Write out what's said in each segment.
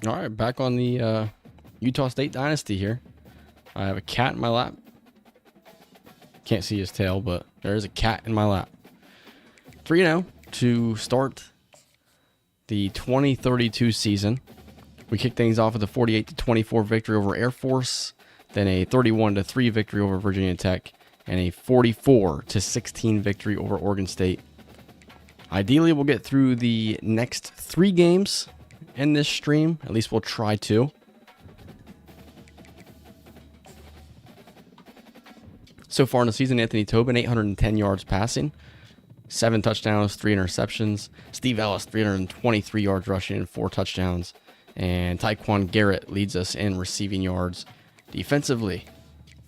All right, back on the Utah State Dynasty here. I have a cat in my lap. Can't see his tail, but there is a cat in my lap. 3-0 to start the 2032 season. We kicked things off with a 48-24 victory over Air Force, then a 31-3 victory over Virginia Tech, and a 44-16 victory over Oregon State. Ideally, we'll get through the next 3 games in this stream. At least we'll try to. So far in the season, Anthony Tobin, 810 yards passing, 7 touchdowns, 3 interceptions. Steve Ellis, 323 yards rushing and 4 touchdowns. And Tyquan Garrett leads us in receiving yards. Defensively,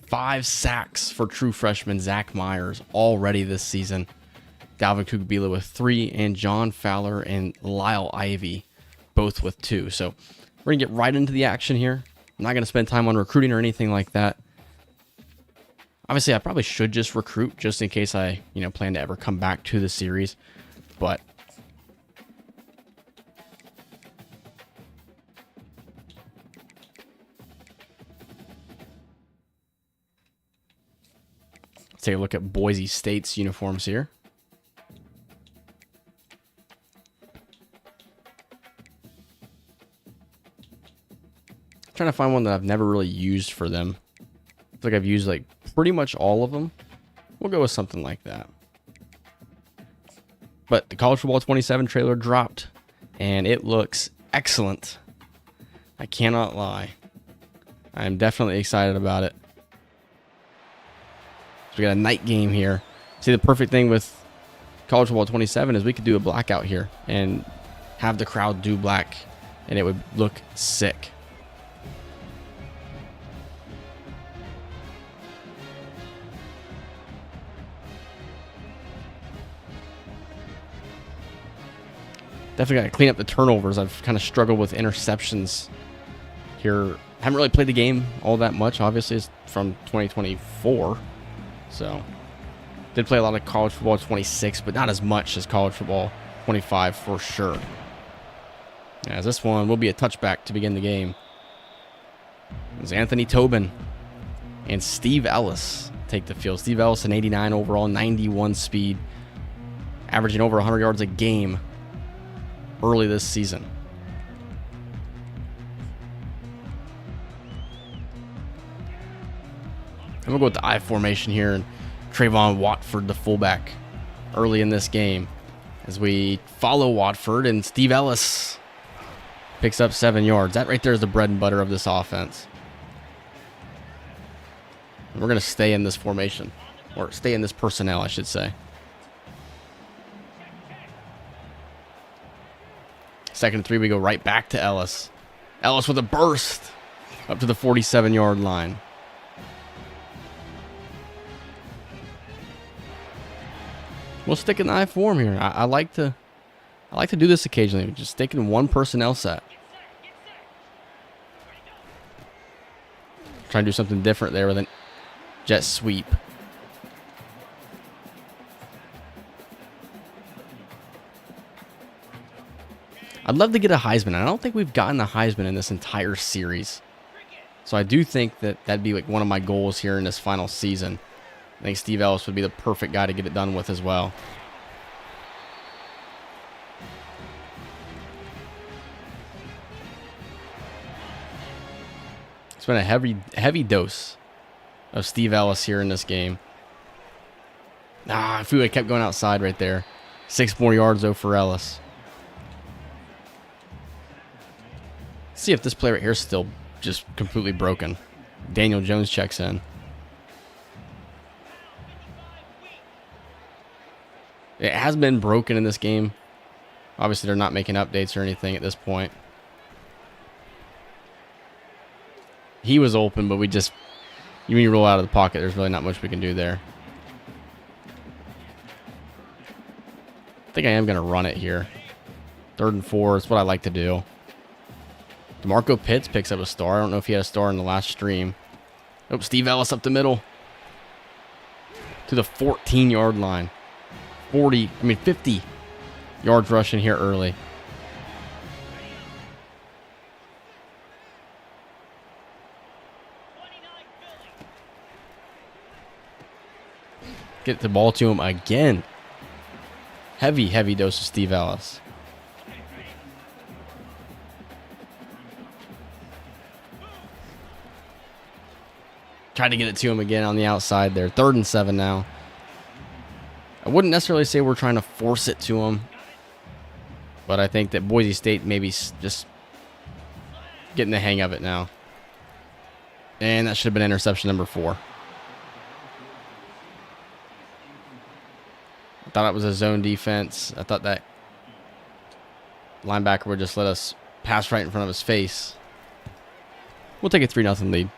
5 sacks for true freshman Zach Myers already this season. Dalvin Kugabila with 3, and John Fowler and Lyle Ivy both with 2. So we're going to get right into the action here. I'm not going to spend time on recruiting or anything like that. Obviously, I probably should just recruit just in case I, plan to ever come back to the series. But let's take a look at Boise State's uniforms here. Trying to find one that I've never really used for them. I feel like I've used pretty much all of them. We'll go with something like that. But the College Football 27 trailer dropped, and it looks excellent. I cannot lie. I'm definitely excited about it. So we got a night game here. See, the perfect thing with College Football 27 is we could do a blackout here and have the crowd do black, and it would look sick. Definitely got to clean up the turnovers. I've kind of struggled with interceptions here. Haven't really played the game all that much. Obviously, it's from 2024. So, did play a lot of College Football 26, but not as much as College Football 25 for sure. As this one will be a touchback to begin the game. As Anthony Tobin and Steve Ellis take the field. Steve Ellis, an 89 overall, 91 speed, averaging over 100 yards a game early this season. I'm going to go with the I formation here and Trayvon Watford, the fullback, early in this game. As we follow Watford, and Steve Ellis picks up 7 yards. That right there is the bread and butter of this offense. And we're going to stay in this formation, or stay in this personnel, I should say. 2nd and 3, we go right back to Ellis. Ellis with a burst up to the 47-yard line. We'll stick in the I form here. I like to do this occasionally. Just stick in one personnel set. Try and do something different there with a jet sweep. I'd love to get a Heisman. I don't think we've gotten a Heisman in this entire series. So I do think that'd be one of my goals here in this final season. I think Steve Ellis would be the perfect guy to get it done with as well. It's been a heavy dose of Steve Ellis here in this game. If we would have kept going outside right there. 6 more yards though for Ellis. See if this play right here is still just completely broken. Daniel Jones checks in. It has been broken in this game. Obviously, they're not making updates or anything at this point. He was open, but when you roll out of the pocket, there's really not much we can do there. I think I am going to run it here. 3rd and 4 is what I like to do. DeMarco Pitts picks up a star. I don't know if he had a star in the last stream. Oh, Steve Ellis up the middle. To the 14-yard line. 50 yards rushing here early. Get the ball to him again. Heavy, heavy dose of Steve Ellis. Tried to get it to him again on the outside there. 3rd and 7 now. I wouldn't necessarily say we're trying to force it to him, but I think that Boise State maybe just getting the hang of it now. And that should have been interception number 4. I thought it was a zone defense. I thought that linebacker would just let us pass right in front of his face. We'll take a 3-0 lead.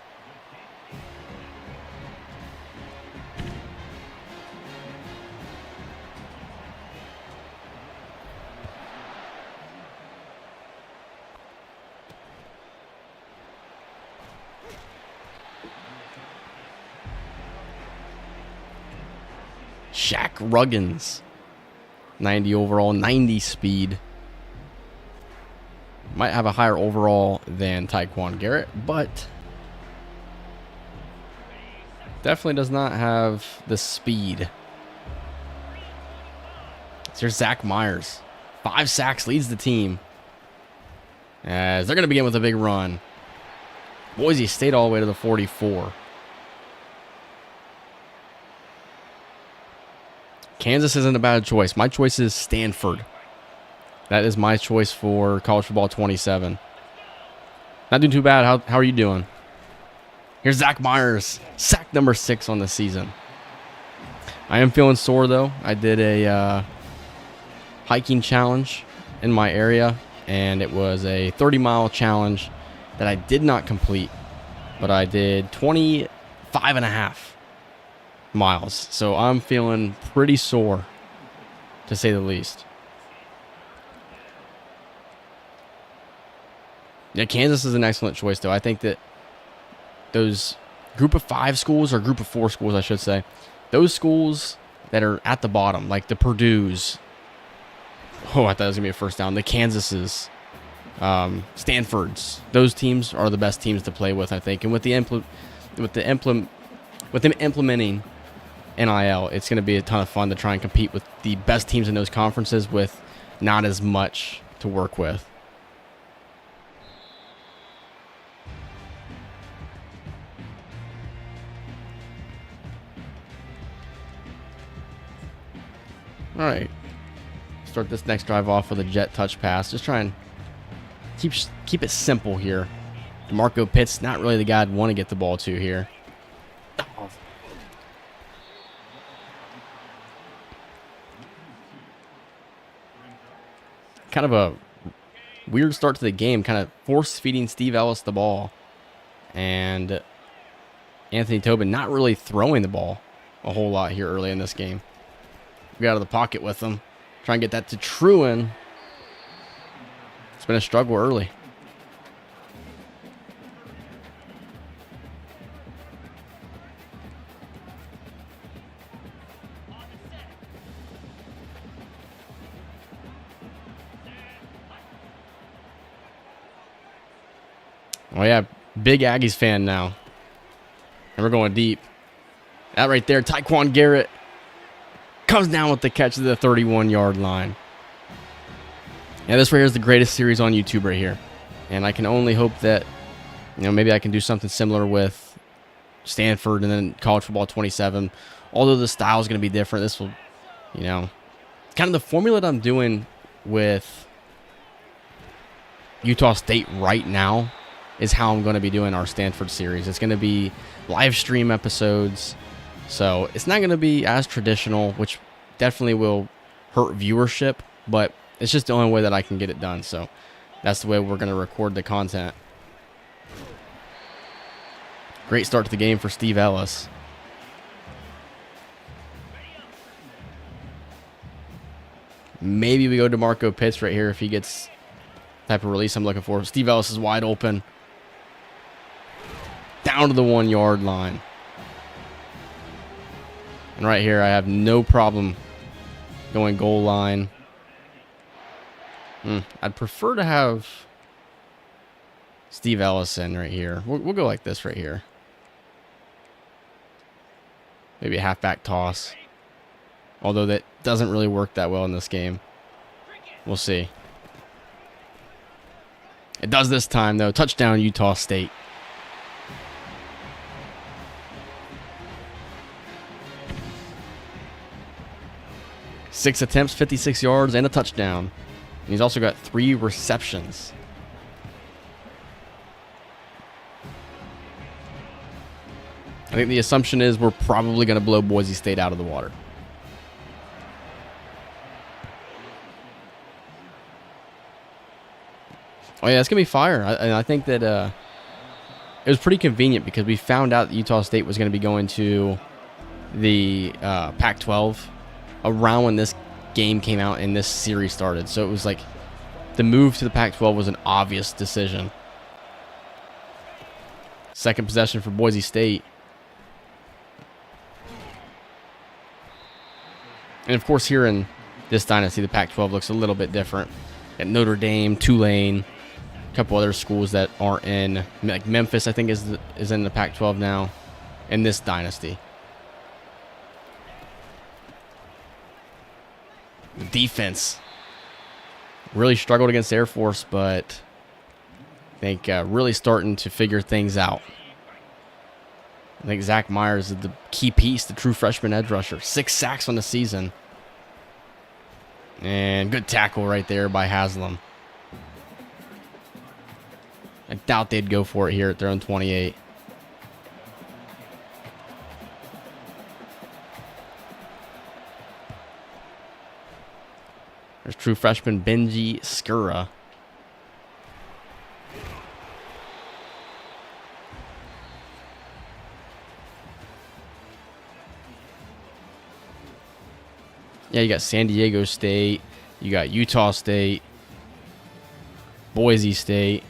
Shaq Ruggins, 90 overall, 90 speed. Might have a higher overall than Tyquan Garrett, but definitely does not have the speed. So here's Zach Myers. 5 sacks, leads the team. As they're going to begin with a big run. Boise State all the way to the 44. Kansas isn't a bad choice. My choice is Stanford. That is my choice for college football 27. Not doing too bad. How are you doing? Here's Zach Myers. Sack number 6 on the season. I am feeling sore, though. I did a hiking challenge in my area, and it was a 30-mile challenge that I did not complete, but I did 25.5 miles. So I'm feeling pretty sore, to say the least. Yeah, Kansas is an excellent choice, though. I think that those group of 5 schools, or group of 4 schools, I should say, those schools that are at the bottom, like the Purdue's, oh, I thought it was going to be a first down, the Kansases, Stanford's, those teams are the best teams to play with, I think. And with them implementing NIL, it's going to be a ton of fun to try and compete with the best teams in those conferences with not as much to work with. All right, start this next drive off with a jet touch pass. Just try and keep it simple here. DeMarco Pitts, not really the guy I'd want to get the ball to here. Oh. Kind of a weird start to the game, kind of force-feeding Steve Ellis the ball. And Anthony Tobin not really throwing the ball a whole lot here early in this game. Get out of the pocket with them. Try and get that to Truen. It's been a struggle early. Oh, yeah. Big Aggies fan now. And we're going deep. That right there, Tyquan Garrett comes down with the catch to the 31-yard line. Yeah, this right here is the greatest series on YouTube right here. And I can only hope that, maybe I can do something similar with Stanford and then college football 27. Although the style is going to be different, this will, kind of the formula that I'm doing with Utah State right now is how I'm going to be doing our Stanford series. It's going to be live stream episodes. So it's not going to be as traditional, which definitely will hurt viewership, but it's just the only way that I can get it done. So that's the way we're going to record the content. Great start to the game for Steve Ellis. Maybe we go to DeMarco Pitts right here if he gets the type of release I'm looking for. Steve Ellis is wide open. Down to the 1-yard line. And right here, I have no problem going goal line. I'd prefer to have Steve Ellis in right here. We'll go like this right here. Maybe a halfback toss. Although that doesn't really work that well in this game. We'll see. It does this time, though. Touchdown, Utah State. Six attempts, 56 yards, and a touchdown. And he's also got 3 receptions. I think the assumption is we're probably going to blow Boise State out of the water. Oh, yeah, it's going to be fire. I think that it was pretty convenient because we found out that Utah State was going to be going to the Pac-12 around when this game came out and this series started. So it was like the move to the Pac-12 was an obvious decision. Second possession for Boise State. And of course, here in this dynasty, the Pac-12 looks a little bit different. At Notre Dame, Tulane, a couple other schools that aren't in, like Memphis, I think is in the Pac-12 now, in this dynasty. The defense really struggled against Air Force, but I think really starting to figure things out. I think Zach Myers is the key piece, the true freshman edge rusher. 6 sacks on the season. And good tackle right there by Haslam. I doubt they'd go for it here at their own 28. There's true freshman Benji Skura. Yeah, you got San Diego State. You got Utah State. Boise State.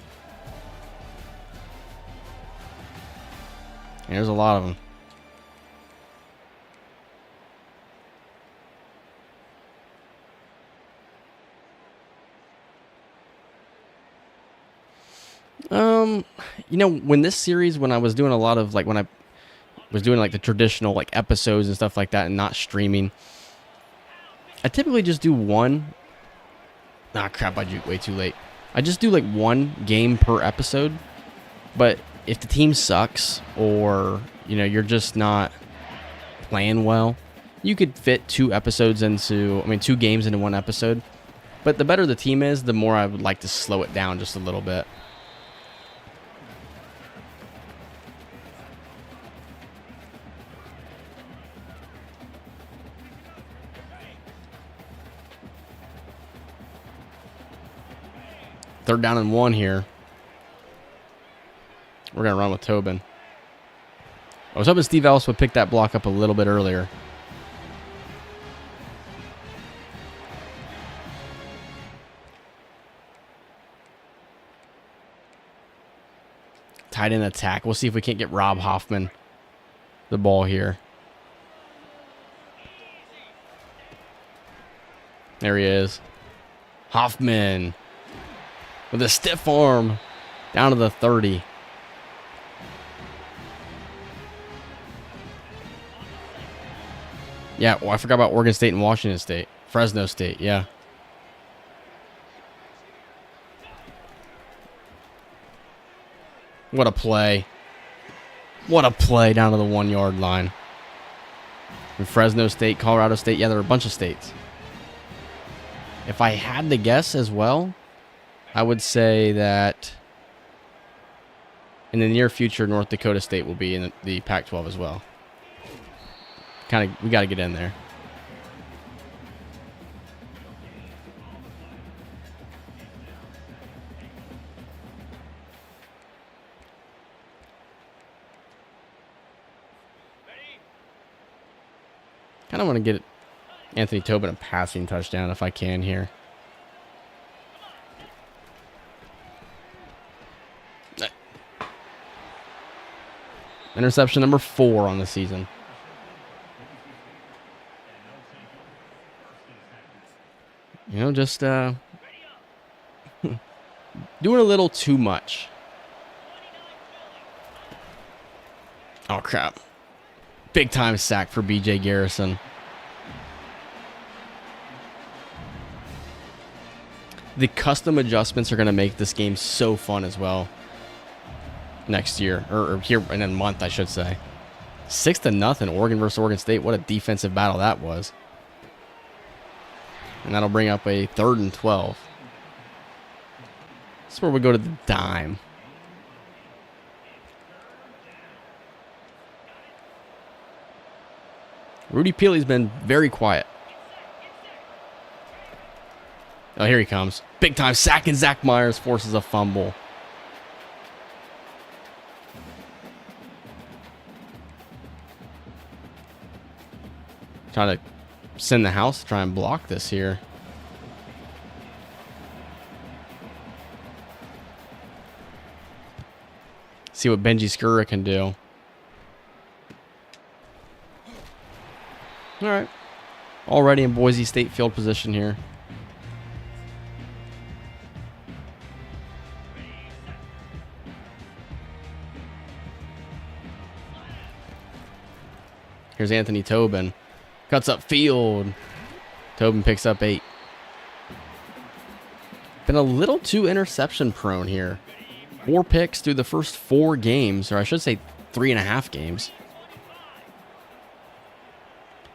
And there's a lot of them. You know, when this series, when I was doing a lot of, like, when I was doing, like, the traditional, like, episodes and stuff like that and not streaming, I typically just do one. Ah, crap, I juked way too late. I just do, like, one game per episode. But if the team sucks or, you know, you're just not playing well, you could fit 2 games into one episode. But the better the team is, the more I would like to slow it down just a little bit. Third down and 1 here. We're going to run with Tobin. I was hoping Steve Ellis would pick that block up a little bit earlier. Tight end attack. We'll see if we can't get Rob Hoffman the ball here. There he is. Hoffman with a stiff arm down to the 30. Yeah, well, I forgot about Oregon State and Washington State. Fresno State, yeah. What a play. What a play down to the 1-yard line. And Fresno State, Colorado State, yeah, there are a bunch of states. If I had to guess as well, I would say that in the near future, North Dakota State will be in the Pac-12 as well. We got to get in there. Kind of want to get Anthony Tobin a passing touchdown if I can here. Interception number 4 on the season. You know, just doing a little too much. Oh, crap. Big time sack for B.J. Garrison. The custom adjustments are going to make this game so fun as well next year, or here in a month, I should say. 6-0, Oregon versus Oregon State. What a defensive battle that was. And that'll bring up a 3rd and 12. This is where we go to the dime. Rudy Peely's been very quiet. Oh, here he comes. Big time sack, and Zach Myers forces a fumble. Try to send the house to try and block this here. See what Benji Skura can do. All right. Already in Boise State field position here. Here's Anthony Tobin. Cuts up field. Tobin picks up 8. Been a little too interception prone here. 4 picks through the first 4 games, or I should say 3.5 games.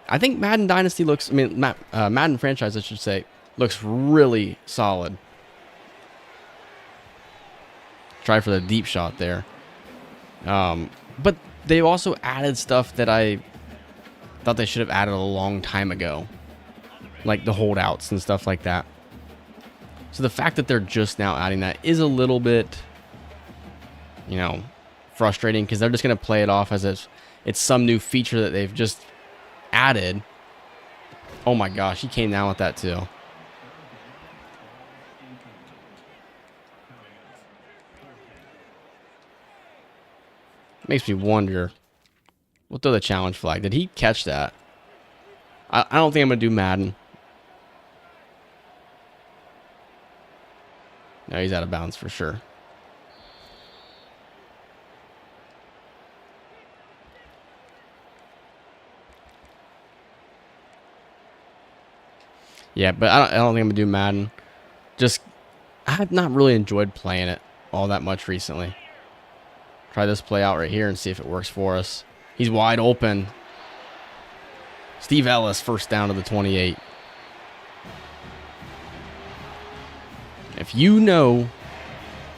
I think Madden Dynasty looks, Madden franchise, I should say, looks really solid. Try for the deep shot there. But they've also added stuff that I thought they should have added a long time ago. Like the holdouts and stuff like that. So the fact that they're just now adding that is a little bit, frustrating, because they're just going to play it off as if it's some new feature that they've just added. Oh my gosh, he came down with that too. Makes me wonder. We'll throw the challenge flag. Did he catch that? I don't think I'm going to do Madden. No, he's out of bounds for sure. Yeah, but I don't think I'm going to do Madden. I have not really enjoyed playing it all that much recently. Try this play out right here and see if it works for us. He's wide open. Steve Ellis, first down to the 28. If you know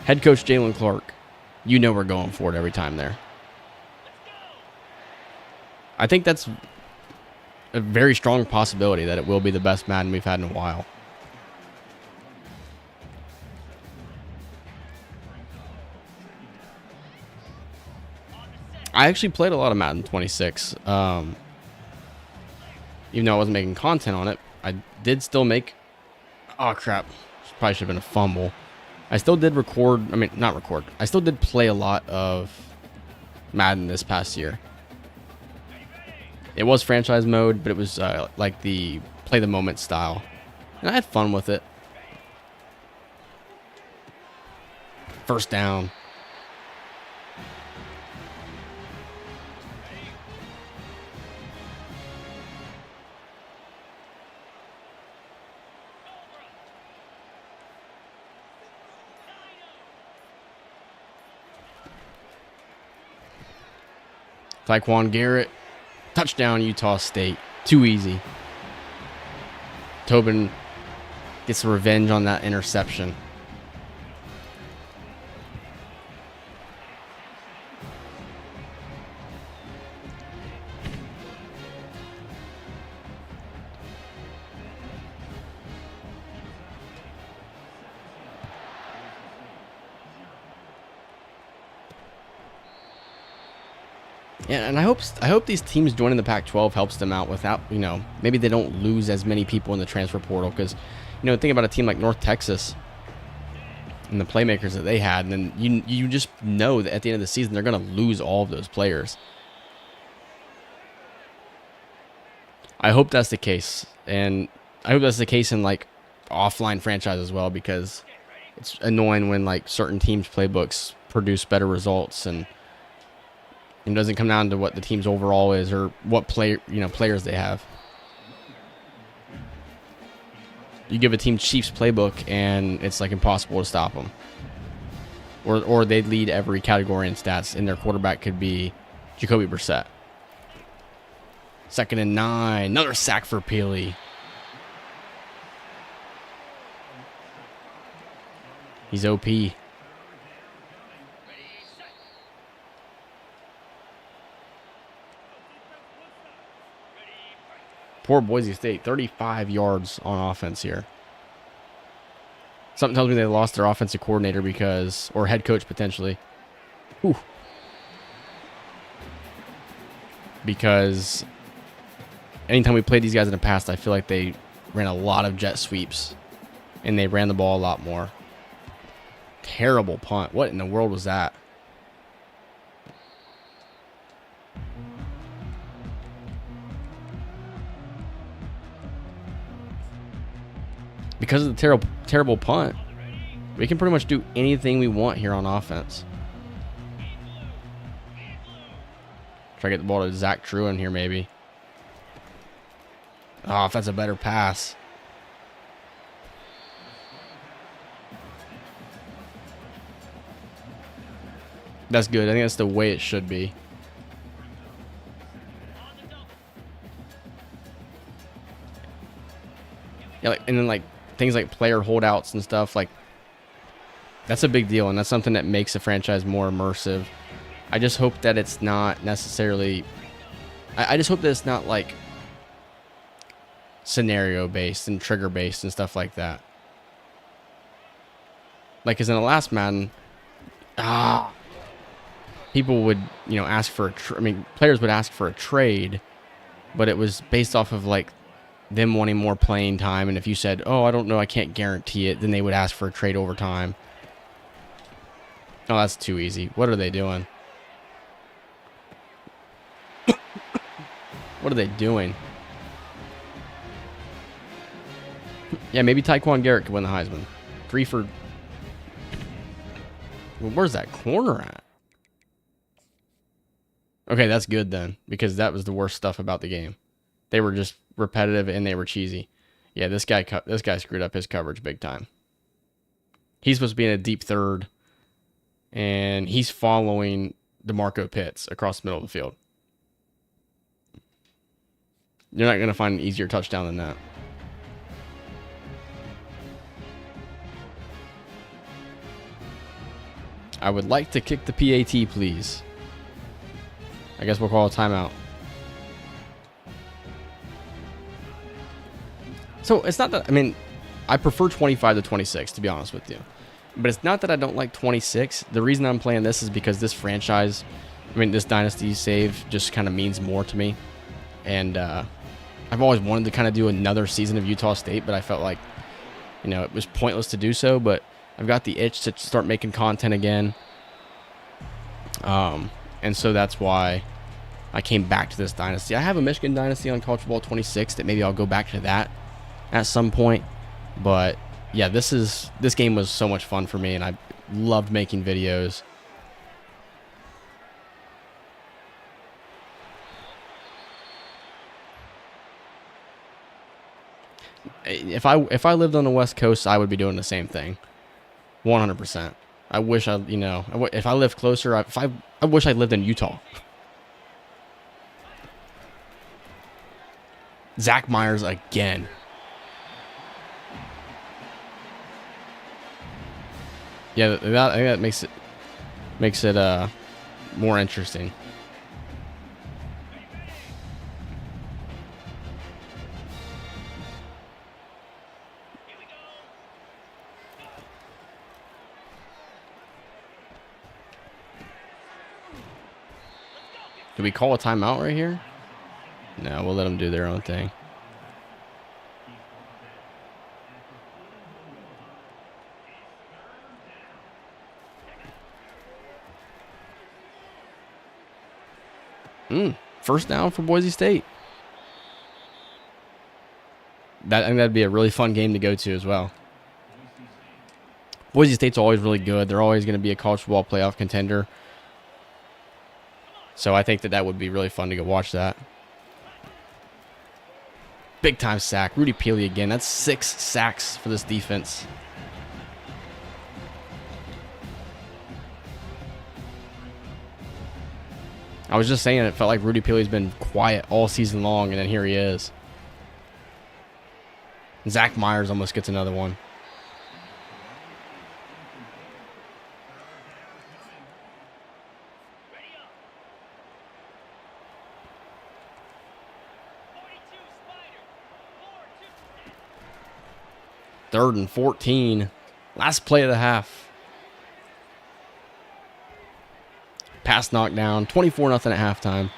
head coach Jalen Clark, you know we're going for it every time there. I think that's a very strong possibility that it will be the best Madden we've had in a while. I actually played a lot of Madden 26. Even though I wasn't making content on it, I did still make... Oh, crap. Probably should have been a fumble. I still did record... not record. I still did play a lot of Madden this past year. It was franchise mode, but it was like the play the moment style. And I had fun with it. First down. Tyquan Garrett, touchdown Utah State. Too easy. Tobin gets revenge on that interception. Yeah, and I hope these teams joining the Pac-12 helps them out without, maybe they don't lose as many people in the transfer portal, because, think about a team like North Texas and the playmakers that they had, and then you just know that at the end of the season they're going to lose all of those players. I hope that's the case, and I hope that's the case in like offline franchise as well, because it's annoying when like certain teams' playbooks produce better results and it doesn't come down to what the team's overall is or what players they have. You give a team Chiefs playbook, and it's like impossible to stop them. Or they'd lead every category in stats, and their quarterback could be Jacoby Brissett. 2nd and 9. Another sack for Peely. He's OP. Poor Boise State. 35 yards on offense here. Something tells me they lost their offensive coordinator because, or head coach potentially. Whew. Because anytime we played these guys in the past, I feel like they ran a lot of jet sweeps and they ran the ball a lot more. Terrible punt. What in the world was that? Because of the terrible punt, we can pretty much do anything we want here on offense. Try to get the ball to Zach Truin here, maybe. Oh, if that's a better pass. That's good. I think that's the way it should be. Yeah, like, and then like things like player holdouts and stuff, like that's a big deal, and that's something that makes the franchise more immersive. I just hope that it's not necessarily. I just hope that it's not like scenario based and trigger based and stuff like that. Like, cause in the last Madden, people would, you know, ask for players would ask for a trade, but it was based off of like them wanting more playing time, and if you said, "Oh, I don't know, I can't guarantee it," then they would ask for a trade over time. Oh, that's too easy. What are they doing? What are they doing? Yeah, maybe Tyquan Garrett could win the Heisman. 3 for... Well, where's that corner at? Okay, that's good then, because that was the worst stuff about the game. They were just repetitive and they were cheesy. Yeah, this guy screwed up his coverage big time. He's supposed to be in a deep third, and he's following DeMarco Pitts across the middle of the field. You're not going to find an easier touchdown than that. I would like to kick the PAT, please. I guess we'll call a timeout. So it's not that, I mean, I prefer 25 to 26, to be honest with you. But it's not that I don't like 26. The reason I'm playing this is because this franchise, this Dynasty save just kind of means more to me. And I've always wanted to kind of do another season of Utah State, but I felt like, it was pointless to do so. But I've got the itch to start making content again. And so that's why I came back to this Dynasty. I have a Michigan Dynasty on College Football 26 that maybe I'll go back to that at some point. But yeah, this game was so much fun for me, and I loved making videos. If I lived on the West Coast, I would be doing the same thing. 100%. I wish if I lived closer, I wish I lived in Utah. Zach Myers again. Yeah, I think that makes it more interesting. Do we call a timeout right here? No, we'll let them do their own thing. First down for Boise State. I think that'd be a really fun game to go to as well. Boise State's always really good. They're always going to be a college football playoff contender. So I think that would be really fun to go watch that. Big time sack. Rudy Peely again. That's 6 sacks for this defense. I was just saying it felt like Rudy Peely's been quiet all season long, and then here he is. Zach Myers almost gets another one. Third and 14. Last play of the half. Pass knockdown. 24-0 at halftime.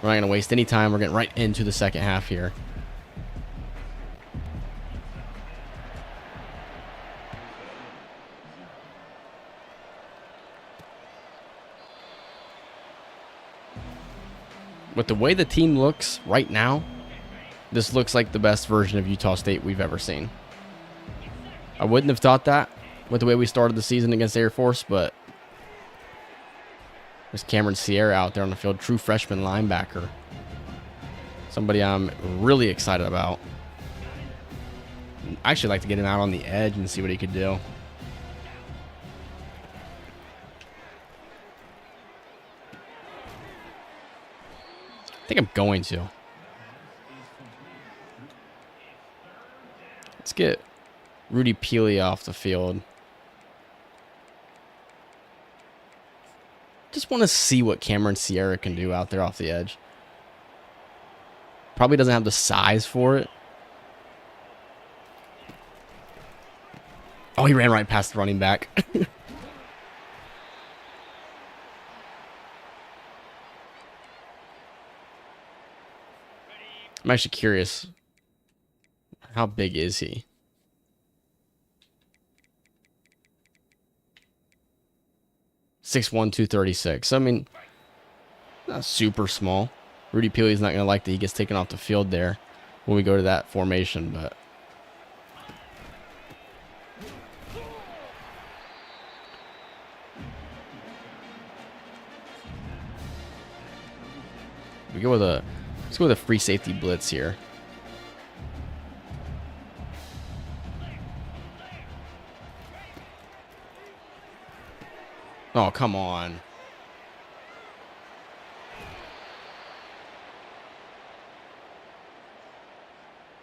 We're not going to waste any time. We're getting right into the second half here. With the way the team looks right now, this looks like the best version of Utah State we've ever seen. I wouldn't have thought that with the way we started the season against Air Force, but there's Cameron Sierra out there on the field, true freshman linebacker. Somebody I'm really excited about. I actually like to get him out on the edge and see what he could do. I think I'm going to. Let's get Rudy Peely off the field. Just want to see what Cameron Sierra can do out there off the edge. Probably doesn't have the size for it. Oh, he ran right past the running back. I'm actually curious. How big is he? 6'1", 236. I mean, not super small. Rudy Peely's not going to like that he gets taken off the field there when we go to that formation, but let's go with a free safety blitz here. Oh, come on.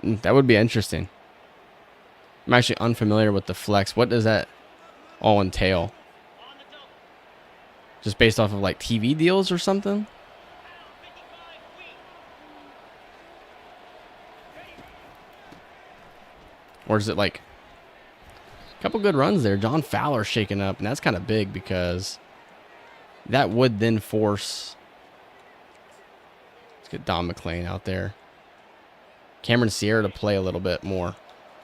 That would be interesting. I'm actually unfamiliar with the flex. What does that all entail? Just based off of like TV deals or something? Or is it like a couple good runs there? John Fowler shaking up, and that's kind of big because that would then force. Let's get Don McClain out there. Cameron Sierra to play a little bit more.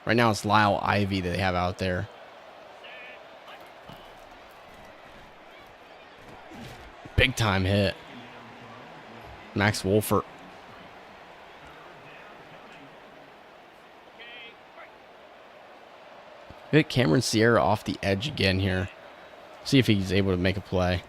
Right now it's Lyle Ivy that they have out there. Big time hit. Max Wolfert. Get Cameron Sierra off the edge again here. See if he's able to make a play.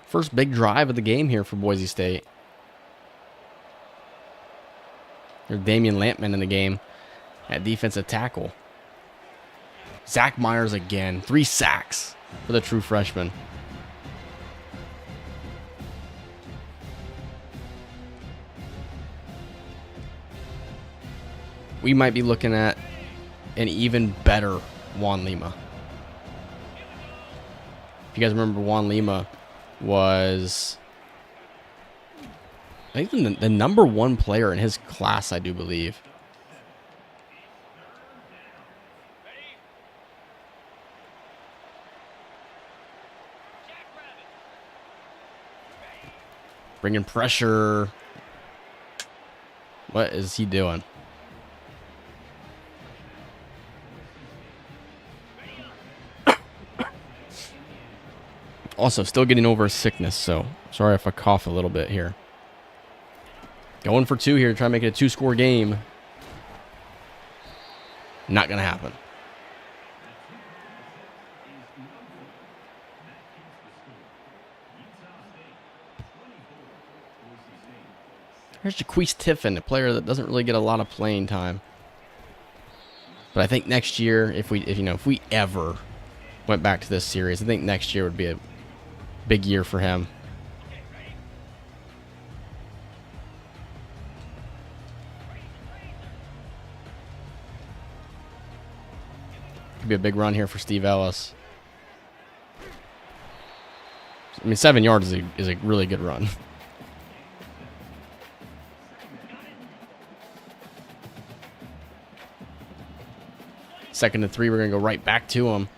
First big drive of the game here for Boise State. There's Damian Lampman in the game at defensive tackle. Zach Myers again. 3 sacks for the true freshman. We might be looking at an even better Juan Lima. If you guys remember, Juan Lima was, I think, the number 1 player in his class, I do believe. Bringing pressure. What is he doing? Also, still getting over a sickness, so sorry if I cough a little bit here. Going for 2 here, try to make it a 2-score game. Not going to happen. There's Jaquise Tiffin, a player that doesn't really get a lot of playing time. But I think next year, if we ever went back to this series, I think next year would be a big year for him. Could be a big run here for Steve Ellis. I mean, 7 yards is a really good run. Second and 3, we're going to go right back to him.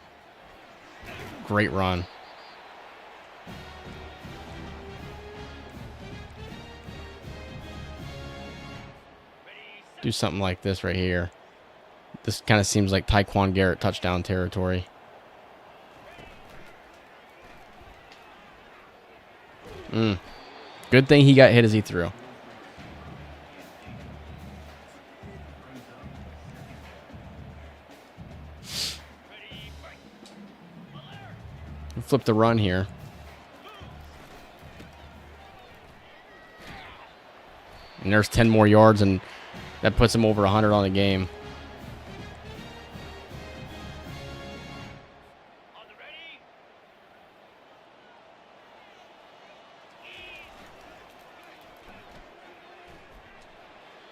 Great run. Do something like this right here. This kind of seems like Tyquan Garrett touchdown territory. Good thing he got hit as he threw. Flip the run here. And there's 10 more yards, and that puts him over 100 on the game.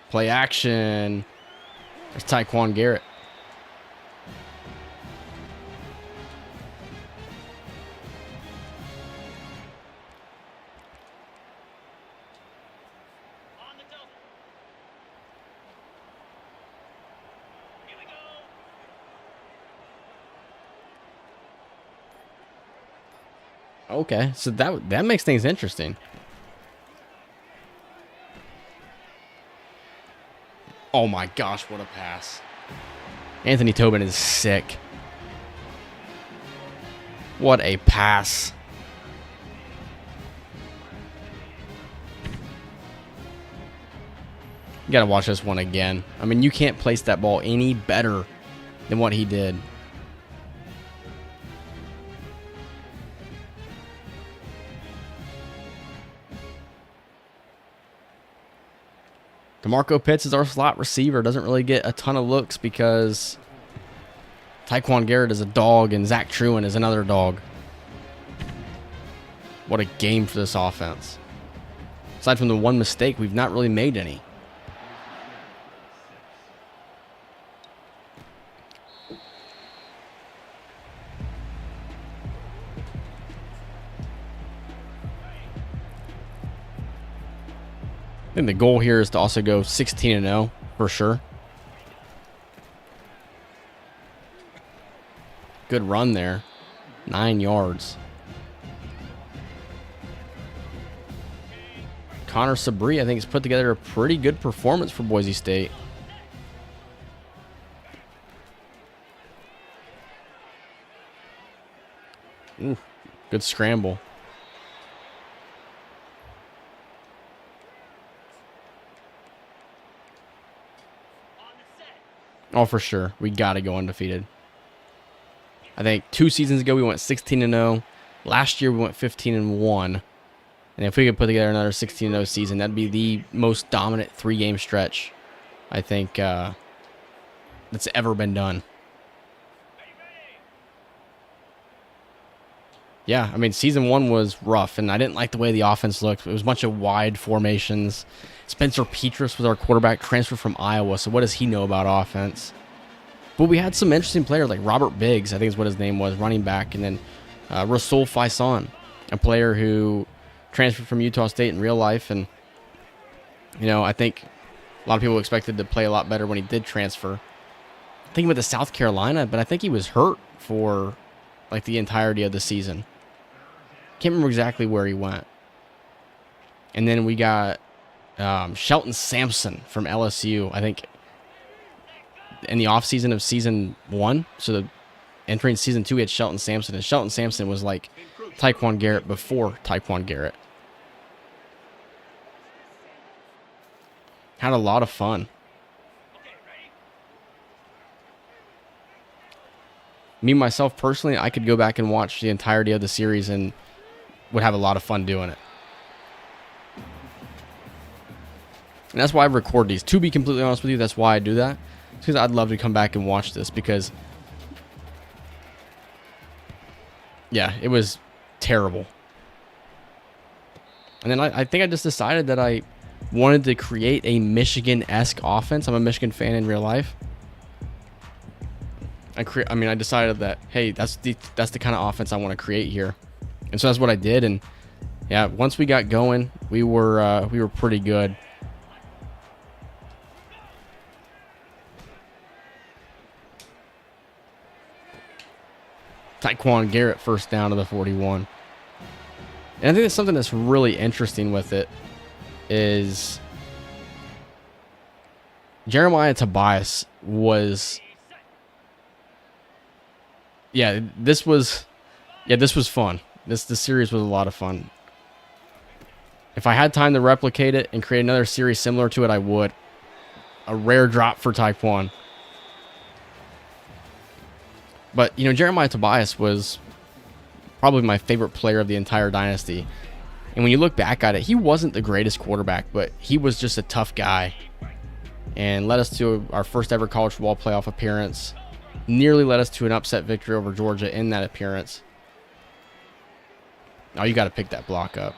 Play action. There's Tyquan Garrett. Okay, so that makes things interesting. Oh my gosh, what a pass. Anthony Tobin is sick. What a pass. You gotta watch this one again. I mean, you can't place that ball any better than what he did. DeMarco Pitts is our slot receiver. Doesn't really get a ton of looks because Tyquan Garrett is a dog and Zach Truin is another dog. What a game for this offense. Aside from the one mistake, we've not really made any. I think the goal here is to also go 16-0 for sure. Good run there. 9 yards. Connor Sabri, I think, has put together a pretty good performance for Boise State. Ooh, good scramble. Oh, for sure. We got to go undefeated. I think 2 seasons ago we went 16-0. Last year we went 15-1. And if we could put together another 16-0 season, that'd be the most dominant 3-game stretch I think that's ever been done. Yeah, I mean, season 1 was rough, and I didn't like the way the offense looked. It was a bunch of wide formations. Spencer Petras was our quarterback, transferred from Iowa, so what does he know about offense? But we had some interesting players like Robert Biggs, I think is what his name was, running back, and then Rasul Faison, a player who transferred from Utah State in real life, and I think a lot of people expected to play a lot better when he did transfer. I think he went to South Carolina, but I think he was hurt for like the entirety of the season. Can't remember exactly where he went. And then we got Shelton Sampson from LSU, I think, in the offseason of season 1. So entering season 2, we had Shelton Sampson. And Shelton Sampson was like Tyquan Garrett before Tyquan Garrett. Had a lot of fun. Me, myself, personally, I could go back and watch the entirety of the series and would have a lot of fun doing it. And that's why I record these. To be completely honest with you, that's why I do that. It's because I'd love to come back and watch this because, yeah, it was terrible. And then I think I just decided that I wanted to create a Michigan-esque offense. I'm a Michigan fan in real life. I decided that, hey, that's the kind of offense I want to create here. And so that's what I did. And yeah, once we got going, we were pretty good. Tyquan Garrett first down to the 41. And I think that's something that's really interesting with it is Jeremiah Tobias was, this was fun. This series was a lot of fun. If I had time to replicate it and create another series similar to it, I would. A rare drop for Tyquan. But, Jeremiah Tobias was probably my favorite player of the entire Dynasty. And when you look back at it, he wasn't the greatest quarterback, but he was just a tough guy. And led us to our first ever college football playoff appearance. Nearly led us to an upset victory over Georgia in that appearance. Oh, you got to pick that block up.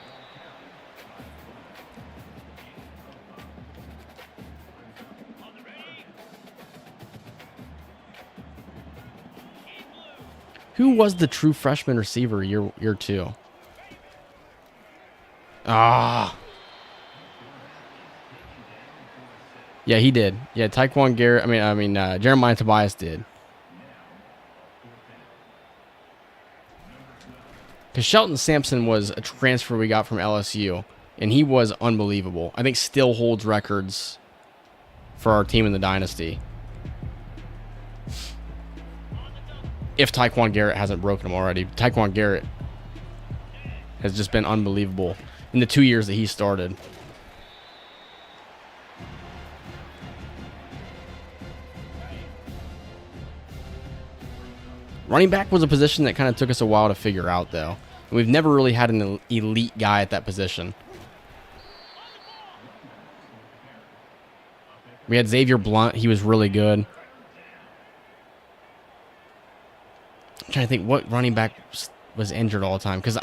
Who was the true freshman receiver year 2? Ah. Yeah, he did. Yeah, Tyquan Garrett. Jeremiah Tobias did. Because Shelton Sampson was a transfer we got from LSU, and he was unbelievable. I think still holds records for our team in the Dynasty. If Tyquan Garrett hasn't broken him already. Tyquan Garrett has just been unbelievable in the 2 years that he started. Running back was a position that kind of took us a while to figure out, though. And we've never really had an elite guy at that position. We had Xavier Blunt. He was really good. I'm trying to think what running back was injured all the time. Because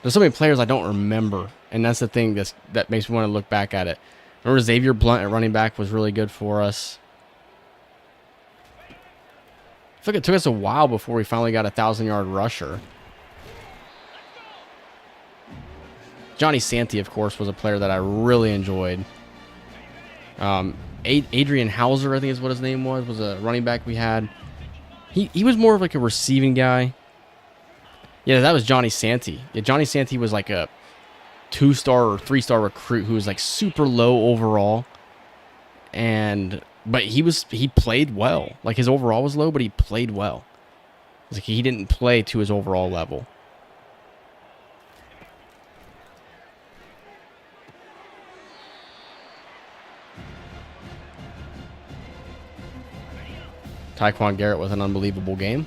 there's so many players I don't remember. And that's the thing that makes me want to look back at it. Remember Xavier Blunt at running back was really good for us. I feel like it took us a while before we finally got a 1,000-yard rusher. Johnny Santee, of course, was a player that I really enjoyed. Adrian Hauser, I think is what his name was a running back we had. He was more of like a receiving guy. Yeah, that was Johnny Santee. Yeah, Johnny Santee was like a 2-star or 3-star recruit who was like super low overall. But he played well. Like his overall was low, but he played well. It's like he didn't play to his overall level. Tyquan Garrett with an unbelievable game.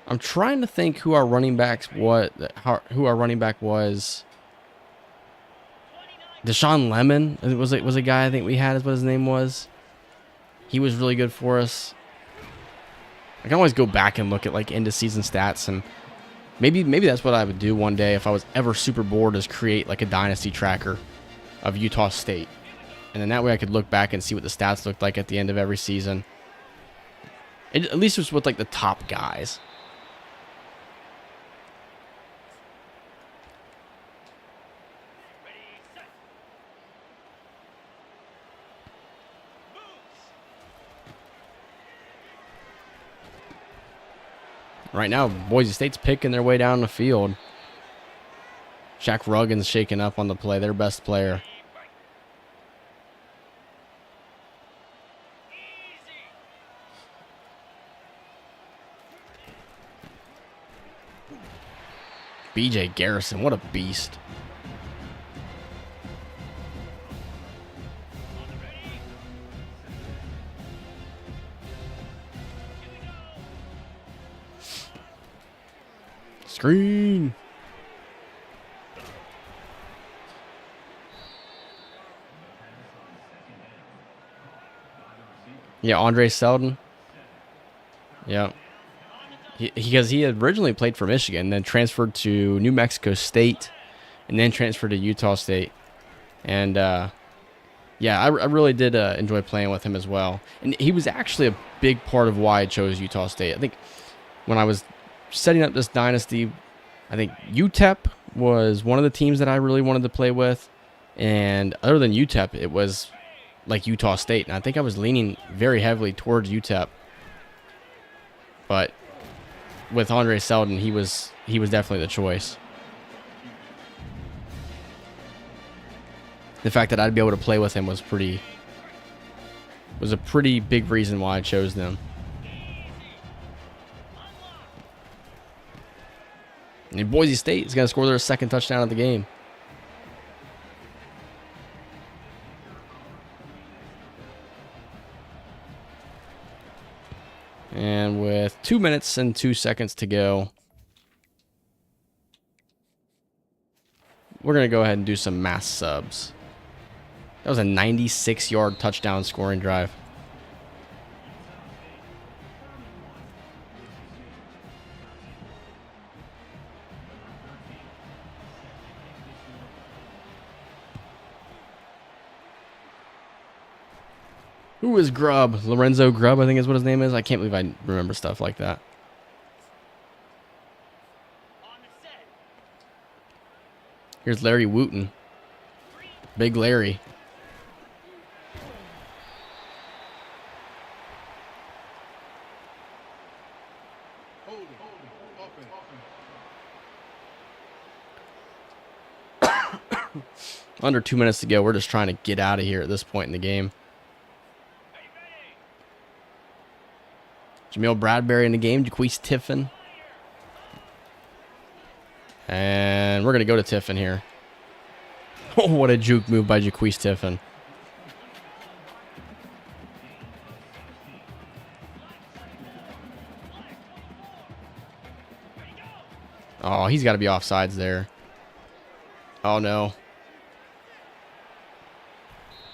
I'm trying to think who our running back was. Deshaun Lemon was a guy I think we had is what his name was. He was really good for us. I can always go back and look at like end of season stats, and maybe that's what I would do one day if I was ever super bored, is create like a dynasty tracker of Utah State. And then that way I could look back and see what the stats looked like at the end of every season. At least it was with like the top guys. Right now, Boise State's picking their way down the field. Shaq Ruggin's shaking up on the play, their best player. BJ Garrison, what a beast. Screen. Yeah, Andre Selden. Yeah. Because he had originally played for Michigan, then transferred to New Mexico State, and then transferred to Utah State. And, yeah, I really did enjoy playing with him as well. And he was actually a big part of why I chose Utah State. I think when I was setting up this dynasty, I think UTEP was one of the teams that I really wanted to play with. And other than UTEP, it was like Utah State. And I think I was leaning very heavily towards UTEP. But with Andre Selden, he was definitely the choice. The fact that I'd be able to play with him was a pretty big reason why I chose them. And Boise State is going to score their second touchdown of the game. And with 2 minutes and 2 seconds to go, we're going to go ahead and do some mass subs. That was a 96-yard touchdown scoring drive. Who is Grubb? Lorenzo Grubb, I think is what his name is. I can't believe I remember stuff like that. Here's Larry Wooten. Big Larry. Under 2 minutes to go. We're just trying to get out of here at this point in the game. Jamil Bradbury in the game. Jaquise Tiffin. And we're going to go to Tiffin here. Oh, what a juke move by Jaquise Tiffin. Oh, he's got to be offsides there. Oh, no.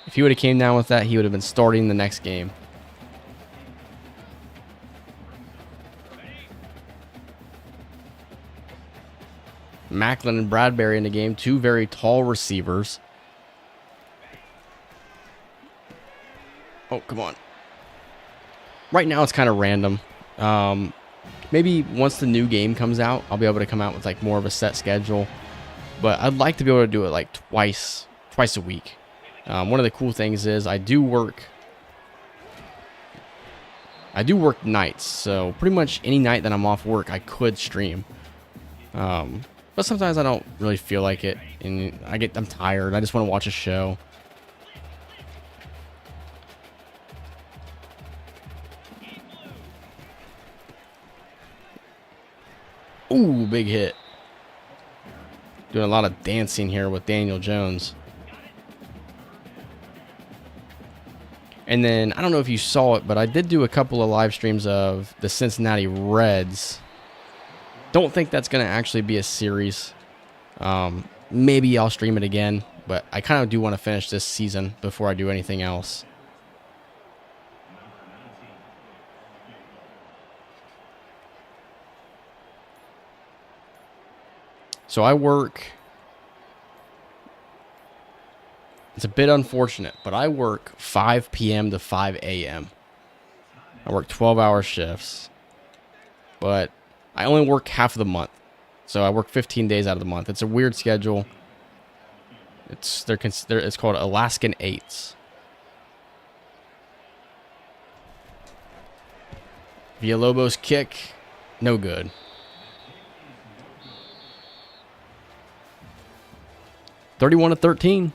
If he would have came down with that, he would have been starting the next game. Macklin and Bradbury in the game. Two very tall receivers. Oh, come on. Right now it's kind of random. Maybe once the new game comes out, I'll be able to come out with like more of a set schedule. But I'd like to be able to do it like twice a week. One of the cool things is I do work nights, so pretty much any night that I'm off work, I could stream. But sometimes I don't really feel like it, and I'm tired. I just want to watch a show. Ooh, big hit. Doing a lot of dancing here with Daniel Jones. And then, I don't know if you saw it, but I did do a couple of live streams of the Cincinnati Reds. Don't think that's going to actually be a series. Maybe I'll stream it again, but I kind of do want to finish this season before I do anything else. So I work... It's a bit unfortunate, but I work 5 p.m. to 5 a.m. I work 12-hour shifts, but I only work half of the month. So I work 15 days out of the month. It's a weird schedule. It's called Alaskan Eights. Villalobos kick, no good. (31-13).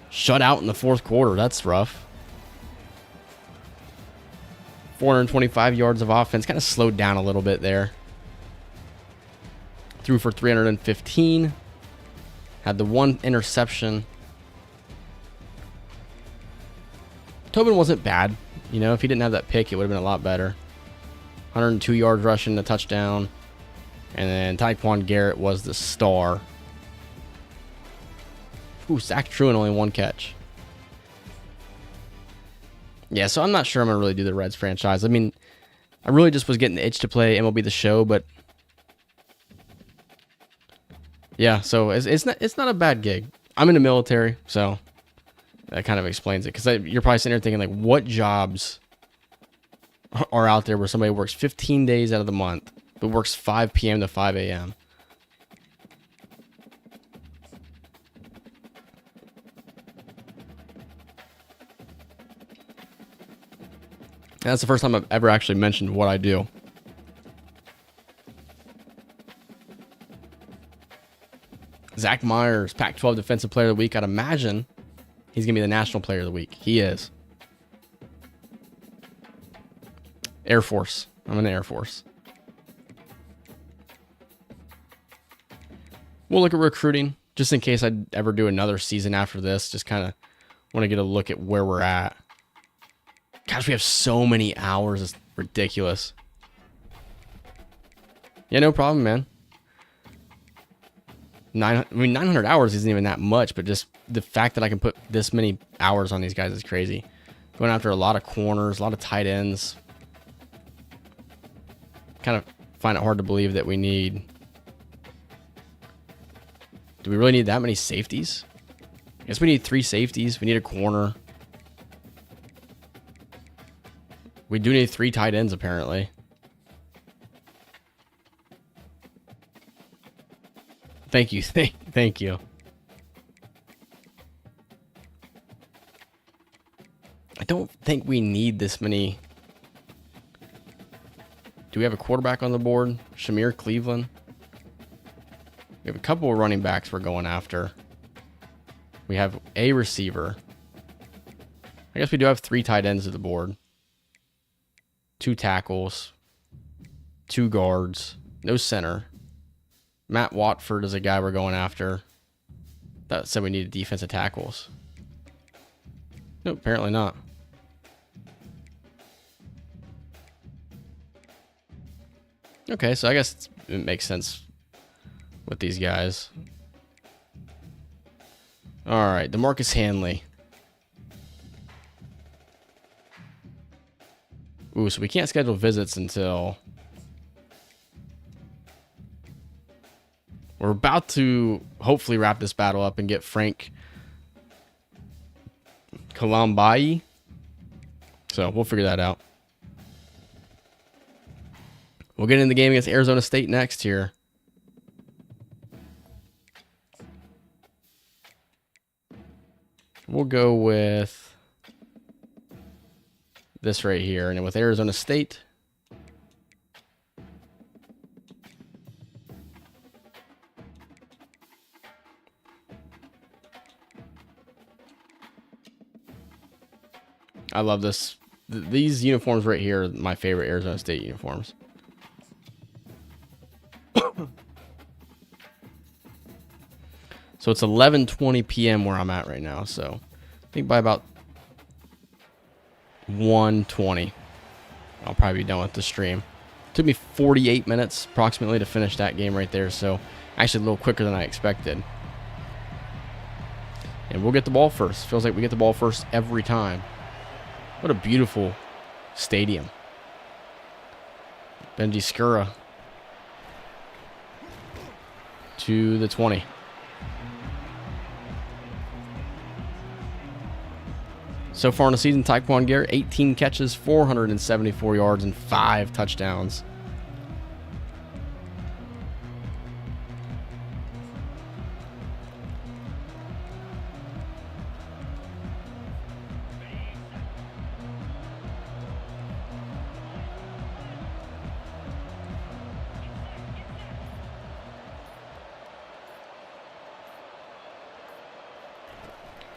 Shut out in the fourth quarter. That's rough. 425 yards of offense. Kind of slowed down a little bit there. threw for 315. Had the one interception. Tobin wasn't bad. You know, if he didn't have that pick, it would have been a lot better. 102 yards rushing, the touchdown. And then Tyquan Garrett was the star. Ooh, Zach Truin only one catch. Yeah, so I'm not sure I'm going to really do the Reds franchise. I mean, I really just was getting the itch to play MLB The Show, but yeah, so it's not a bad gig. I'm in the military, so that kind of explains it. Because you're probably sitting there thinking, like, what jobs are out there where somebody works 15 days out of the month, but works 5 p.m. to 5 a.m.? And that's the first time I've ever actually mentioned what I do. Zach Myers, Pac-12 Defensive Player of the Week. I'd imagine he's going to be the National Player of the Week. He is. Air Force. I'm in the Air Force. We'll look at recruiting, just in case I ever do another season after this. Just kind of want to get a look at where we're at. Gosh, we have so many hours. It's ridiculous. Yeah, no problem, man. 900 hours isn't even that much, but just the fact that I can put this many hours on these guys is crazy. Going after a lot of corners, a lot of tight ends. Kind of find it hard to believe that we need... Do we really need that many safeties? I guess we need 3 safeties. We need a corner. We do need 3 tight ends, apparently. Thank you. Thank you. I don't think we need this many. Do we have a quarterback on the board? Shamir Cleveland. We have a couple of running backs we're going after. We have a receiver. I guess we do have 3 tight ends at the board. 2 tackles. 2 guards. No center. Matt Watford is a guy we're going after. That said we needed defensive tackles. Nope, apparently not. Okay, so I guess it makes sense with these guys. All right, DeMarcus Hanley. Ooh, so we can't schedule visits until... We're about to hopefully wrap this battle up and get Frank Kalambai. So we'll figure that out. We'll get in the game against Arizona State next here. We'll go with this right here. And then with Arizona State... I love this. These uniforms right here are my favorite Arizona State uniforms. So it's 11:20 p.m. where I'm at right now. So I think by about 1:20, I'll probably be done with the stream. It took me 48 minutes approximately to finish that game right there. So actually a little quicker than I expected. And we'll get the ball first. Feels like we get the ball first every time. What a beautiful stadium. Benji Skura to the 20. So far in the season, Tyquan Garrett, 18 catches, 474 yards, and 5 touchdowns.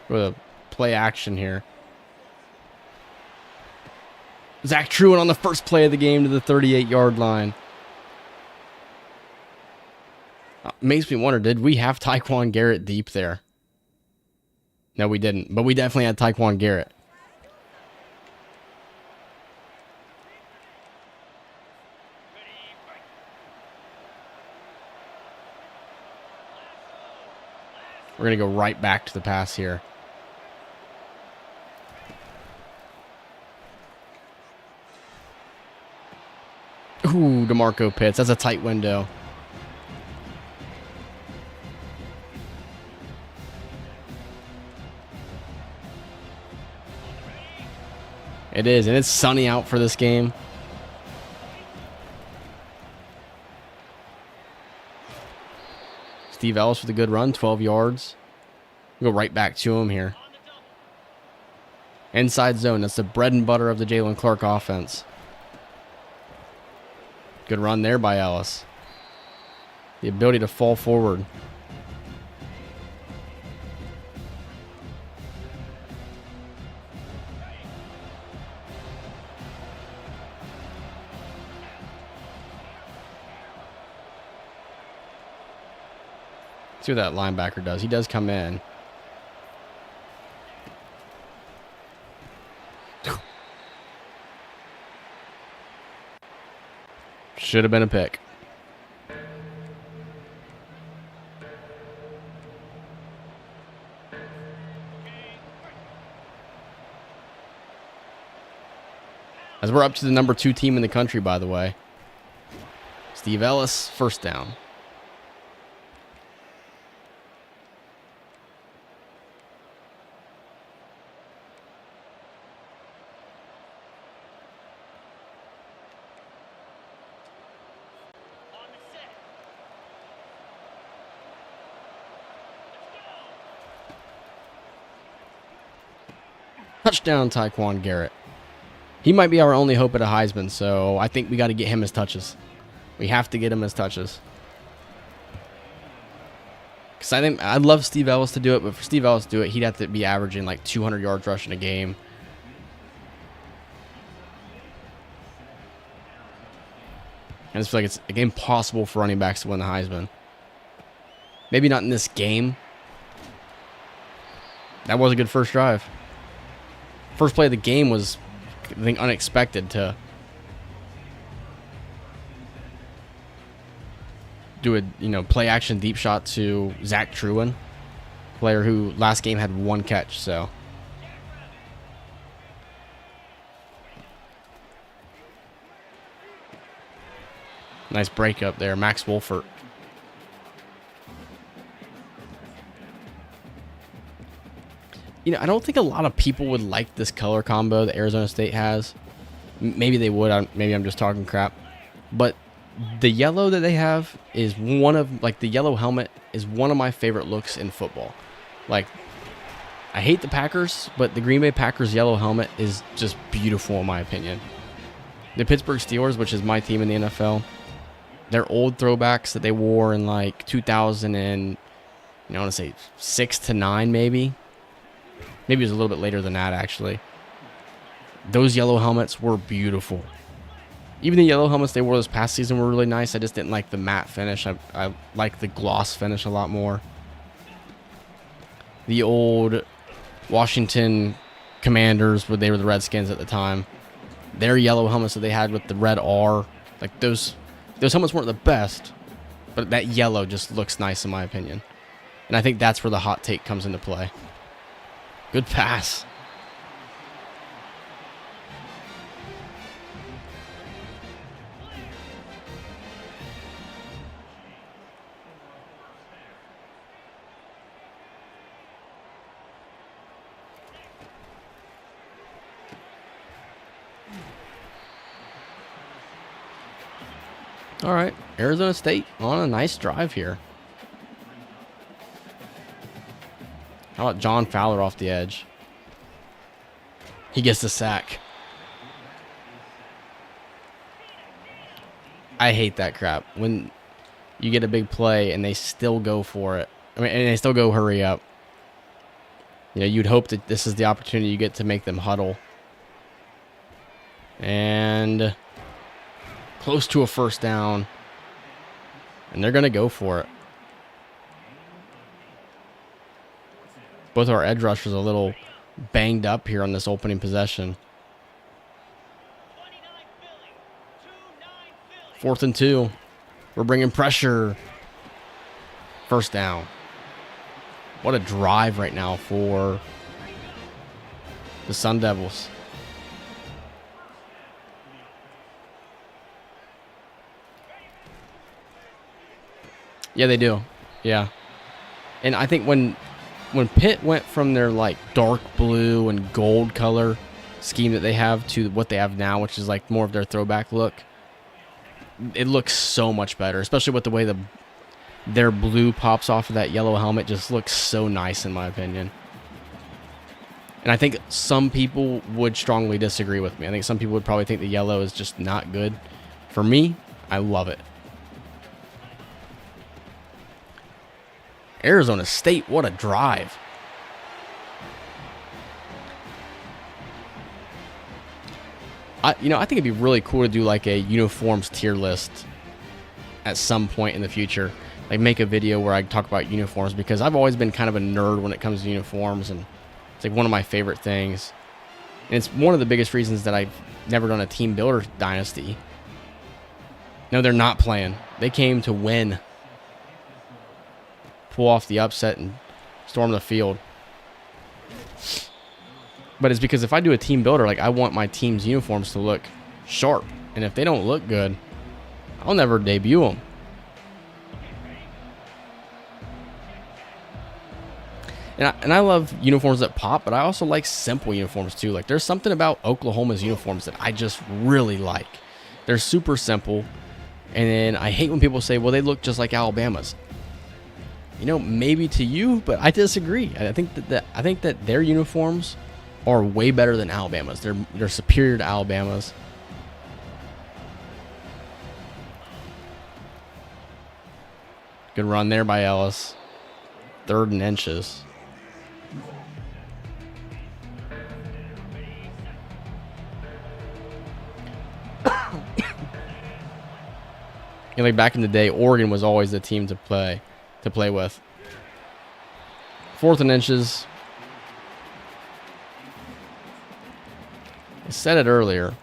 With a play action here. Zach Truin on the first play of the game to the 38-yard line. makes me wonder, did we have Tyquan Garrett deep there? No, we didn't. But we definitely had Tyquan Garrett. We're going to go right back to the pass here. Ooh, DeMarco Pitts. That's a tight window. It is, and it's sunny out for this game. Steve Ellis with a good run, 12 yards. We'll go right back to him here. Inside zone. That's the bread and butter of the Jalen Clark offense. Good run there by Ellis. The ability to fall forward. See what that linebacker does. He does come in. Should have been a pick. As we're up to the number 2 team in the country, by the way. Steve Ellis, first down. Touchdown, Tyquan Garrett. He might be our only hope at a Heisman, so I think we got to get him his touches. We have to get him his touches. Because I think I'd love Steve Ellis to do it, but for Steve Ellis to do it, he'd have to be averaging like 200 yards rushing a game. I just feel like it's impossible for running backs to win the Heisman. Maybe not in this game. That was a good first drive. First play of the game was, I think, unexpected to do a, play action deep shot to Zach Truin, player who last game had 1 catch, so. Nice break up there, Max Wolfert. I don't think a lot of people would like this color combo that Arizona State has. Maybe they would. Maybe I'm just talking crap. But the yellow that they have is the yellow helmet is one of my favorite looks in football. Like, I hate the Packers, but the Green Bay Packers yellow helmet is just beautiful in my opinion. The Pittsburgh Steelers, which is my team in the NFL, their old throwbacks that they wore in like 2000 and, I want to say 6 to 9 maybe. Maybe it was a little bit later than that, actually. Those yellow helmets were beautiful. Even the yellow helmets they wore this past season were really nice. I just didn't like the matte finish. I like the gloss finish a lot more. The old Washington Commanders, where they were the Redskins at the time, their yellow helmets that they had with the red R, like those helmets weren't the best, but that yellow just looks nice in my opinion. And I think that's where the hot take comes into play. Good pass. All right, Arizona State on a nice drive here. How about John Fowler off the edge? He gets the sack. I hate that crap. When you get a big play and they still go for it. And they still go hurry up. You'd hope that this is the opportunity you get to make them huddle. And close to a first down. And they're going to go for it. Both our edge rushers are a little banged up here on this opening possession. 4th and 2. We're bringing pressure. First down. What a drive right now for the Sun Devils. Yeah, they do. Yeah. And I think when Pitt went from their like dark blue and gold color scheme that they have to what they have now, which is like more of their throwback look, it looks so much better, especially with the way their blue pops off of that yellow helmet. Just looks so nice in my opinion. And I think some people would strongly disagree with me. I think some people would probably think the yellow is just not good. For me, I love it. Arizona State, what a drive. I think it'd be really cool to do like a uniforms tier list at some point in the future. Like make a video where I talk about uniforms, because I've always been kind of a nerd when it comes to uniforms, and it's like one of my favorite things. And it's one of the biggest reasons that I've never done a team builder dynasty. No, they're not playing. They came to win. Pull off the upset and storm the field. But it's because if I do a team builder, like I want my team's uniforms to look sharp. And if they don't look good, I'll never debut them. And I love uniforms that pop, but I also like simple uniforms too. Like there's something about Oklahoma's uniforms that I just really like. They're super simple. And then I hate when people say, well, they look just like Alabama's. Maybe to you, but I disagree. I think that their uniforms are way better than Alabama's. They're superior to Alabama's. Good run there by Ellis. 3rd and inches. Like back in the day, Oregon was always the team to play with. 4th and inches. I said it earlier.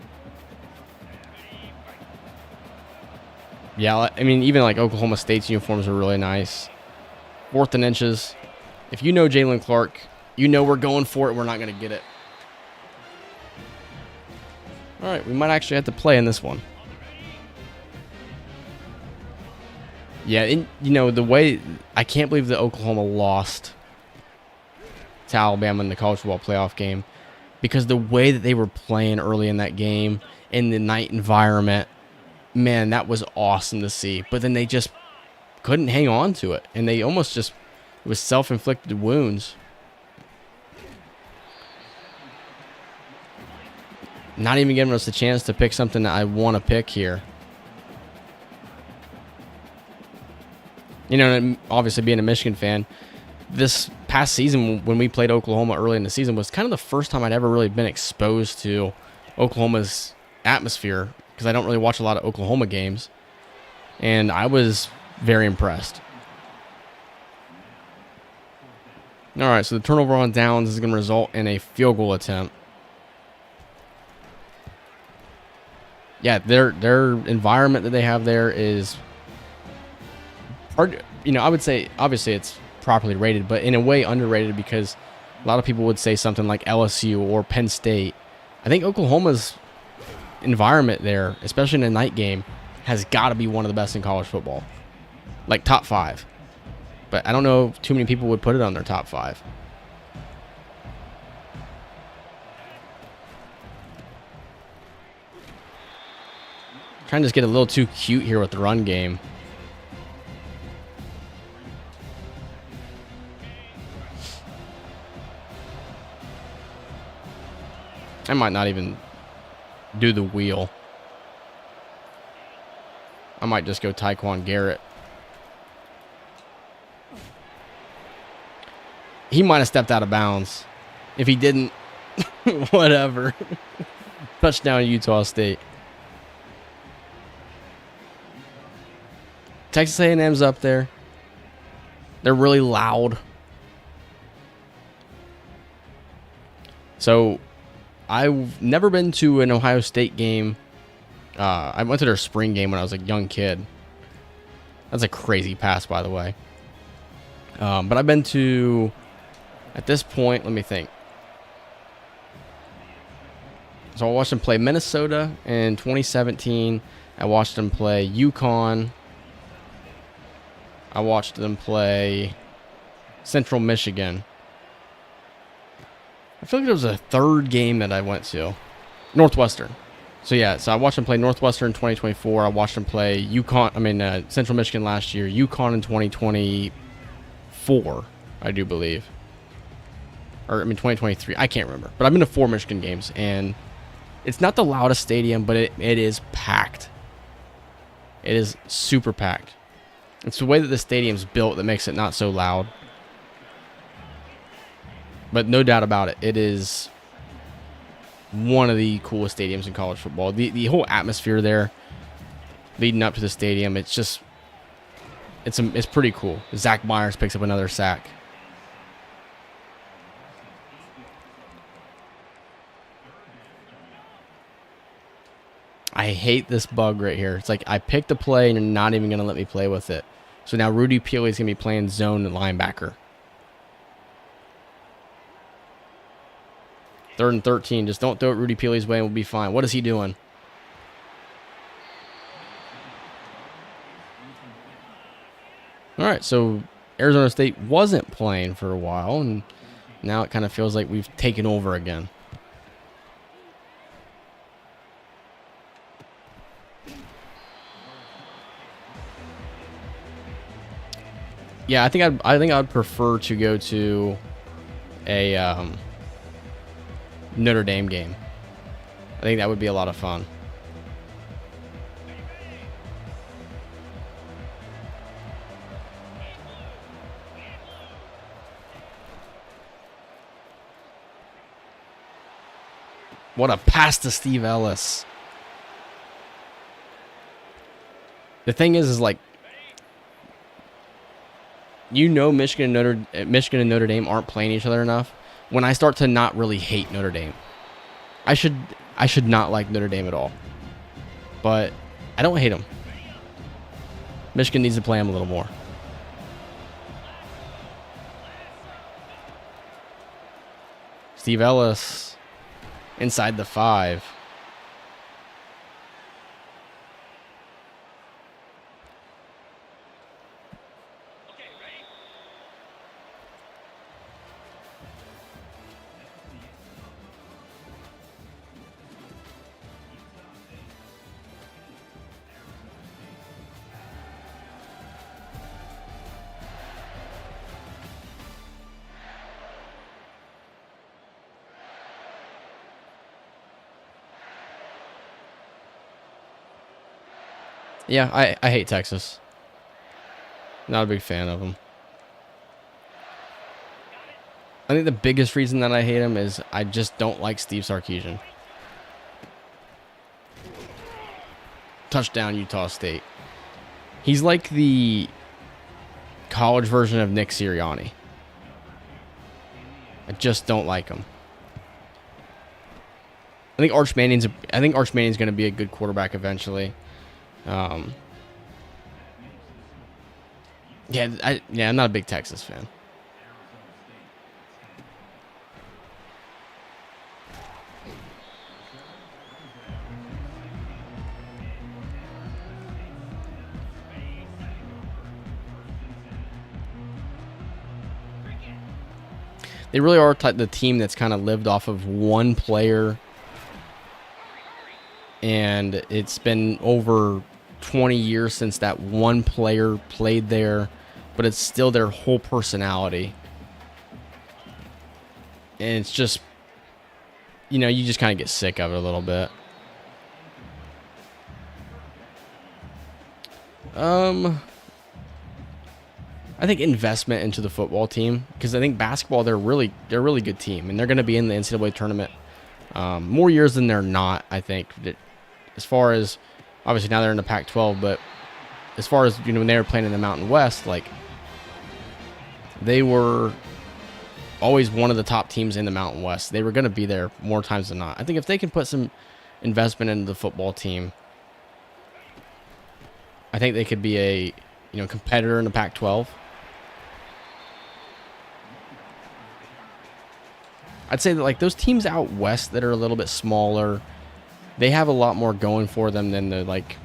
Yeah, I mean, even like Oklahoma State's uniforms are really nice. 4th and inches. If you know Jalen Clark, we're going for it. We're not going to get it. All right, we might actually have to play in this one. Yeah, and the way, I can't believe that Oklahoma lost to Alabama in the college football playoff game, because the way that they were playing early in that game, in the night environment, man, that was awesome to see. But then they just couldn't hang on to it, and they almost just, it was self-inflicted wounds. Not even giving us a chance to pick something that I want to pick here. Obviously being a Michigan fan, this past season when we played Oklahoma early in the season was kind of the first time I'd ever really been exposed to Oklahoma's atmosphere, because I don't really watch a lot of Oklahoma games, and I was very impressed. All right, so the turnover on downs is going to result in a field goal attempt. Yeah, their environment that they have there is, I would say obviously it's properly rated, but in a way underrated, because a lot of people would say something like LSU or Penn State. I think Oklahoma's environment there, especially in a night game, has got to be one of the best in college football. Like top 5. But I don't know if too many people would put it on their top 5. Trying to just get a little too cute here with the run game. I might not even do the wheel. I might just go Tyquan Garrett. He might have stepped out of bounds. If he didn't, whatever. Touchdown Utah State. Texas A&M's up there. They're really loud. So I've never been to an Ohio State game. I went to their spring game when I was a young kid. That's a crazy pass, by the way. But I've been to, at this point, let me think. So I watched them play Minnesota in 2017. I watched them play UConn. I watched them play Central Michigan. I feel like there was a third game that I went to. Northwestern. So yeah, so I watched them play Northwestern in 2024. I watched them play Central Michigan last year. UConn in 2024, I do believe. 2023. I can't remember. But I've been to 4 Michigan games, and it's not the loudest stadium, but it is packed. It is super packed. It's the way that the stadium's built that makes it not so loud. But no doubt about it, it is one of the coolest stadiums in college football. The whole atmosphere there leading up to the stadium, it's pretty cool. Zach Myers picks up another sack. I hate this bug right here. It's like I picked a play and you're not even going to let me play with it. So now Rudy Peely is going to be playing zone linebacker. 3rd and 13. Just don't throw it Rudy Peely's way and we'll be fine. What is he doing? All right, so Arizona State wasn't playing for a while, and now it kind of feels like we've taken over again. Yeah, I think I'd prefer to go to a Notre Dame game. I think that would be a lot of fun. What a pass to Steve Ellis. The thing is like, Michigan and Notre Dame aren't playing each other enough. When I start to not really hate Notre Dame, I should not like Notre Dame at all, but I don't hate them. Michigan needs to play them a little more. Steve Ellis inside the 5. Yeah, I hate Texas. Not a big fan of them. I think the biggest reason that I hate him is I just don't like Steve Sarkisian. Touchdown, Utah State. He's like the college version of Nick Sirianni. I just don't like him. I think Arch Manning's going to be a good quarterback eventually. I'm not a big Texas fan. They really are the team that's kind of lived off of one player, and it's been over 20 years since that one player played there, but it's still their whole personality. And it's just, you just kind of get sick of it a little bit. I think investment into the football team, because I think basketball, they're a really good team, and they're going to be in the NCAA tournament more years than they're not, I think. As far as, obviously now they're in the Pac-12, but as far as, when they were playing in the Mountain West, like, they were always one of the top teams in the Mountain West. They were going to be there more times than not. I think if they can put some investment into the football team, I think they could be a competitor in the Pac-12. I'd say that like those teams out west that are a little bit smaller, they have a lot more going for them than the like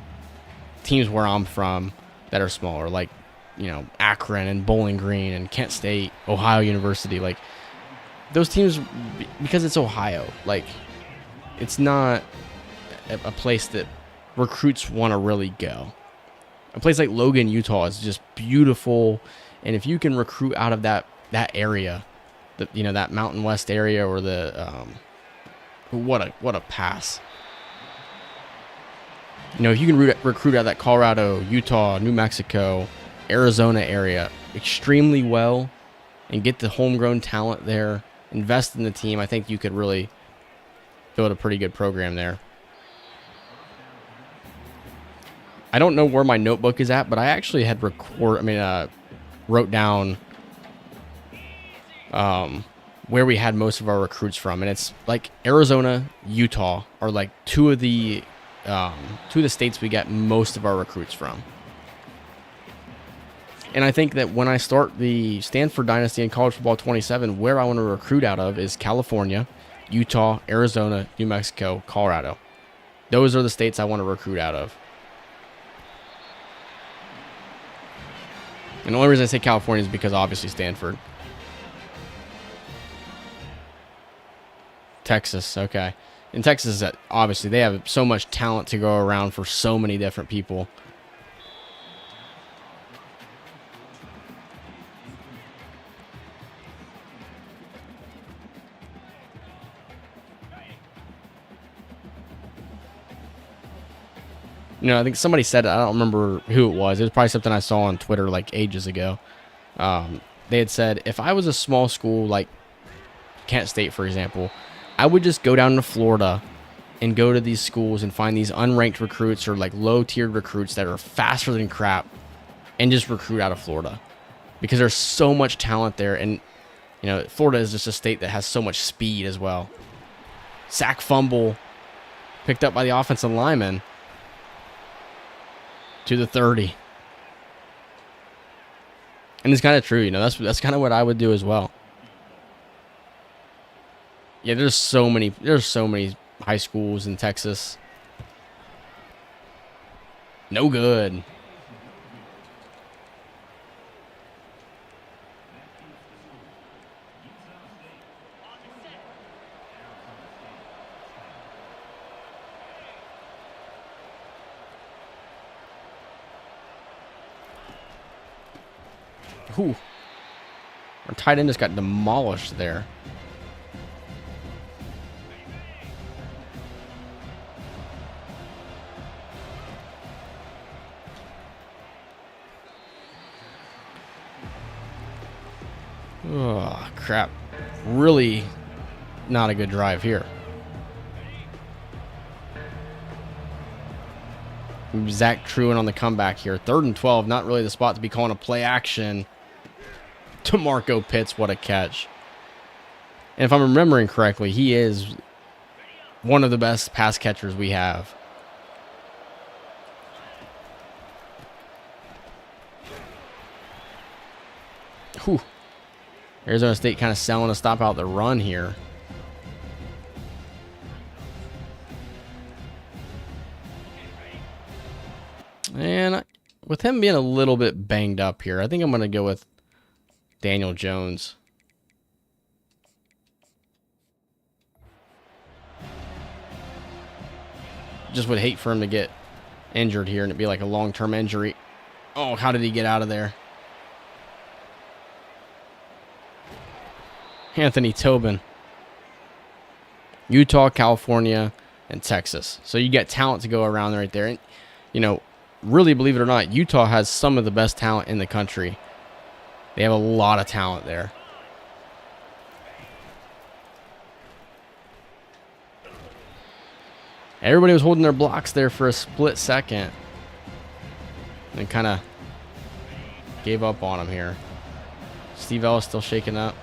teams where I'm from that are smaller, like Akron and Bowling Green and Kent State, Ohio University. Like those teams, because it's Ohio, like it's not a place that recruits want to really go. A place like Logan, Utah is just beautiful, and if you can recruit out of that area, that Mountain West area, or the what a pass. If you can recruit out of that Colorado, Utah, New Mexico, Arizona area extremely well and get the homegrown talent there, invest in the team, I think you could really build a pretty good program there. I don't know where my notebook is at, but I actually had wrote down where we had most of our recruits from, and it's like Arizona, Utah are like two of the states we get most of our recruits from. And I think that when I start the Stanford Dynasty in College Football 27, where I want to recruit out of is California, Utah, Arizona, New Mexico, Colorado. Those are the states I want to recruit out of. And the only reason I say California is because obviously Stanford. Texas, okay. In Texas, obviously they have so much talent to go around for so many different people. I think somebody said it. I don't remember who it was. It was probably something I saw on Twitter like ages ago. They had said, if I was a small school like Kent State, for example, I would just go down to Florida and go to these schools and find these unranked recruits or like low-tiered recruits that are faster than crap and just recruit out of Florida. Because there's so much talent there. And, Florida is just a state that has so much speed as well. Sack fumble picked up by the offensive lineman. To the 30. And it's kind of true, that's kind of what I would do as well. Yeah, there's so many high schools in Texas. No good. Ooh. Our tight end just got demolished there. Oh, crap. Really not a good drive here. Zach Truin on the comeback here. 3rd and 12. Not really the spot to be calling a play action. To Marco Pitts, what a catch. And if I'm remembering correctly, he is one of the best pass catchers we have. Whew. Arizona State kind of selling to stop out the run here. And with him being a little bit banged up here, I think I'm going to go with Daniel Jones. Just would hate for him to get injured here and it'd be like a long-term injury. Oh, how did he get out of there? Anthony Tobin. Utah, California, and Texas. So you get talent to go around right there. And, really, believe it or not, Utah has some of the best talent in the country. They have a lot of talent there. Everybody was holding their blocks there for a split second. And kind of gave up on him here. Steve Ellis still shaking up.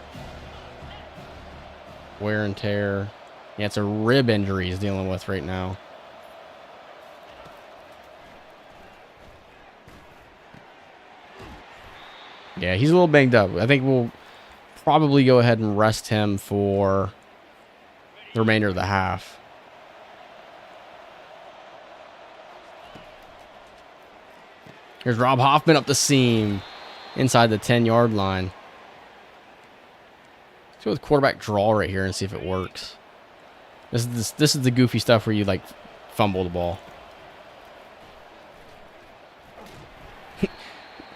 wear and tear. Yeah, it's a rib injury he's dealing with right now. Yeah, he's a little banged up. I think we'll probably go ahead and rest him for the remainder of the half. Here's Rob Hoffman up the seam inside the 10-yard line. Let's go with quarterback draw right here and see if it works. This is the goofy stuff where you like fumble the ball.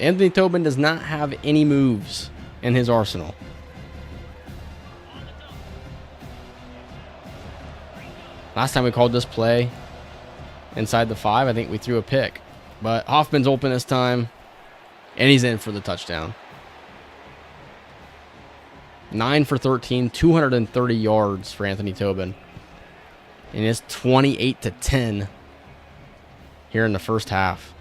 Anthony Tobin does not have any moves in his arsenal. Last time we called this play inside the 5, I think we threw a pick. But Hoffman's open this time, and he's in for the touchdown. 9 for 13, 230 yards for Anthony Tobin. And it's 28-10 here in the first half.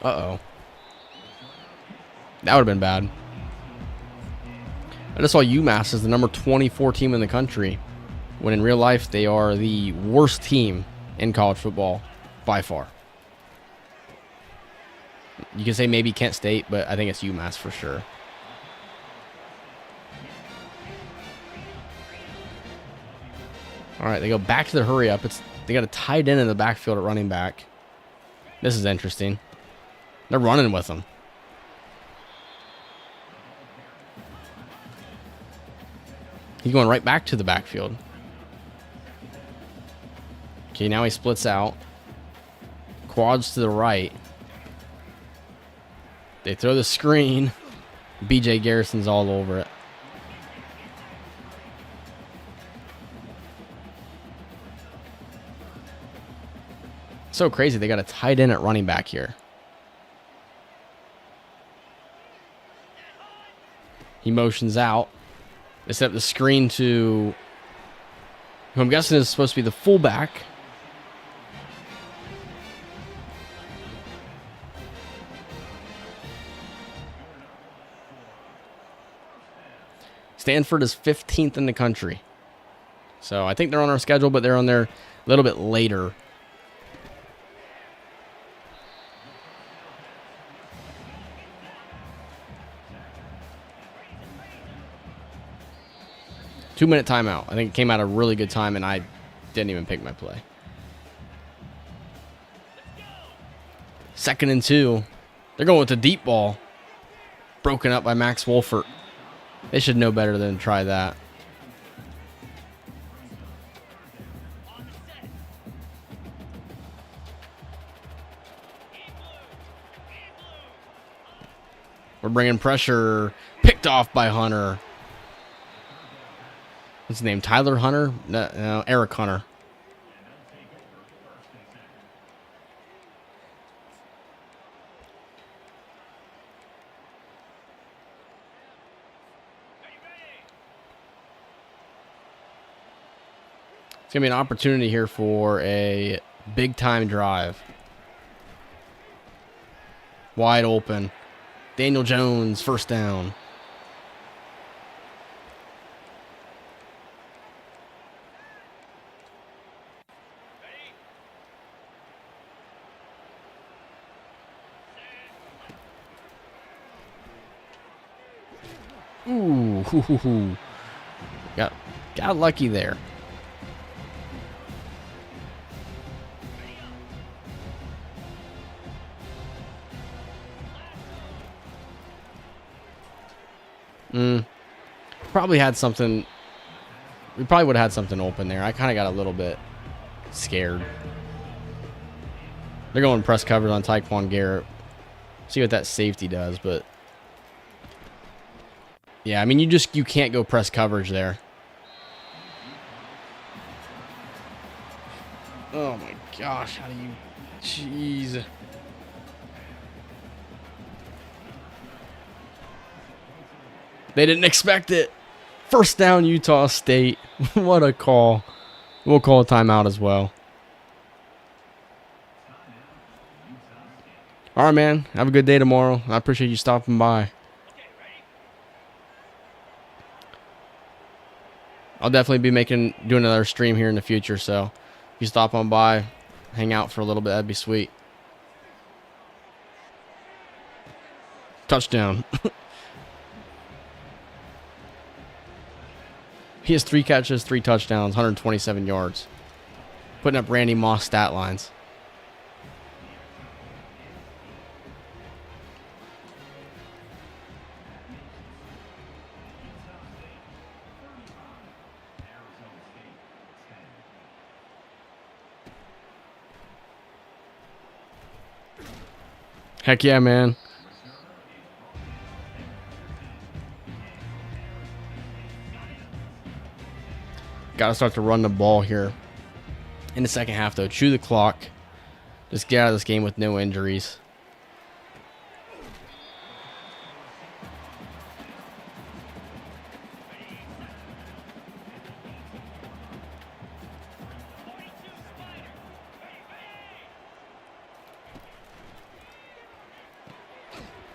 Uh-oh. That would have been bad. I just saw UMass as the number 24 team in the country, when in real life they are the worst team in college football by far. You can say maybe Kent State, but I think it's UMass for sure. All right, they go back to the hurry up. They got a tight end in the backfield at running back. This is interesting. They're running with him. He's going right back to the backfield. Okay, now he splits out. Quads to the right. They throw the screen. BJ Garrison's all over it. So crazy. They got a tight end at running back here. He motions out. They set up the screen to who I'm guessing is supposed to be the fullback. Stanford is 15th in the country. So I think they're on our schedule, but they're on there a little bit later. Two-minute timeout. I think it came out a really good time, and I didn't even pick my play. 2nd and 2. They're going with the deep ball. Broken up by Max Wolfert. They should know better than to try that. We're bringing pressure. Picked off by Hunter. What's his name? Tyler Hunter? No, Eric Hunter. It's going to be an opportunity here for a big-time drive. Wide open. Daniel Jones, first down. Ooh, hoo, hoo, hoo. Got lucky there. Probably had something. We probably would have had something open there. I kind of got a little bit scared. They're going press coverage on Tyquan Garrett. See what that safety does, but yeah, I mean, you can't go press coverage there. Oh my gosh, how do you... Jeez. They didn't expect it. First down, Utah State. What a call. We'll call a timeout as well. All right, man. Have a good day tomorrow. I appreciate you stopping by. I'll definitely be doing another stream here in the future. So if you stop on by, hang out for a little bit, that'd be sweet. Touchdown. He has 3 catches, 3 touchdowns, 127 yards. Putting up Randy Moss stat lines. Heck yeah, man. Got to start to run the ball here in the second half, though. Chew the clock. Just get out of this game with no injuries.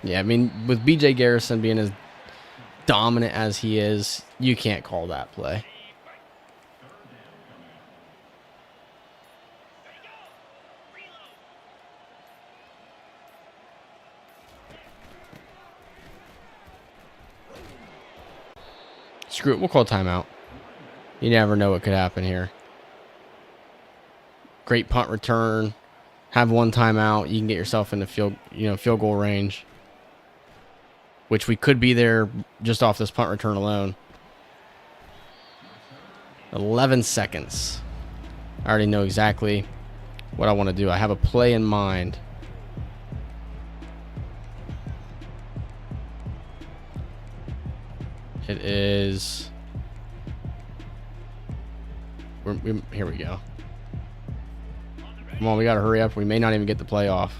Yeah, I mean, with B.J. Garrison being as dominant as he is, you can't call that play. Screw it, we'll call timeout. You never know what could happen here. Great punt return. Have 1 timeout. You can get yourself in the field goal range. Which we could be there just off this punt return alone. 11 seconds. I already know exactly what I want to do. I have a play in mind. It is... here we go. Come on, we got to hurry up. We may not even get the play off.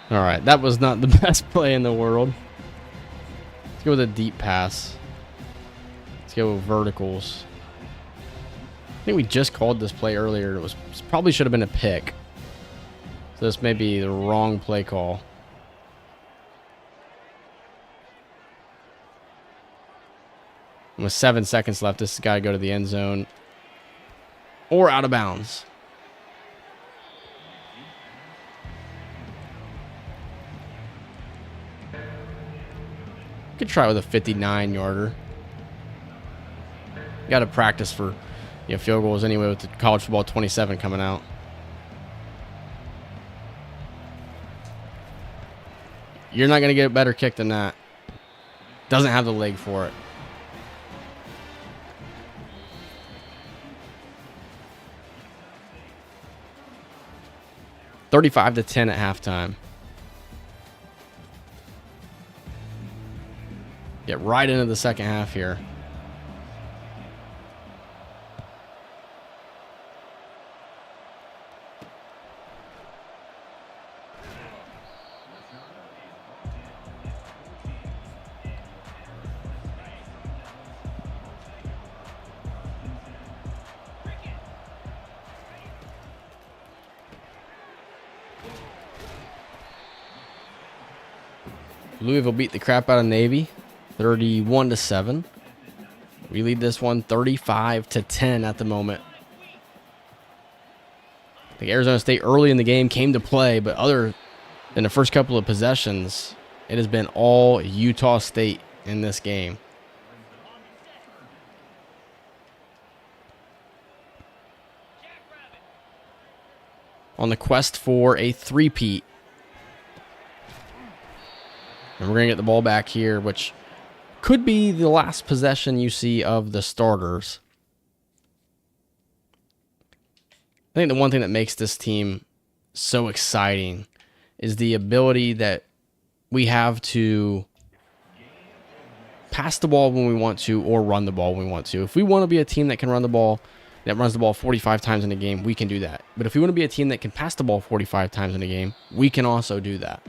All right, that was not the best play in the world. Let's go with a deep pass. Let's go with verticals. I think we just called this play earlier. It probably should have been a pick. So this may be the wrong play call. And with 7 seconds left, this has got to go to the end zone or out of bounds. Could try with a 59-yarder. Got to practice for field goals anyway with the college football 27 coming out. You're not going to get a better kick than that. Doesn't have the leg for it. $35-10 at halftime. Get right into the second half here. Louisville beat the crap out of Navy, 31-7. We lead this one 35-10 at the moment. I think Arizona State early in the game came to play, but other than the first couple of possessions, it has been all Utah State in this game. On the quest for a three-peat. And we're going to get the ball back here, which could be the last possession you see of the starters. I think the one thing that makes this team so exciting is the ability that we have to pass the ball when we want to or run the ball when we want to. If we want to be a team that can run the ball, that runs the ball 45 times in a game, we can do that. But if we want to be a team that can pass the ball 45 times in a game, we can also do that.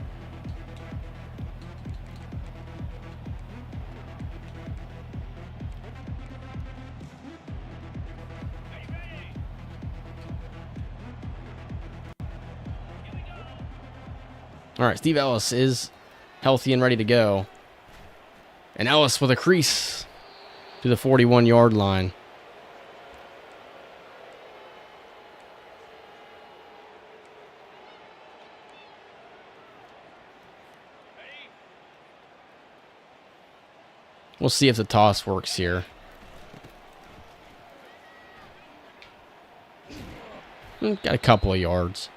All right, Steve Ellis is healthy and ready to go. And Ellis with a crease to the 41-yard line. We'll see if the toss works here. Got a couple of yards.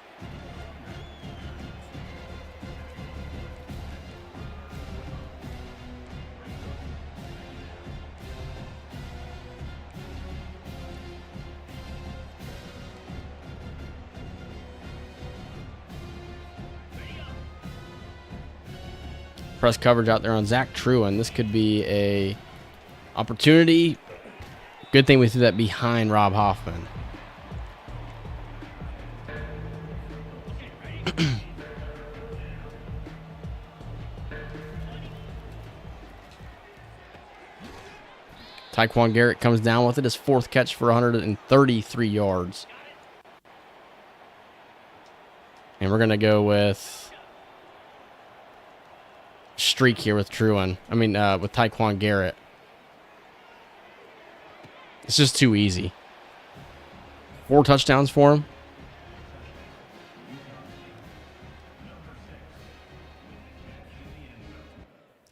Press coverage out there on Zach Truin. This could be a opportunity. Good thing we threw that behind Rob Hoffman. Tyquan Garrett comes down with it. His fourth catch for 133 yards. And we're going to go with streak here with Truin. With Tyquan Garrett. It's just too easy. 4 touchdowns for him.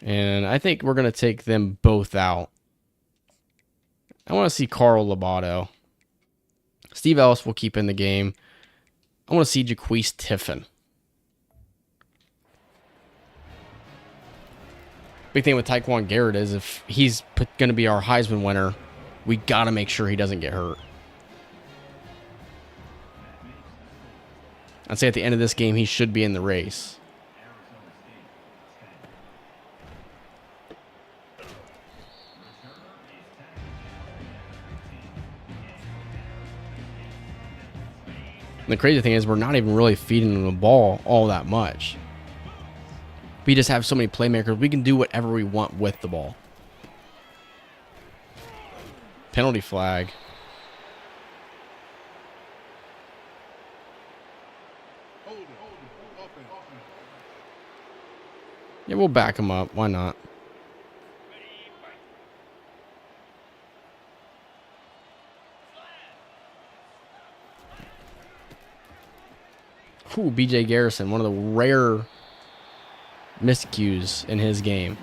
And I think we're going to take them both out. I want to see Carl Lobato. Steve Ellis will keep in the game. I want to see Jaquise Tiffin. Big thing with Tyquan Garrett is if he's going to be our Heisman winner, we got to make sure he doesn't get hurt. I'd say at the end of this game, he should be in the race. And the crazy thing is we're not even really feeding them the ball all that much. We just have so many playmakers. We can do whatever we want with the ball. Penalty flag. Yeah, we'll back him up. Why not? Ooh, B.J. Garrison, one of the rare miscues in his game.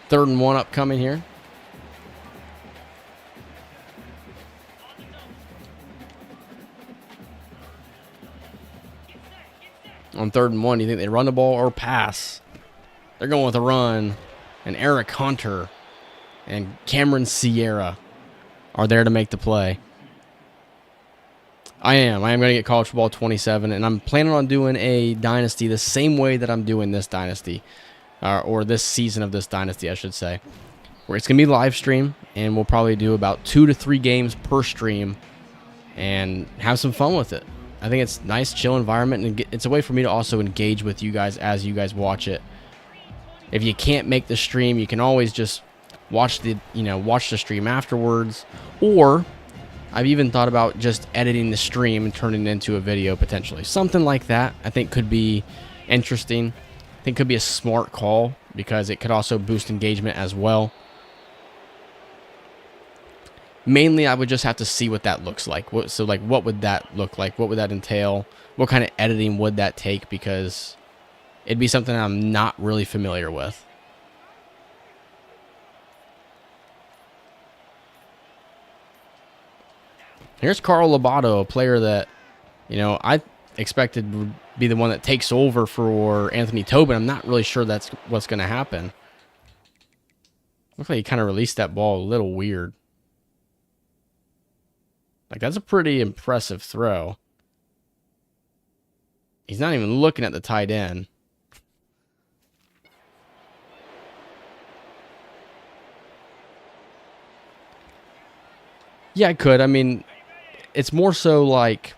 Third and 1 upcoming here. On 3rd and 1, do you think they run the ball or pass? They're going with a run. And Eric Hunter and Cameron Sierra are there to make the play. I am going to get College Football 27, and I'm planning on doing a Dynasty the same way that I'm doing this Dynasty. Or this season of this Dynasty, I should say. Where it's going to be live stream, and we'll probably do about 2 to 3 games per stream and have some fun with it. I think it's a nice, chill environment, and it's a way for me to also engage with you guys as you guys watch it. If you can't make the stream, you can always just watch the stream afterwards. Or I've even thought about just editing the stream and turning it into a video potentially. Something like that I think could be interesting. I think could be a smart call because it could also boost engagement as well. Mainly, I would just have to see what that looks like. What would that look like? What would that entail? What kind of editing would that take? Because it'd be something I'm not really familiar with. Here's Carl Lobato, a player that, I expected would be the one that takes over for Anthony Tobin. I'm not really sure that's what's going to happen. Looks like he kind of released that ball a little weird. Like, that's a pretty impressive throw. He's not even looking at the tight end. Yeah, I could. It's more so like,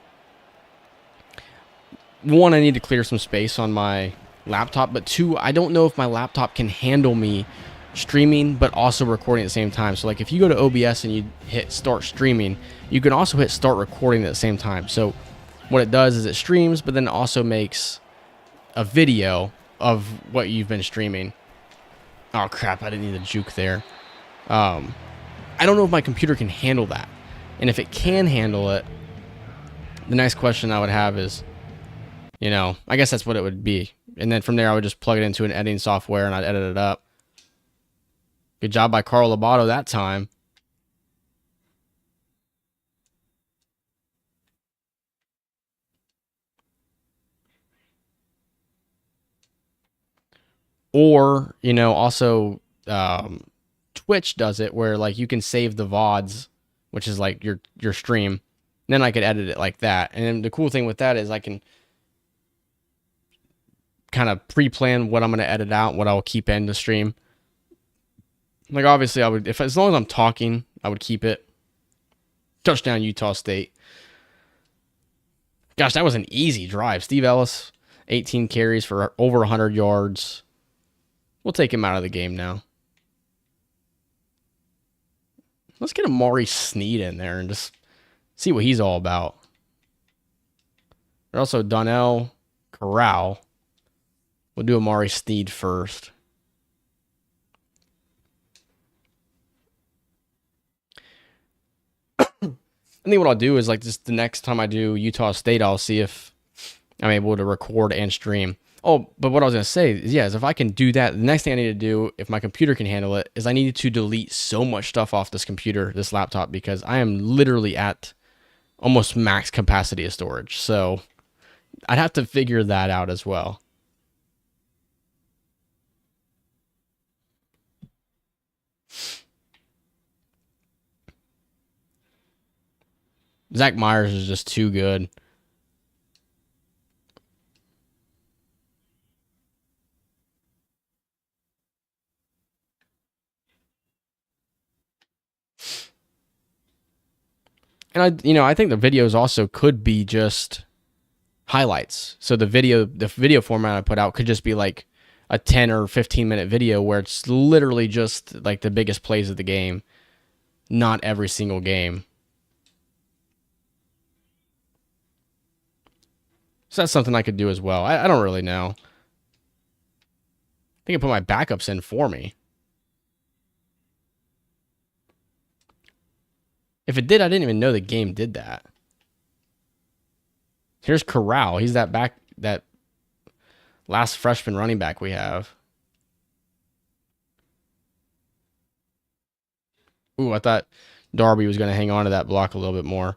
one, I need to clear some space on my laptop, but two, I don't know if my laptop can handle me streaming but also recording at the same time. So like if you go to OBS and you hit start streaming, you can also hit start recording at the same time. So what it does is it streams, but then it also makes a video of what you've been streaming. Oh crap, I didn't need a juke there. I don't know if my computer can handle that. And if it can handle it, the next question I would have is, you know, I guess that's what it would be. And then from there, I would just plug it into an editing software and I'd edit it up. Good job by Carl Lobato that time. Or, you know, also Twitch does it where like you can save the VODs, which is like your stream. And then I could edit it like that. And then the cool thing with that is I can kind of pre-plan what I'm going to edit out, what I'll keep in the stream. Like obviously I would, if as long as I'm talking, I would keep it. Touchdown Utah State. Gosh, that was an easy drive. Steve Ellis, 18 carries for over 100 yards. We'll take him out of the game now. Let's get Amari Sneed in there and just see what he's all about. There's also Donnell Corral. We'll do Amari Sneed first. I think what I'll do is like just the next time I do Utah State, I'll see if I'm able to record and stream. Oh, but what I was going to say is, yeah, is if I can do that, the next thing I need to do, if my computer can handle it, is I need to delete so much stuff off this computer, this laptop, because I am literally at almost max capacity of storage. So I'd have to figure that out as well. Zach Myers is just too good. And I think the videos also could be just highlights. So the video format I put out could just be like a 10 or 15 minute video where it's literally just like the biggest plays of the game, not every single game. So that's something I could do as well. I don't really know. I think I put my backups in for me. If it did, I didn't even know the game did that. Here's Corral. He's that last freshman running back we have. Ooh, I thought Darby was going to hang on to that block a little bit more.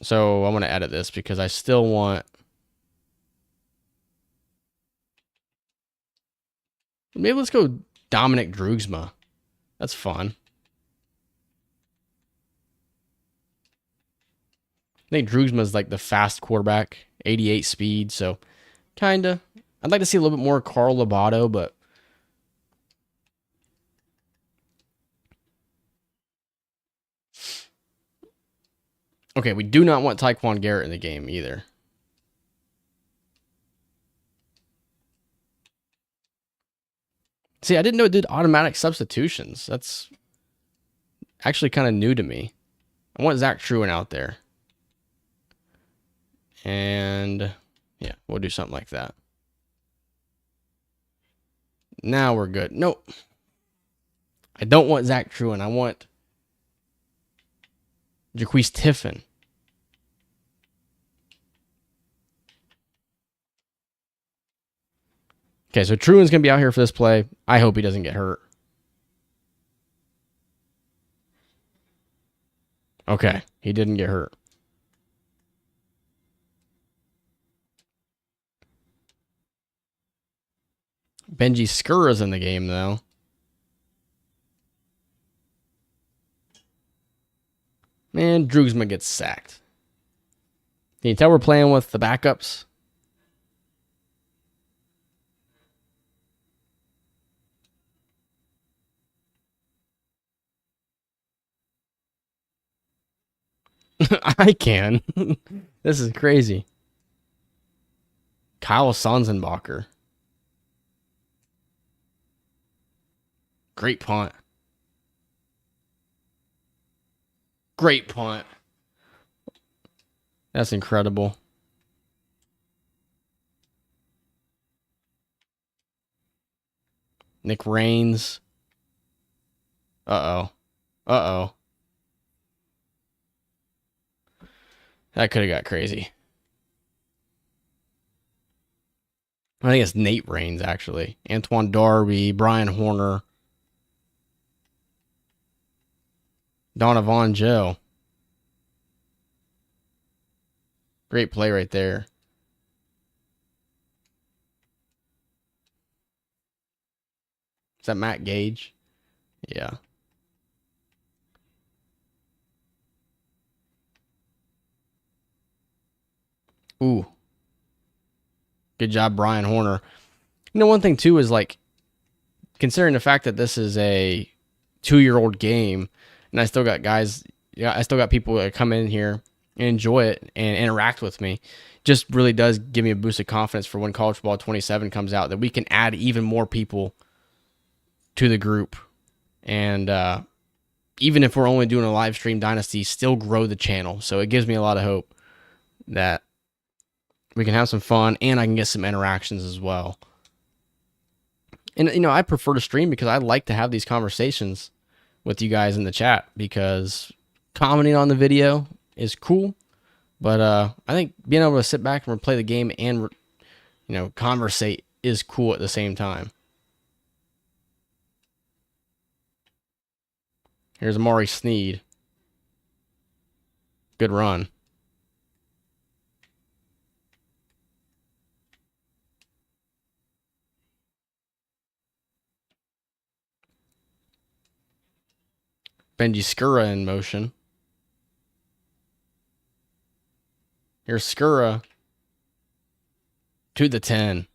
So I'm going to edit this because I still want... Maybe let's go Dominic Drugsma. That's fun. I think Drugsma's like the fast quarterback, 88 speed, so kinda. I'd like to see a little bit more Carl Lobato, but okay, we do not want Tyquan Garrett in the game either. See, I didn't know it did automatic substitutions. That's actually kind of new to me. I want Zach Truin out there. And yeah, we'll do something like that. Now we're good. Nope. I don't want Zach Truin. I want Jaquise Tiffin. Okay, so Truin's going to be out here for this play. I hope he doesn't get hurt. Okay, he didn't get hurt. Benji Skura's in the game, though. Man, Drugsma gets sacked. Can you tell we're playing with the backups? I can. This is crazy. Kyle Sonsenbacher. Great punt. Great punt. That's incredible. Nick Raines. Uh-oh. Uh-oh. That could have got crazy. I think it's Nate Raines, actually. Antoine Darby, Brian Horner, Donovan Joe. Great play right there. Is that Matt Gage? Yeah. Ooh. Good job, Brian Horner. You know, one thing, too, is like, considering the fact that this is a 2-year-old game, and I still got guys, I still got people that come in here and enjoy it and interact with me, just really does give me a boost of confidence for when College Football 27 comes out, that we can add even more people to the group. And even if we're only doing a live stream Dynasty, still grow the channel. So it gives me a lot of hope that we can have some fun and I can get some interactions as well. And, you know, I prefer to stream because I like to have these conversations with you guys in the chat, because commenting on the video is cool. But I think being able to sit back and replay the game and, you know, conversate is cool at the same time. Here's Amari Sneed. Good run. Benji Skura in motion. Here's Skura to the 10.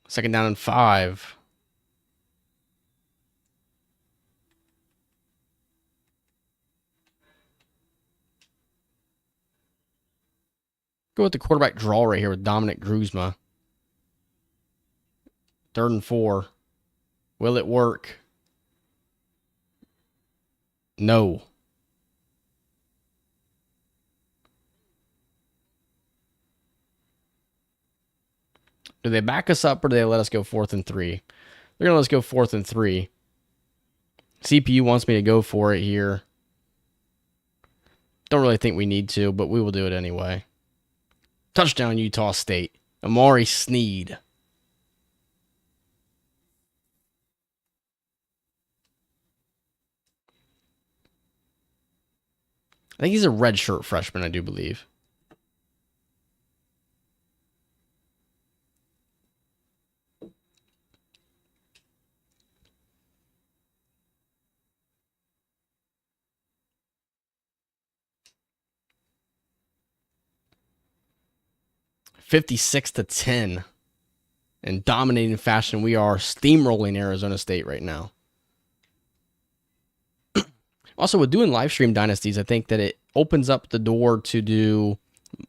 Second down and 5. Go with the quarterback draw right here with Dominic Gruzma. 3rd and 4. Will it work? No. Do they back us up or do they let us go 4th and 3? They're going to let us go 4th and 3. CPU wants me to go for it here. Don't really think we need to, but we will do it anyway. Touchdown, Utah State. Amari Sneed. I think he's a redshirt freshman, I do believe. (56-10). In dominating fashion, we are steamrolling Arizona State right now. Also, with doing live stream dynasties, I think that it opens up the door to do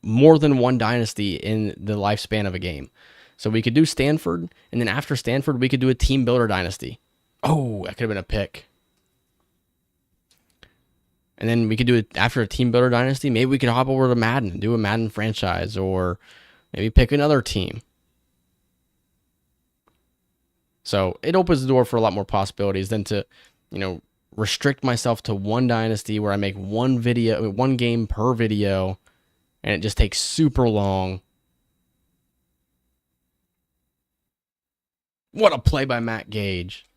more than one dynasty in the lifespan of a game. So we could do Stanford, and then after Stanford, we could do a team builder dynasty. Oh, that could have been a pick. And then we could do it after a team builder dynasty. Maybe we could hop over to Madden and do a Madden franchise, or maybe pick another team. So it opens the door for a lot more possibilities than to, you know, restrict myself to one dynasty where I make one game per video, and it just takes super long. What a play by Matt Gage.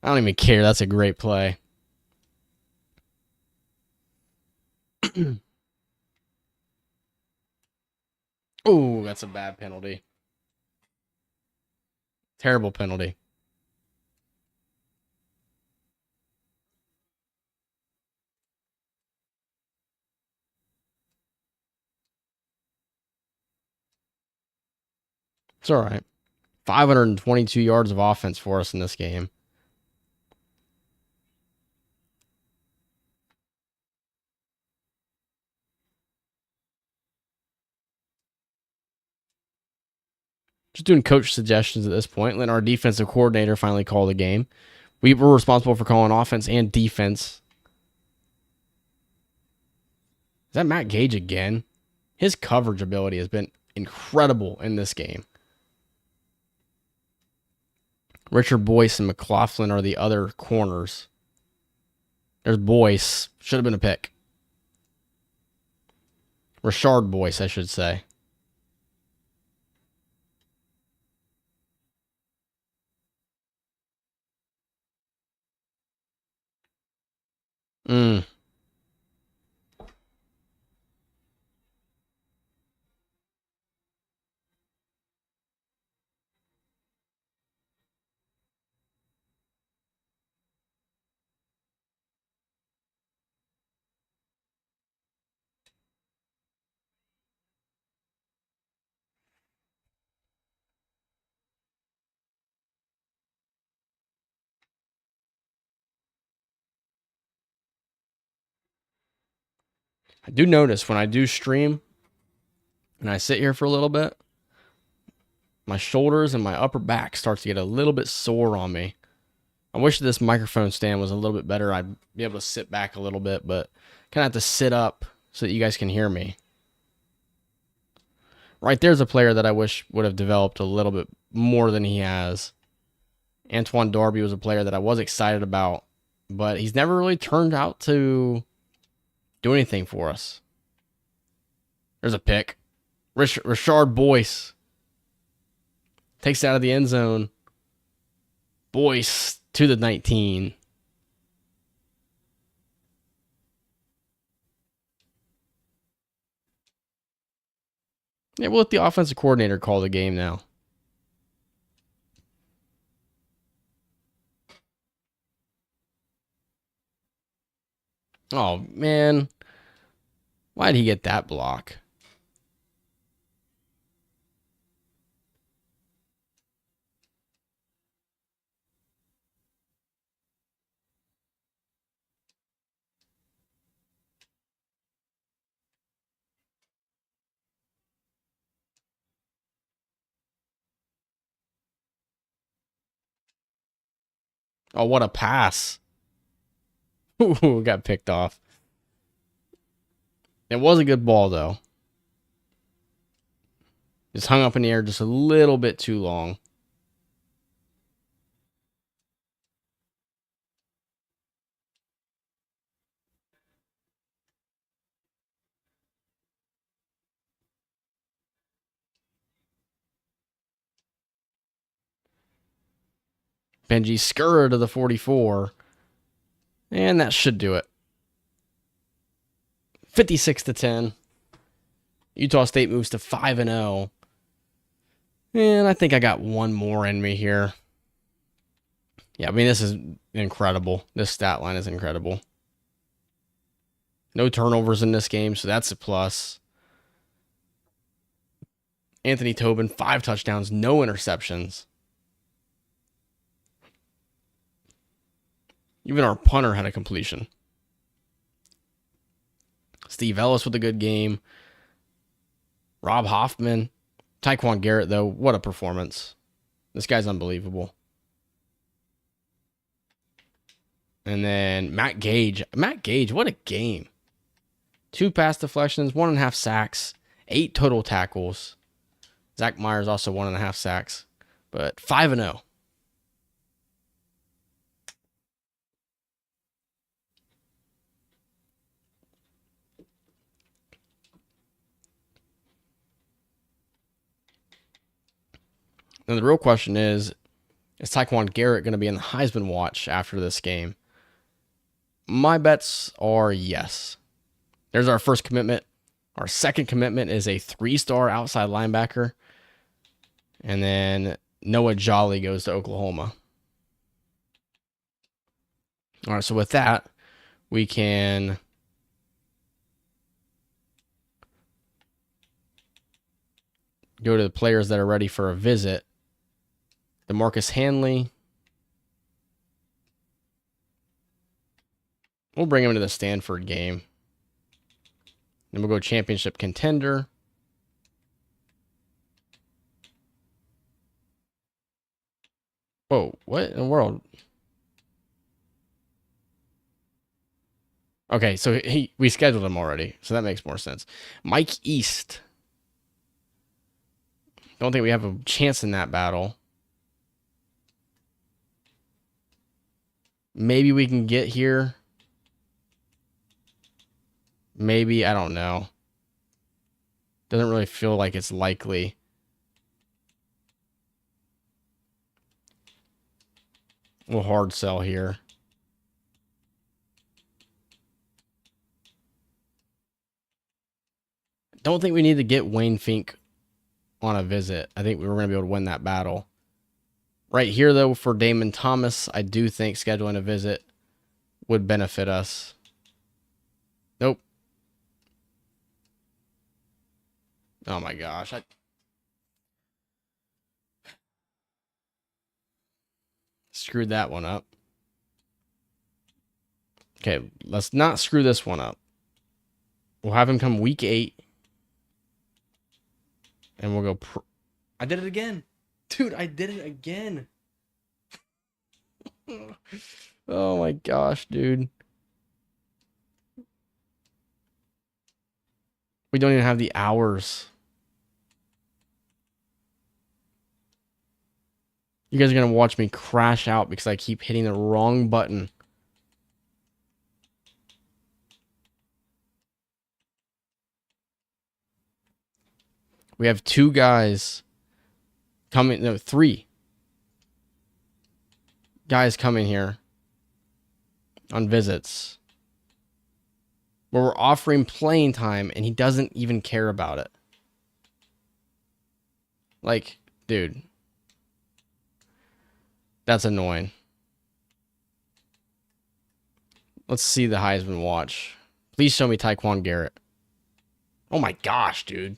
I don't even care. That's a great play. Oh, that's a bad penalty. Terrible penalty. It's all right. 522 yards of offense for us in this game. Just doing coach suggestions at this point. Letting our defensive coordinator finally call the game. We were responsible for calling offense and defense. Is that Matt Gage again? His coverage ability has been incredible in this game. Richard Boyce and McLaughlin are the other corners. There's Boyce. Should have been a pick. Rashard Boyce, I should say. I do notice when I do stream and I sit here for a little bit, my shoulders and my upper back starts to get a little bit sore on me. I wish this microphone stand was a little bit better. I'd be able to sit back a little bit, but kind of have to sit up so that you guys can hear me. Right there's a player that I wish would have developed a little bit more than he has. Antoine Darby was a player that I was excited about, but he's never really turned out to do anything for us. There's a pick. Rashard Boyce takes it out of the end zone. Boyce to the 19. Yeah, we'll let the offensive coordinator call the game now. Oh, man. Why did he get that block? Oh, what a pass. Ooh, got picked off. It was a good ball, though. Just hung up in the air just a little bit too long. Benji Skura to the 44. And that should do it. 56-10. Utah State moves to 5-0. And I think I got one more in me here. Yeah, I mean, this is incredible. This stat line is incredible. No turnovers in this game, so that's a plus. Anthony Tobin, 5 touchdowns, no interceptions. Even our punter had a completion. Steve Ellis with a good game. Rob Hoffman. Tyquan Garrett, though, what a performance. This guy's unbelievable. And then Matt Gage. Matt Gage, what a game. 2 pass deflections, 1.5 sacks, 8 total tackles. Zach Myers also 1.5 sacks. But 5-0. Now, the real question is Tyquan Garrett going to be in the Heisman watch after this game? My bets are yes. There's our first commitment. Our second commitment is a 3-star outside linebacker. And then Noah Jolly goes to Oklahoma. All right, so with that, we can go to the players that are ready for a visit. DeMarcus Hanley. We'll bring him to the Stanford game. Then we'll go championship contender. Whoa, what in the world? Okay, so we scheduled him already, so that makes more sense. Mike East. Don't think we have a chance in that battle. Maybe we can get here. Maybe, I don't know. Doesn't really feel like it's likely. We'll hard sell here. Don't think we need to get Wayne Fink on a visit. I think we were going to be able to win that battle. Right here, though, for Damon Thomas, I do think scheduling a visit would benefit us. Nope. Oh my gosh. Screwed that one up. Okay, let's not screw this one up. We'll have him come week 8. And we'll go... I did it again. Dude, I did it again. Oh my gosh, dude. We don't even have the hours. You guys are going to watch me crash out because I keep hitting the wrong button. We have 2 guys coming, no, 3 guys coming here on visits where we're offering playing time and he doesn't even care about it. Like, dude, that's annoying. Let's see the Heisman watch. Please show me Tyquan Garrett. Oh my gosh, dude.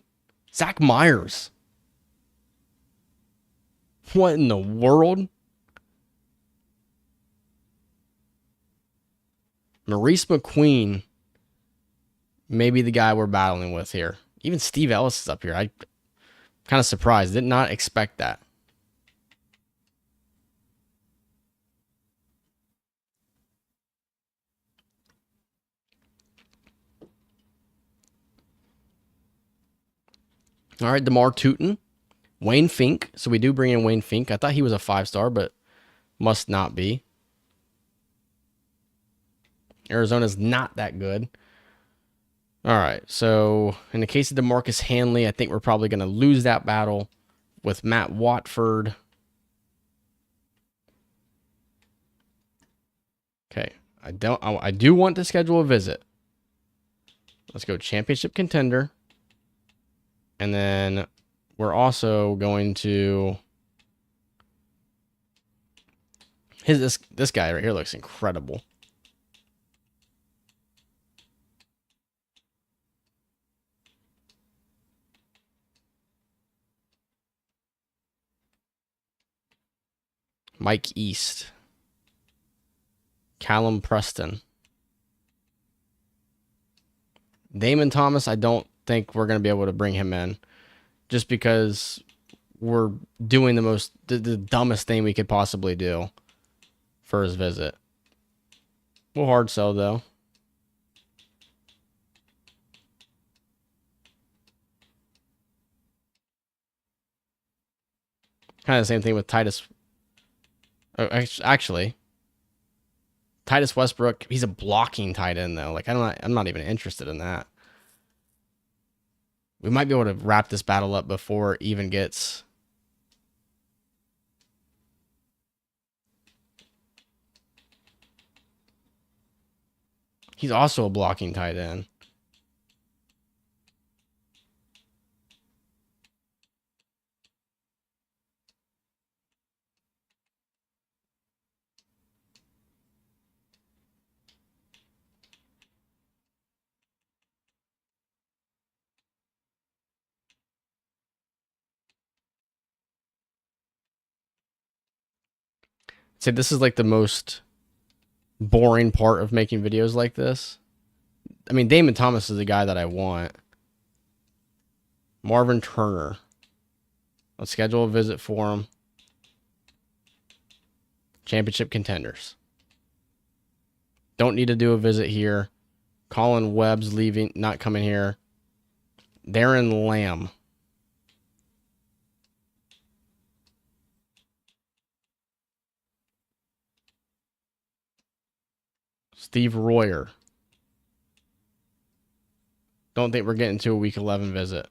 Zach Myers. What in the world? Maurice McQueen may be the guy we're battling with here. Even Steve Ellis is up here. I'm kind of surprised. Did not expect that. All right, DeMar Tootin. Wayne Fink. So we do bring in Wayne Fink. I thought he was a 5-star, but must not be. Arizona's not that good. All right, so in the case of DeMarcus Hanley, I think we're probably going to lose that battle with Matt Watford. Okay, I do want to schedule a visit. Let's go championship contender. And then we're also going to... This guy right here looks incredible. Mike East. Callum Preston. Damon Thomas, I don't think we're going to be able to bring him in. Just because we're doing the dumbest thing we could possibly do for his visit. We'll hard sell, though. Kind of the same thing with Titus. Actually, Titus Westbrook, he's a blocking tight end, though. Like, I'm not even interested in that. We might be able to wrap this battle up before it even gets... He's also a blocking tight end. say this is like the most boring part of making videos like this. I mean, Damon Thomas is the guy that I want. Marvin Turner. Let's schedule a visit for him. Championship contenders. Don't need to do a visit here. Colin Webb's leaving, not coming here. Darren Lamb. Steve Royer. Don't think we're getting to a week 11 visit.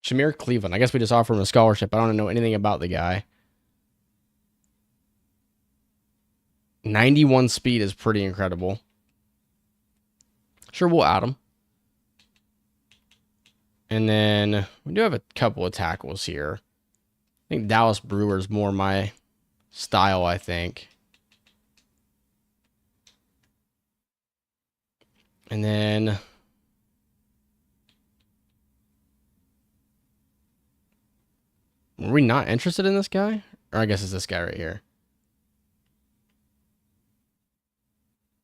Shamir Cleveland. I guess we just offer him a scholarship. I don't know anything about the guy. 91 speed is pretty incredible. Sure, we'll add him. And then we do have a couple of tackles here. I think Dallas Brewer's more my style, I think. And then were we not interested in this guy? Or I guess it's this guy right here.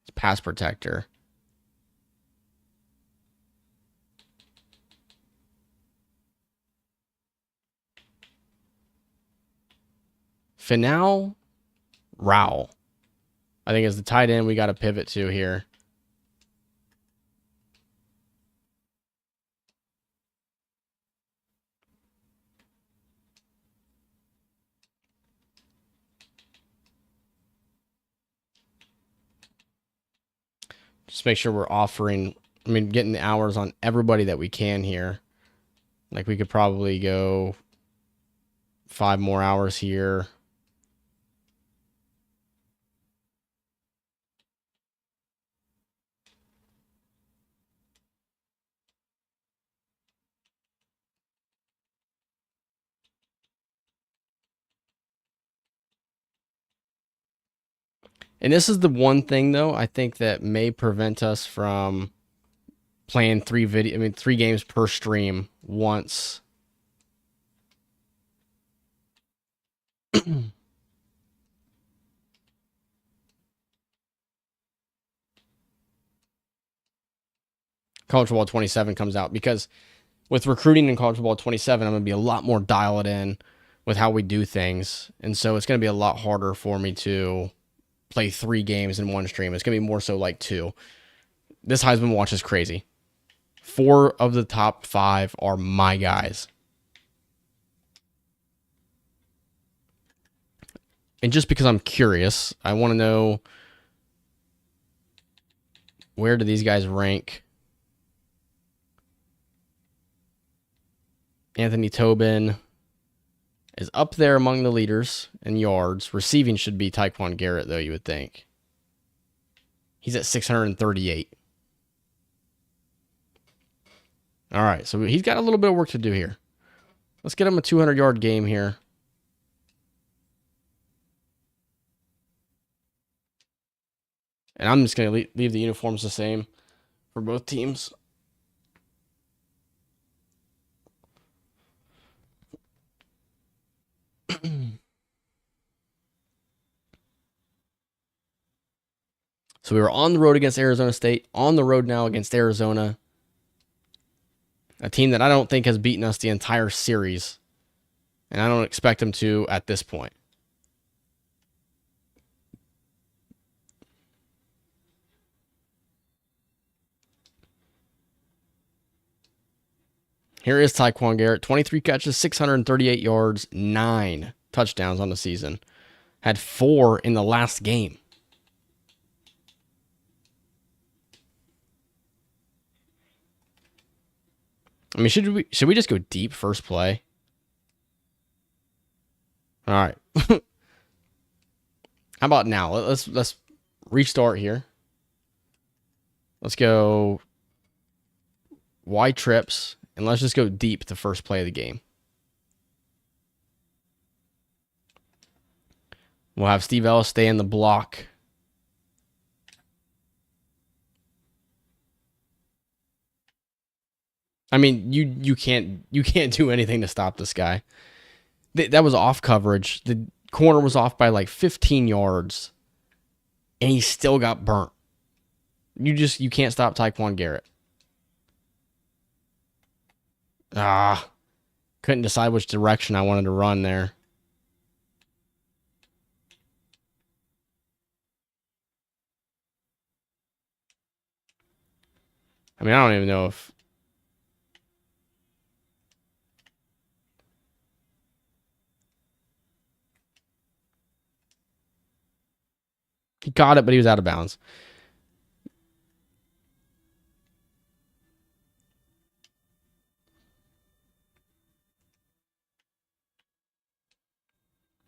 It's pass protector. Finau Rao. I think is the tight end we got to pivot to here. Just make sure we're offering, getting the hours on everybody that we can here. Like we could probably go 5 more hours here. And this is the one thing, though, I think that may prevent us from playing 3 games per stream once. College Football 27 comes out, because with recruiting in College Football 27, I'm going to be a lot more dialed in with how we do things. And so it's going to be a lot harder for me to play 3 games in one stream. It's going to be more so like 2. This Heisman watch is crazy. 4 of the top 5 are my guys. And just because I'm curious, I want to know, where do these guys rank? Anthony Tobin is up there among the leaders in yards. Receiving should be Tyquan Garrett, though, you would think. He's at 638. All right, so he's got a little bit of work to do here. Let's get him a 200-yard game here. And I'm just going to leave the uniforms the same for both teams. So we were on the road against Arizona State, on the road now against Arizona, a team that I don't think has beaten us the entire series, and I don't expect them to at this point. Here is Tyquan Garrett, 23 catches, 638 yards, 9 touchdowns on the season. Had 4 in the last game. Should we just go deep first play? All right. How about now? Let's restart here. Let's go Y trips, and let's just go deep the first play of the game. We'll have Steve Ellis stay in the block. I mean, you can't do anything to stop this guy. That was off coverage. The corner was off by like 15 yards, and he still got burnt. You can't stop Tyquan Garrett. Couldn't decide which direction I wanted to run there. I mean, I don't even know if... He caught it, but he was out of bounds.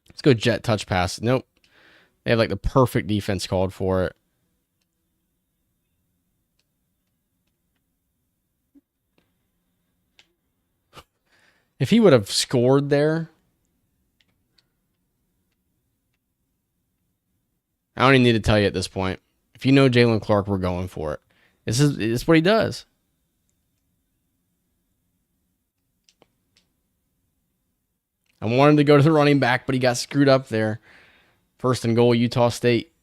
Let's go jet touch pass. Nope. They have like the perfect defense called for it. If he would have scored there, I don't even need to tell you at this point. If you know Jalen Clark, we're going for it. This is what he does. I wanted to go to the running back, but he got screwed up there. First and goal, Utah State.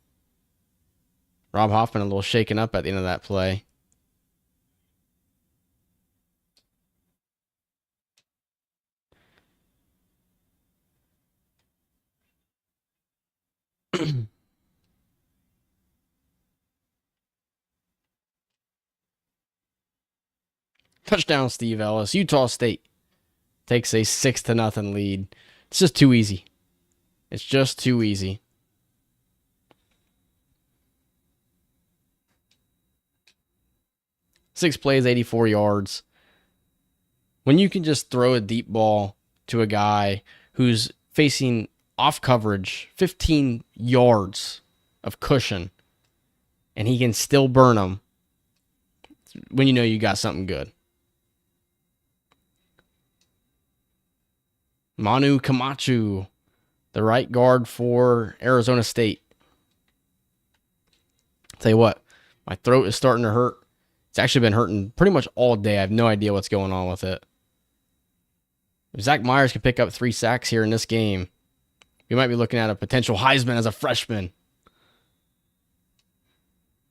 Rob Hoffman a little shaken up at the end of that play. Touchdown, Steve Ellis. Utah State takes a 6-0 lead. It's just too easy. It's just too easy. Six plays, 84 yards. When you can just throw a deep ball to a guy who's facing off coverage, 15 yards of cushion, and he can still burn them, when you know you got something good. Manu Camacho, the right guard for Arizona State. Tell you what, my throat is starting to hurt. It's actually been hurting pretty much all day. I have no idea what's going on with it. If Zach Myers could pick up 3 sacks here in this game, we might be looking at a potential Heisman as a freshman.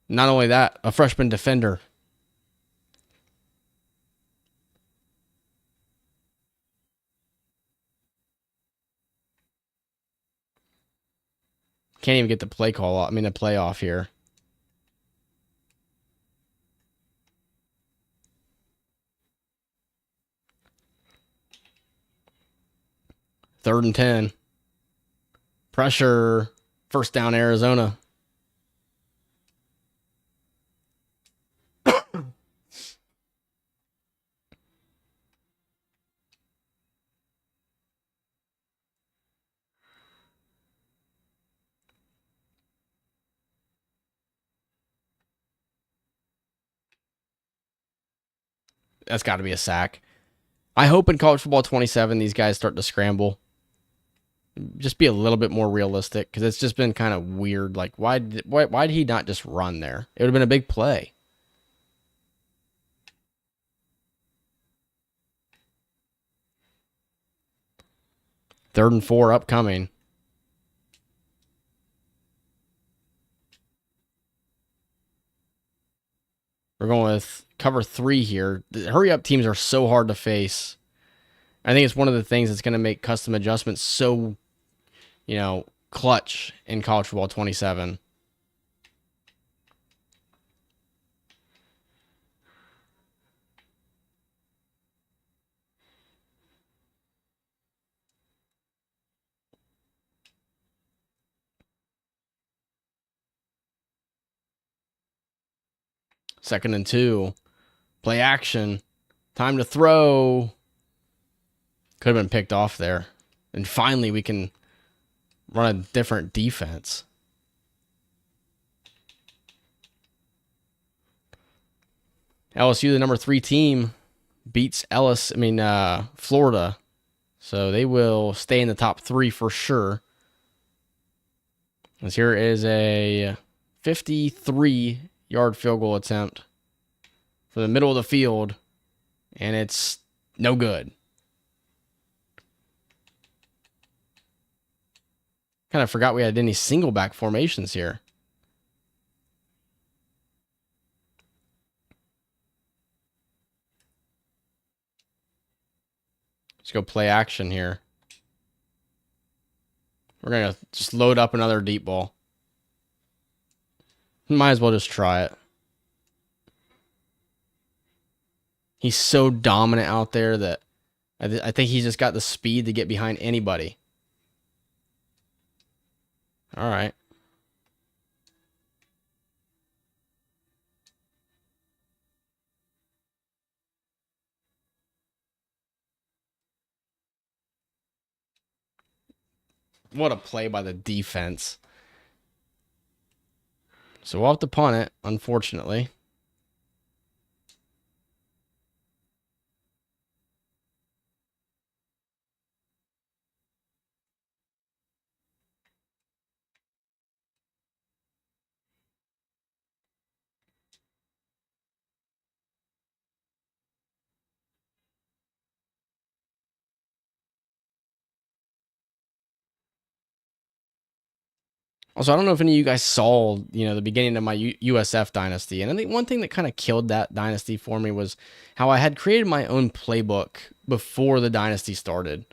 Not only that, a freshman defender. Can't even get the play call off. I mean, the play off here. Third and 10. Pressure. First down, Arizona. That's got to be a sack. I hope in college football 27 these guys start to scramble. Just be a little bit more realistic, because it's just been kind of weird. Like, why did he not just run there? It would have been a big play. Third and 4 upcoming. We're going with cover 3 here. The hurry-up teams are so hard to face. I think it's one of the things that's going to make custom adjustments so, clutch in college football 27. Second and 2. Play action. Time to throw. Could have been picked off there. And finally, we can run a different defense. LSU, the number 3 team, beats Florida. So they will stay in the top 3 for sure. As here is a 53-yard field goal attempt from the middle of the field, and it's no good. Kind of forgot we had any single back formations here. Let's go play action here. We're going to just load up another deep ball. Might as well just try it. He's so dominant out there that I think he's just got the speed to get behind anybody. All right. What a play by the defense. So we'll have to punt it, unfortunately. Also, I don't know if any of you guys saw, the beginning of my USF dynasty. And I think one thing that kind of killed that dynasty for me was how I had created my own playbook before the dynasty started.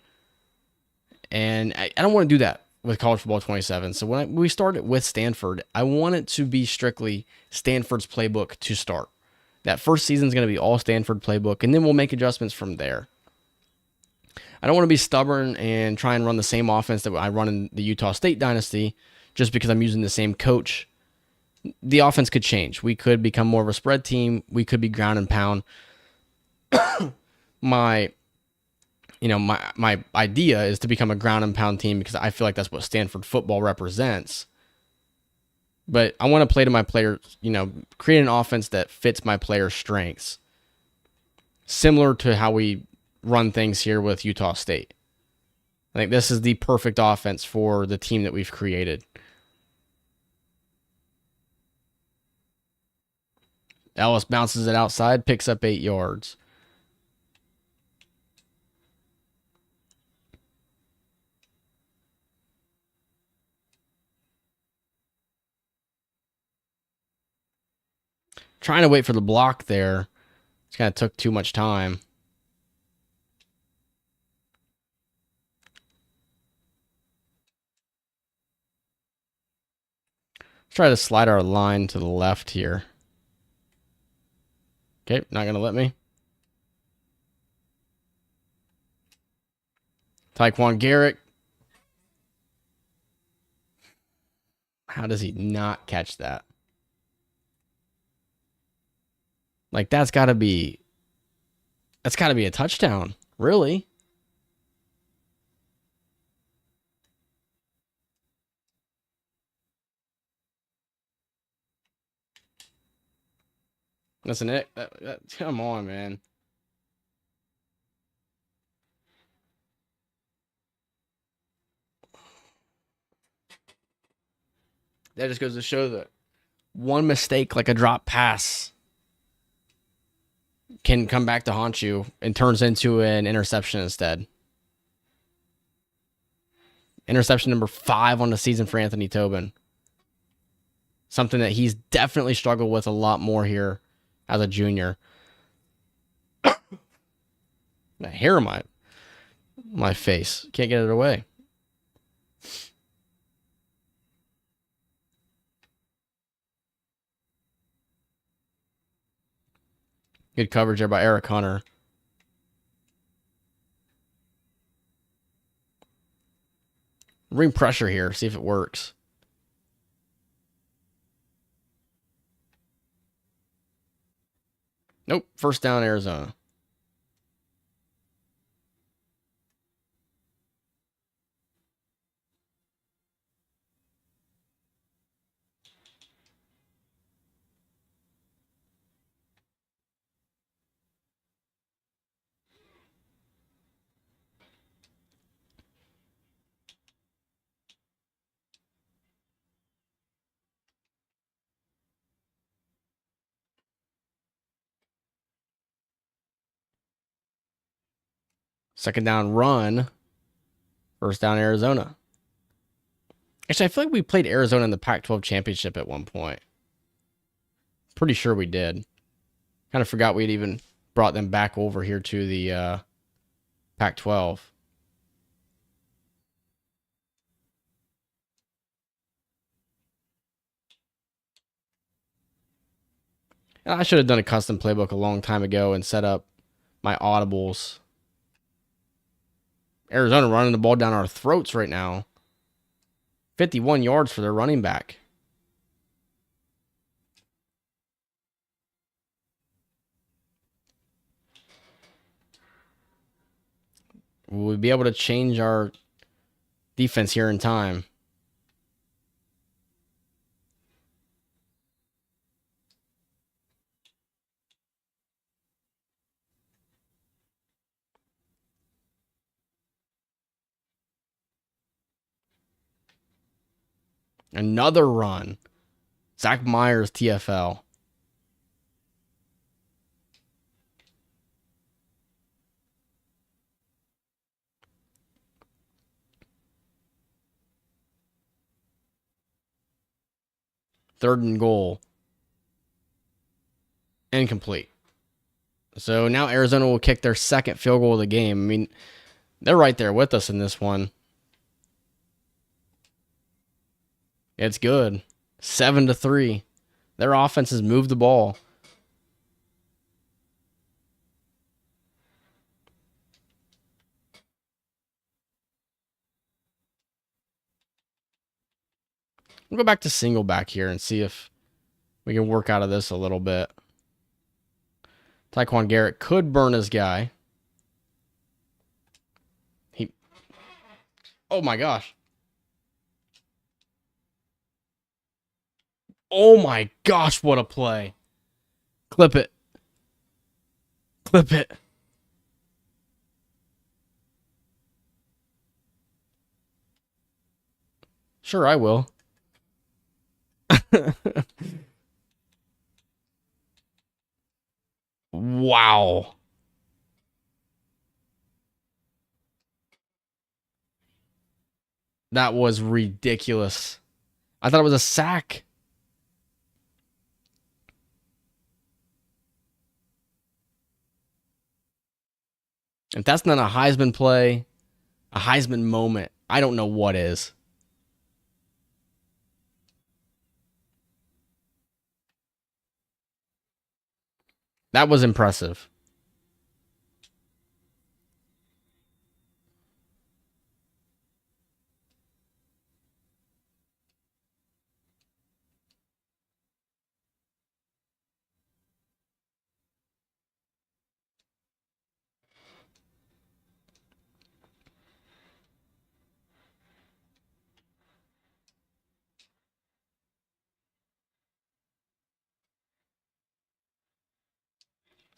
And I don't want to do that with College Football 27. So when we started with Stanford, I want it to be strictly Stanford's playbook to start. That first season is going to be all Stanford playbook, and then we'll make adjustments from there. I don't want to be stubborn and try and run the same offense that I run in the Utah State dynasty just because I'm using the same coach. The offense could change. We could become more of a spread team. We could be ground and pound. My idea is to become a ground and pound team because I feel like that's what Stanford football represents. But I want to play to my players, create an offense that fits my players' strengths. Similar to how we run things here with Utah State. I think this is the perfect offense for the team that we've created. Ellis bounces it outside, picks up 8 yards. Trying to wait for the block there. It kind of took too much time. Let's try to slide our line to the left here. Okay, not going to let me. Tyquan Garrett. How does he not catch that? Like, that's got to be a touchdown, really. Listen, come on, man. That just goes to show that one mistake, like a drop pass, can come back to haunt you and turns into an interception instead. Interception number 5 on the season for Anthony Tobin. Something that he's definitely struggled with a lot more here as a junior. The hair on my face. Can't get it away. Good coverage there by Eric Hunter. Bring pressure here. See if it works. Nope. First down, Arizona. Second down run. First down Arizona. Actually, I feel like we played Arizona in the Pac-12 championship at one point. Pretty sure we did. Kind of forgot we'd even brought them back over here to the Pac-12. And I should have done a custom playbook a long time ago and set up my audibles. Arizona running the ball down our throats right now. 51 yards for their running back. Will we be able to change our defense here in time? Another run. Zach Myers, TFL. Third and goal. Incomplete. So now Arizona will kick their second field goal of the game. I mean, they're right there with us in this one. It's good. 7-3. Their offense has moved the ball. We'll go back to single back here and see if we can work out of this a little bit. Tyquan Garrett could burn his guy. Oh my gosh. Oh my gosh, what a play. Clip it. Clip it. Sure, I will. Wow. That was ridiculous. I thought it was a sack. If that's not a Heisman play, a Heisman moment, I don't know what is. That was impressive.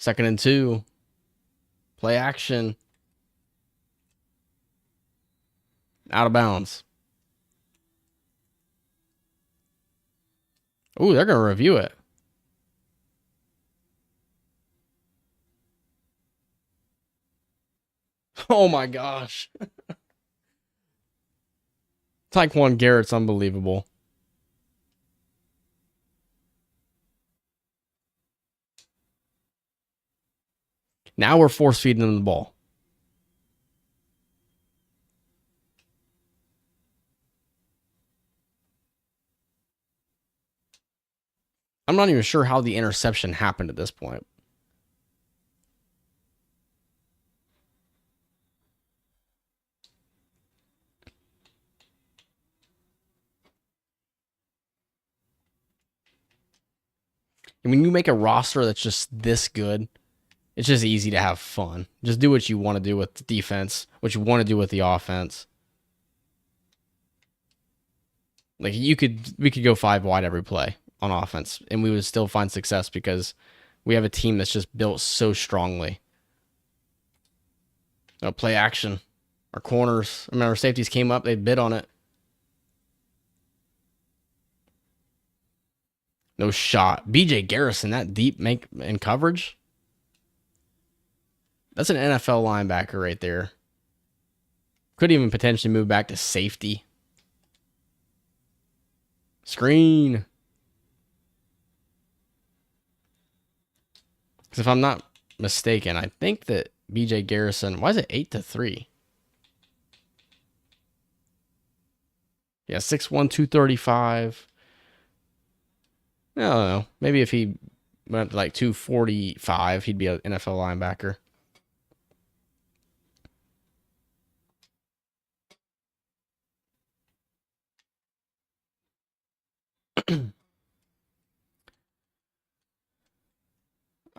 Second and 2. Play action. Out of bounds. Ooh, they're going to review it. Oh my gosh. Tyquan Garrett's unbelievable. Now we're force feeding them the ball. I'm not even sure how the interception happened at this point. And when you make a roster that's just this good, it's just easy to have fun. Just do what you want to do with the defense, what you want to do with the offense. Like we could go 5 wide every play on offense, and we would still find success because we have a team that's just built so strongly. No play action. Our corners, our safeties came up, they bid on it. No shot. BJ Garrison, that deep make in coverage. That's an NFL linebacker right there. Could even potentially move back to safety. Screen. Because if I'm not mistaken, I think that BJ Garrison, why is it 8-3? Yeah, 6'1", 235. I don't know. Maybe if he went up to like 245, he'd be an NFL linebacker.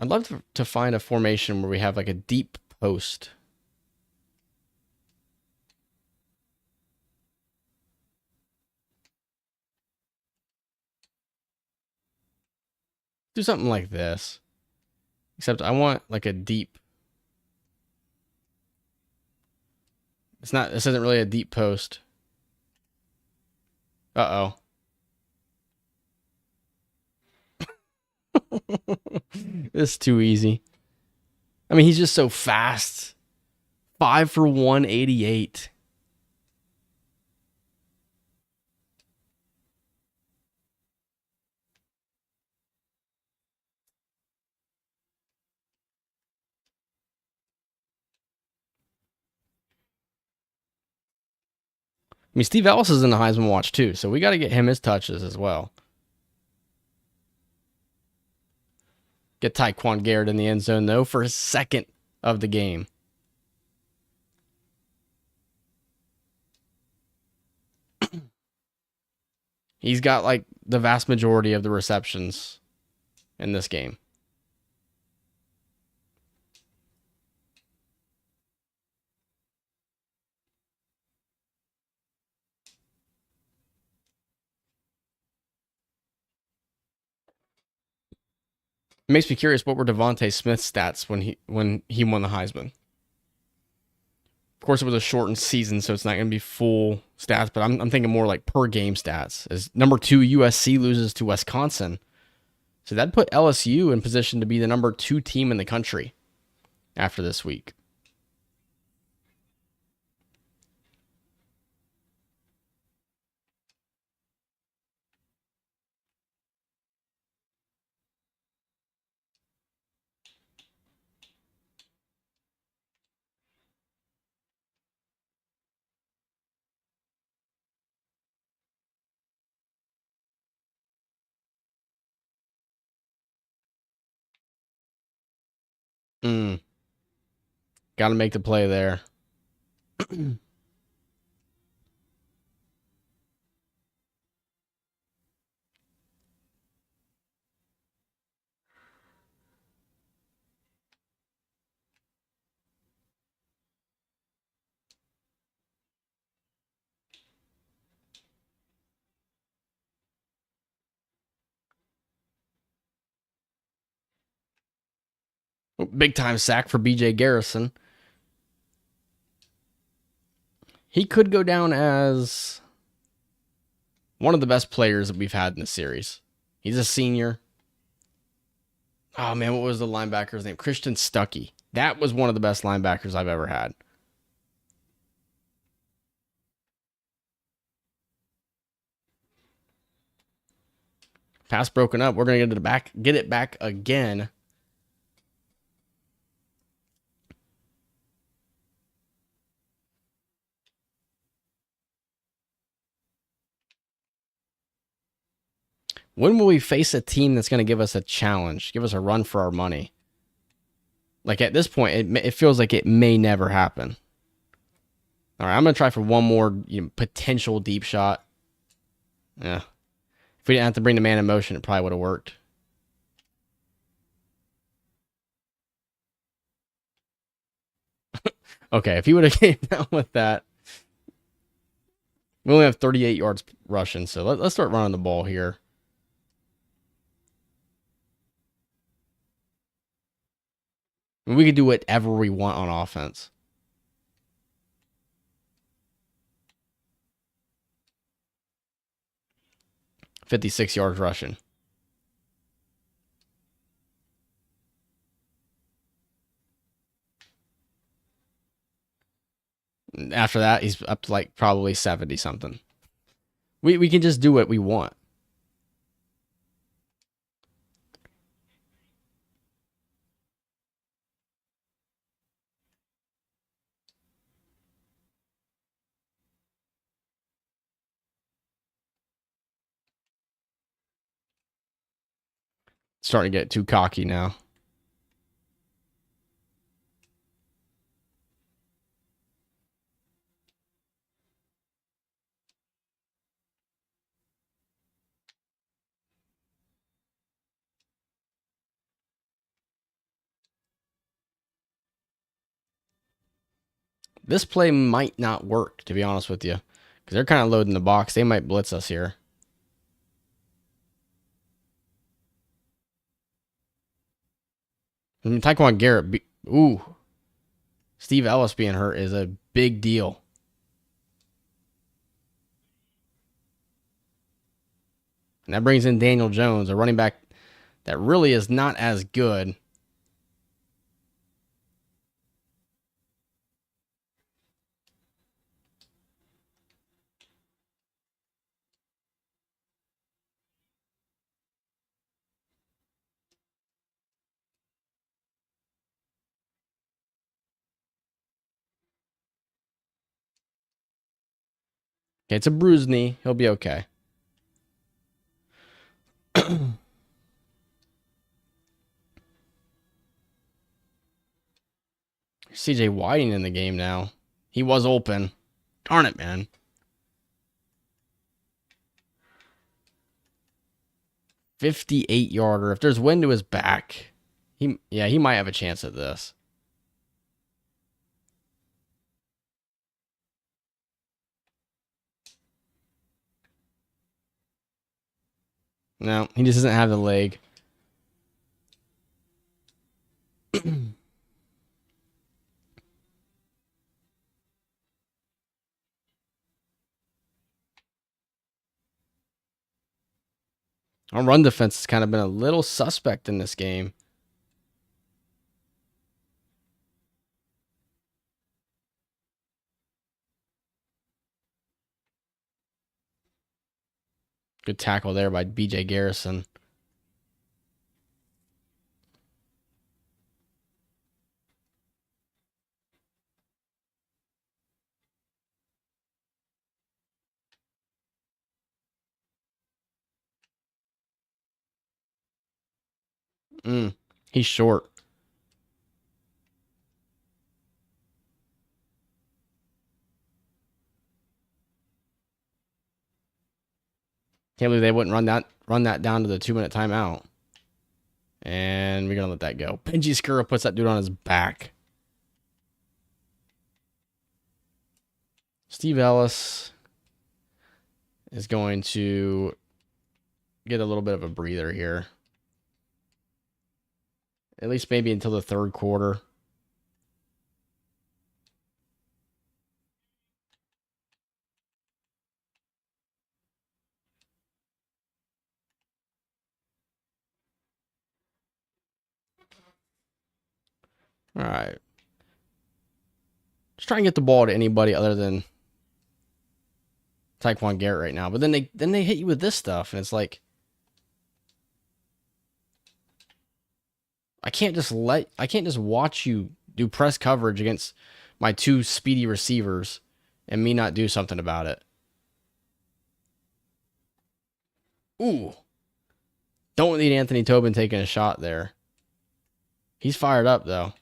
I'd love to find a formation where we have like a deep post. Do something like this. Except I want like a deep. This isn't really a deep post. Uh-oh. This is too easy. I mean, he's just so fast. 5 for 188. I mean, Steve Ellis is in the Heisman watch too, so we got to get him his touches as well. Get Tyquan Garrett in the end zone, though, for his second of the game. He's got, like, the vast majority of the receptions in this game. It makes me curious, what were Devontae Smith's stats when he won the Heisman? Of course, it was a shortened season, so it's not going to be full stats, but I'm thinking more like per game stats. As number 2, USC loses to Wisconsin. So that'd put LSU in position to be the number 2 team in the country after this week. Got to make the play there. Big time sack for BJ Garrison. He could go down as one of the best players that we've had in the series. He's a senior. Oh, man, what was the linebacker's name? Christian Stuckey. That was one of the best linebackers I've ever had. Pass broken up. We're going to get it back again. When will we face a team that's going to give us a challenge, give us a run for our money? Like at this point, it feels like it may never happen. All right, I'm going to try for one more potential deep shot. Yeah. If we didn't have to bring the man in motion, it probably would have worked. Okay, if he would have came down with that. We only have 38 yards rushing, so let's start running the ball here. We can do whatever we want on offense. $56 yards rushing. After that, he's up to like probably 70 something. We can just do what we want. Starting to get too cocky now. This play might not work, to be honest with you, because they're kind of loading the box. They might blitz us here. I mean, Taekwon Garrett. Ooh, Steve Ellis being hurt is a big deal. And that brings in Daniel Jones, a running back that really is not as good. Okay, it's a bruised knee. He'll be okay. CJ Whiting in the game now. He was open. Darn it, man. 58-yarder. If there's wind to his back, he might have a chance at this. No, he just doesn't have the leg. Our run defense has kind of been a little suspect in this game. Good tackle there by BJ Garrison. He's short. Can't believe they wouldn't run that down to the 2-minute timeout. And we're gonna let that go. Benji Skura puts that dude on his back. Steve Ellis is going to get a little bit of a breather here. At least maybe until the third quarter. All right. Just try and get the ball to anybody other than Taekwon Garrett right now. But then they hit you with this stuff, and it's like I can't just watch you do press coverage against my two speedy receivers and me not do something about it. Ooh. Don't need Anthony Tobin taking a shot there. He's fired up though.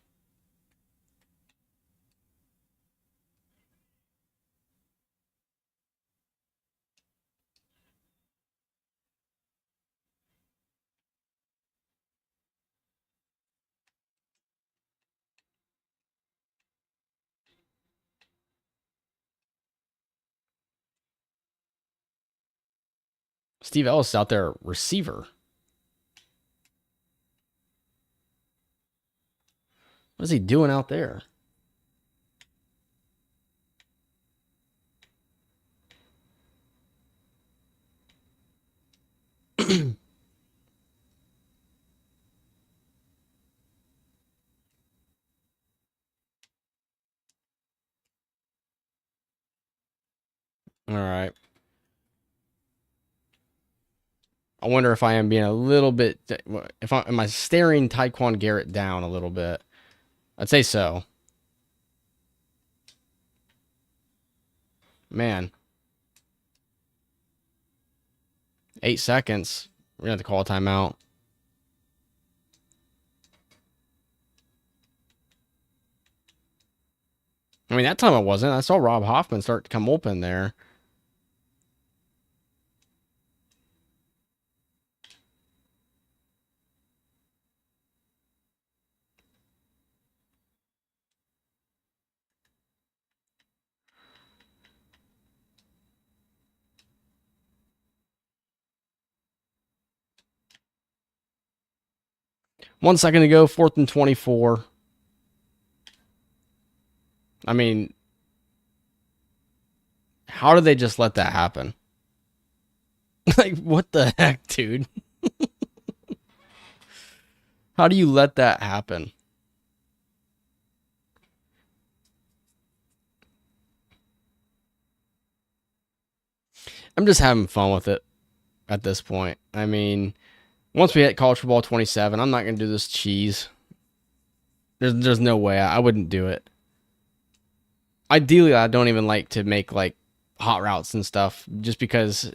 Steve Ellis is out there, receiver. What is he doing out there? All right. I wonder if I am being a little bit. If I am I staring Taekwon Garrett down a little bit? I'd say so. Man, 8 seconds. We're gonna have to call a timeout. I mean, that time I wasn't. I saw Rob Hoffman start to come open there. One second to go, 4th and 24. I mean, how did they just let that happen? Like, what the heck, dude? How do you let that happen? I'm just having fun with it at this point. I mean, once we hit college football 27, I'm not going to do this cheese. There's no way. I wouldn't do it. Ideally, I don't even like to make like hot routes and stuff just because,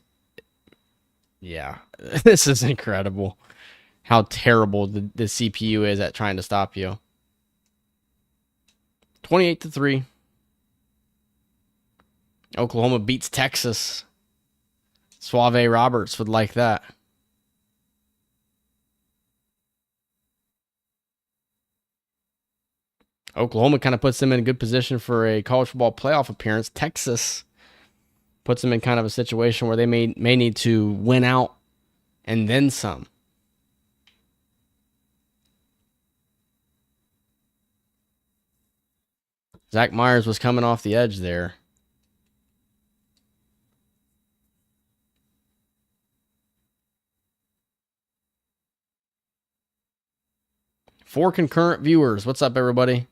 yeah, this is incredible how terrible the CPU is at trying to stop you. 28-3. Oklahoma beats Texas. Suave Roberts would like that. Oklahoma kind of puts them in a good position for a college football playoff appearance. Texas puts them in kind of a situation where they may need to win out and then some. Zach Myers was coming off the edge there. Four concurrent viewers. What's up, everybody?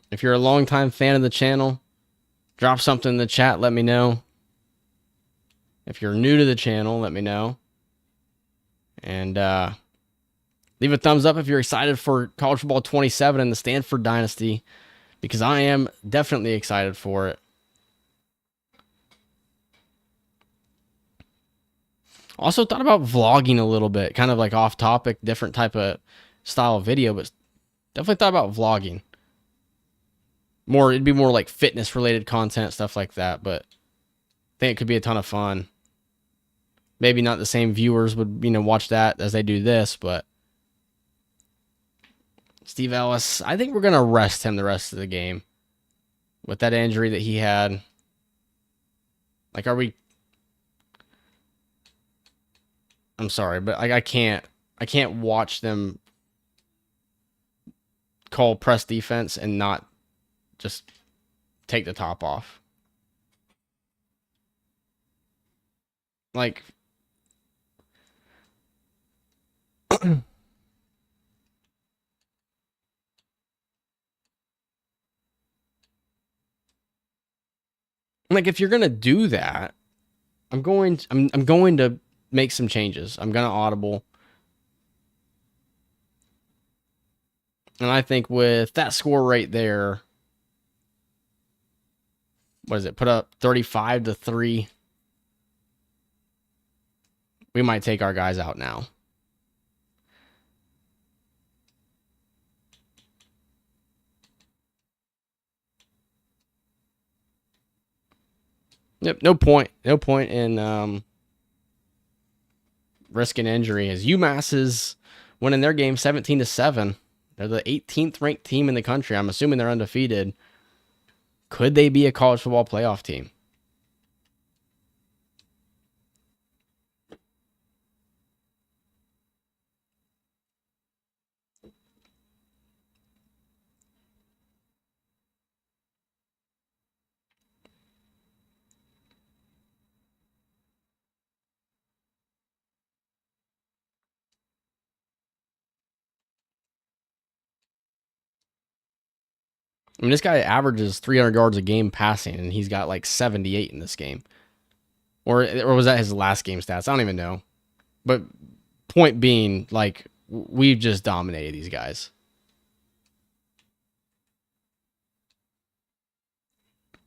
If you're a longtime fan of the channel, drop something in the chat. Let me know. If you're new to the channel, let me know. And leave a thumbs up if you're excited for college football 27 and the Stanford Dynasty, because I am definitely excited for it. Also thought about vlogging a little bit, kind of like off topic, different type of style of video, but definitely thought about vlogging. It'd be more like fitness related content, stuff like that, but I think it could be a ton of fun. Maybe not the same viewers would, watch that as they do this, but Steve Ellis, I think we're going to rest him the rest of the game with that injury that he had. Like, I'm sorry, but like I can't watch them call press defense and not just take the top off. Like, if you're gonna do that, I'm going to make some changes. I'm gonna audible, and I think with that score right there, what is it? Put up 35-3. We might take our guys out now. Yep, no point in risking injury, as UMass is winning their game 17-7. They're the 18th ranked team in the country. I'm assuming they're undefeated. Could they be a college football playoff team? I mean, this guy averages 300 yards a game passing, and he's got like 78 in this game. Or was that his last game stats? I don't even know. But point being, like, we've just dominated these guys.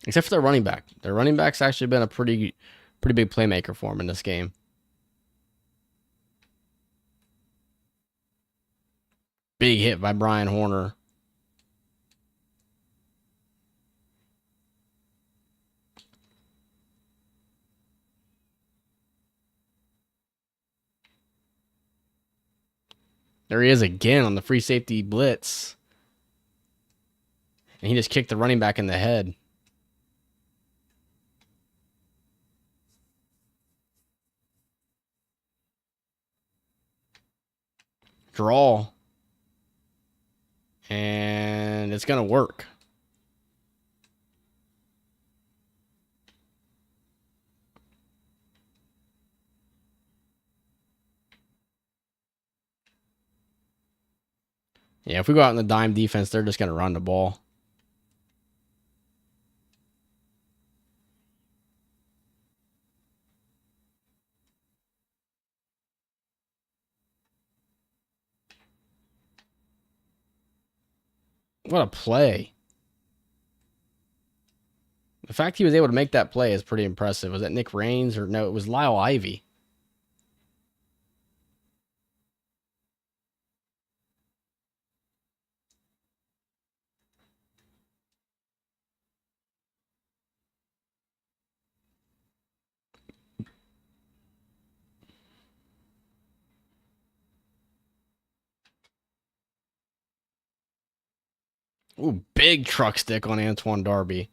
Except for their running back. Their running back's actually been a pretty big playmaker for him in this game. Big hit by Brian Horner. There he is again on the free safety blitz. And he just kicked the running back in the head. Draw. And it's going to work. Yeah, if we go out in the dime defense, they're just going to run the ball. What a play. The fact he was able to make that play is pretty impressive. Was that Nick Raines or no, it was Lyle Ivy. Ooh, big truck stick on Antoine Darby.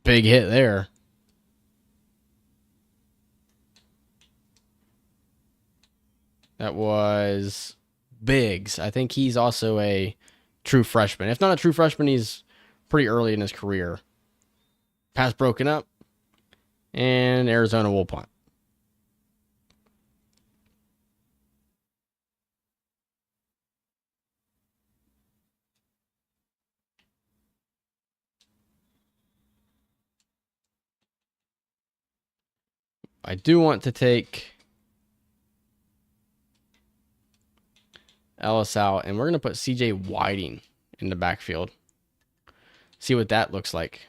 Big hit there. That was Biggs. I think he's also a true freshman. If not a true freshman, he's pretty early in his career. Pass broken up. And Arizona will punt. I do want to take Ellis out, and we're going to put CJ Whiting in the backfield. See what that looks like.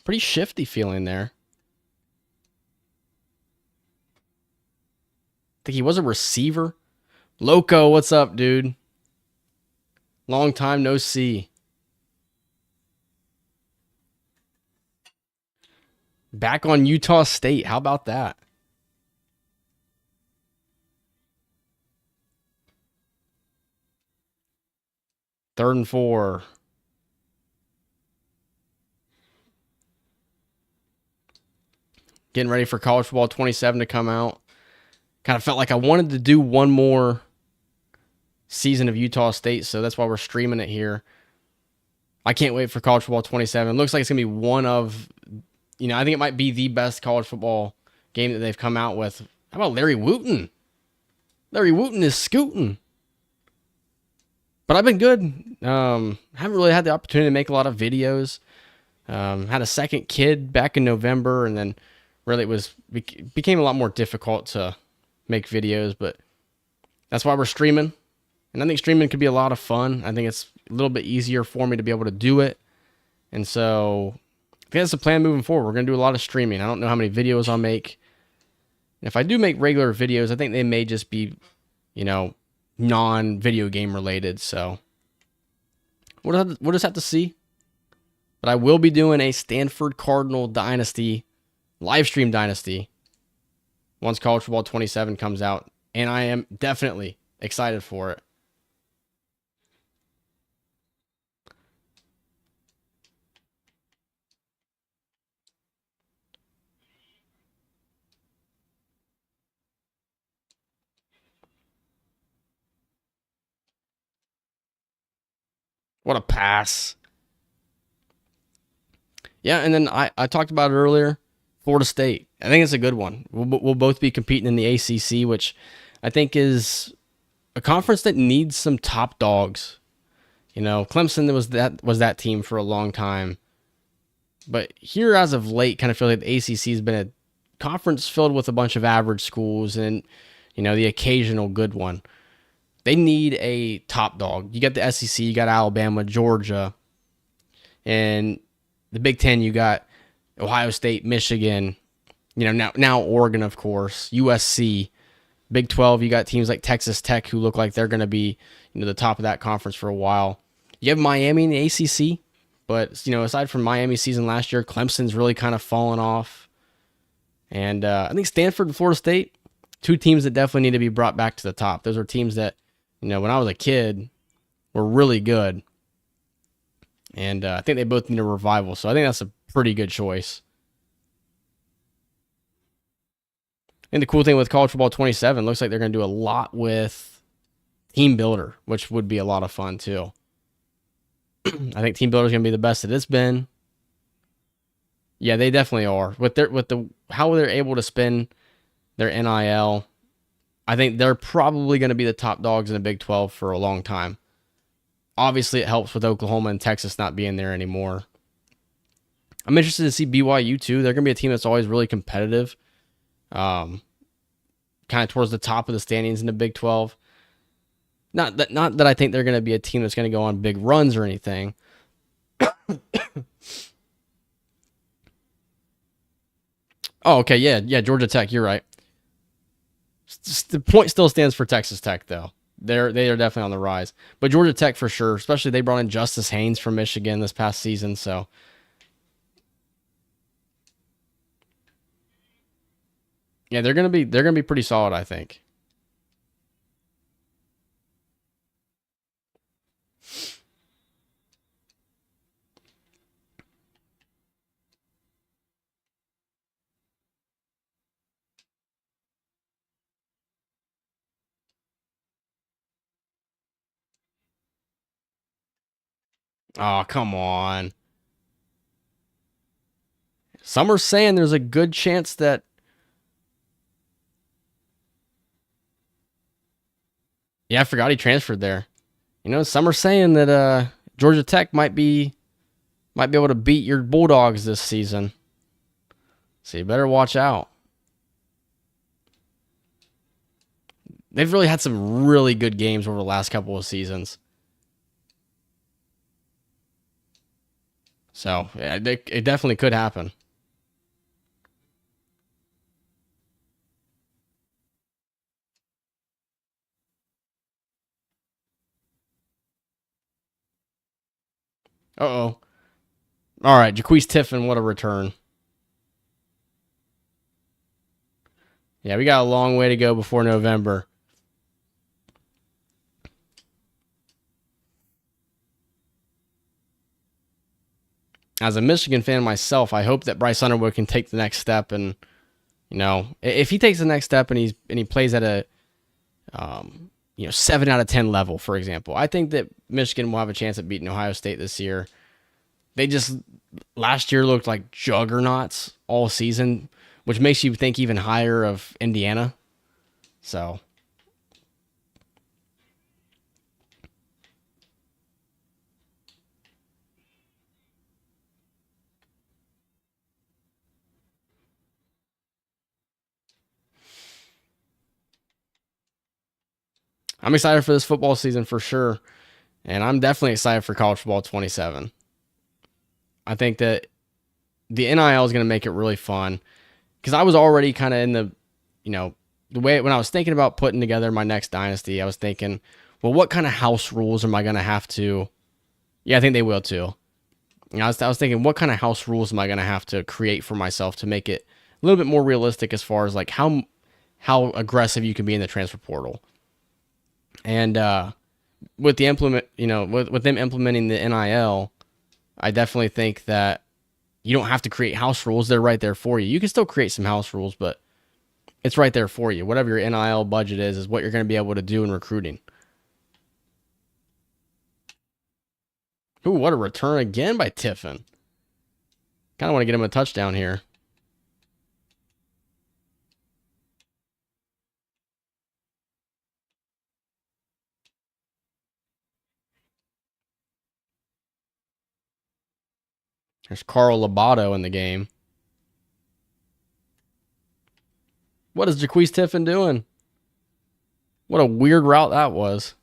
Pretty shifty feeling there. I think he was a receiver. Loco, what's up, dude? Long time no see. Back on Utah State. How about that? Third and 4. Getting ready for college football 27 to come out. Kind of felt like I wanted to do one more season of Utah State, so that's why we're streaming it here. I can't wait for college football 27. It looks like it's going to be one of, I think it might be the best college football game that they've come out with. How about Larry Wooten? Larry Wooten is scooting. But I've been good. Haven't really had the opportunity to make a lot of videos. Had a second kid back in November, and then really it became a lot more difficult to make videos, but that's why we're streaming. And I think streaming could be a lot of fun. I think it's a little bit easier for me to be able to do it. And so I think that's the plan moving forward. We're going to do a lot of streaming. I don't know how many videos I'll make. And if I do make regular videos, I think they may just be, non-video game related. So we'll just have to see. But I will be doing a Stanford Cardinal Dynasty, live stream Dynasty, once College Football 27 comes out. And I am definitely excited for it. What a pass. Yeah, and then I talked about it earlier. Florida State. I think it's a good one. We'll both be competing in the ACC, which I think is a conference that needs some top dogs. You know, Clemson was that team for a long time, but here as of late, kind of feel like the ACC has been a conference filled with a bunch of average schools and the occasional good one. They need a top dog. You got the SEC, you got Alabama, Georgia, and the Big Ten. You got Ohio State, Michigan. Now Oregon, of course, USC. Big 12, you got teams like Texas Tech who look like they're going to be the top of that conference for a while. You have Miami in the ACC, but aside from Miami's season last year, Clemson's really kind of fallen off. And I think Stanford and Florida State, two teams that definitely need to be brought back to the top. Those are teams that, when I was a kid, were really good. And I think they both need a revival. So I think that's a pretty good choice. And the cool thing with College Football 27, looks like they're going to do a lot with Team Builder, which would be a lot of fun too. I think Team Builder is going to be the best that it's been. Yeah, they definitely are. How they're able to spend their NIL, I think they're probably going to be the top dogs in the Big 12 for a long time. Obviously, it helps with Oklahoma and Texas not being there anymore. I'm interested to see BYU too. They're going to be a team that's always really competitive. Kind of towards the top of the standings in the Big 12. Not that I think they're going to be a team that's going to go on big runs or anything. Oh, okay, yeah, Georgia Tech, you're right. The point still stands for Texas Tech, though. They are definitely on the rise. But Georgia Tech for sure, especially they brought in Justice Haynes from Michigan this past season, so yeah, they're gonna be pretty solid, I think. Oh, come on. Some are saying there's a good chance that yeah, I forgot he transferred there. Some are saying that Georgia Tech might be able to beat your Bulldogs this season. So you better watch out. They've really had some really good games over the last couple of seasons. So yeah, it definitely could happen. Uh-oh. All right, Jaquise Tiffin, what a return. Yeah, we got a long way to go before November. As a Michigan fan myself, I hope that Bryce Underwood can take the next step, and if he takes the next step and he plays at a 7 out of 10 level, for example, I think that Michigan will have a chance at beating Ohio State this year. They just last year looked like juggernauts all season, which makes you think even higher of Indiana. So I'm excited for this football season for sure. And I'm definitely excited for college football 27. I think that the NIL is going to make it really fun because I was already kind of in the way when I was thinking about putting together my next dynasty, I was thinking, well, what kind of house rules am I going to have to? Yeah, I think they will too. I was thinking, what kind of house rules am I going to have to create for myself to make it a little bit more realistic as far as like how aggressive you can be in the transfer portal. And with the with them implementing the NIL, I definitely think that you don't have to create house rules. They're right there for you. You can still create some house rules, but it's right there for you. Whatever your NIL budget is what you're going to be able to do in recruiting. Ooh, what a return again by Tiffin. Kind of want to get him a touchdown here. There's Carl Labato in the game. What is Jaquise Tiffin doing? What a weird route that was.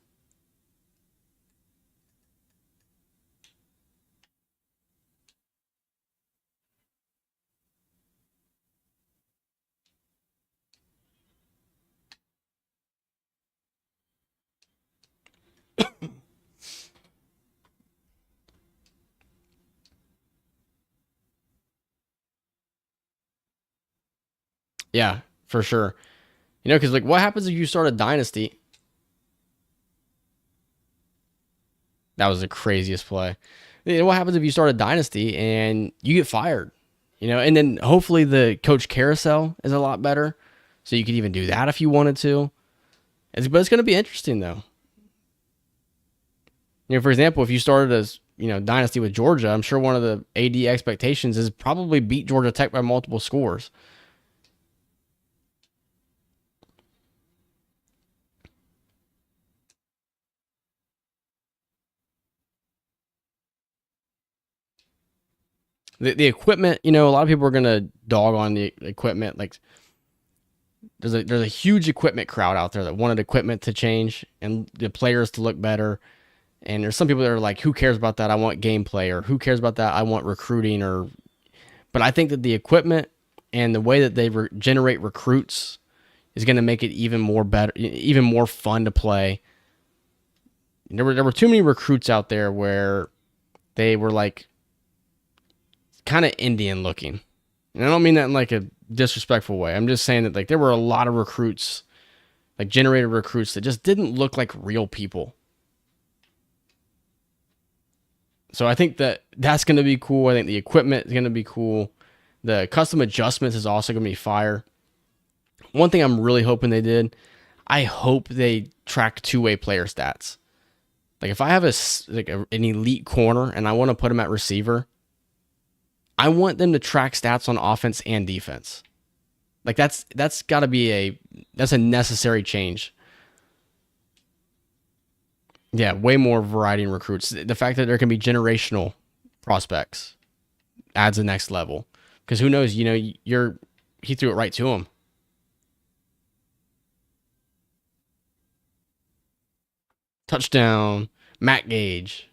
Yeah, for sure. You know, because like, what happens if you start a dynasty? That was the craziest play. You know, what happens if you start a dynasty and you get fired? You know, and then hopefully the coach carousel is a lot better, so you could even do that if you wanted to. But it's going to be interesting though. You know, for example, if you started as dynasty with Georgia, I'm sure one of the AD expectations is probably beat Georgia Tech by multiple scores. The equipment, a lot of people are gonna dog on the equipment. Like there's a huge equipment crowd out there that wanted equipment to change and the players to look better. And there's some people that are like, who cares about that? I want gameplay, or who cares about that? I want recruiting. But I think that the equipment and the way that they generate recruits is going to make it even more fun to play. There were too many recruits out there where they were like kind of Indian looking. And I don't mean that in like a disrespectful way. I'm just saying that like there were a lot of recruits, like generated recruits that just didn't look like real people. So I think that's going to be cool. I think the equipment is going to be cool. The custom adjustments is also going to be fire. One thing I'm really hoping they did, I hope they track two-way player stats. Like if I have an elite corner and I want to put him at receiver, I want them to track stats on offense and defense. Like that's got to be a necessary change. Yeah, way more variety in recruits. The fact that there can be generational prospects adds the next level. Because who knows, he threw it right to him. Touchdown, Matt Gage.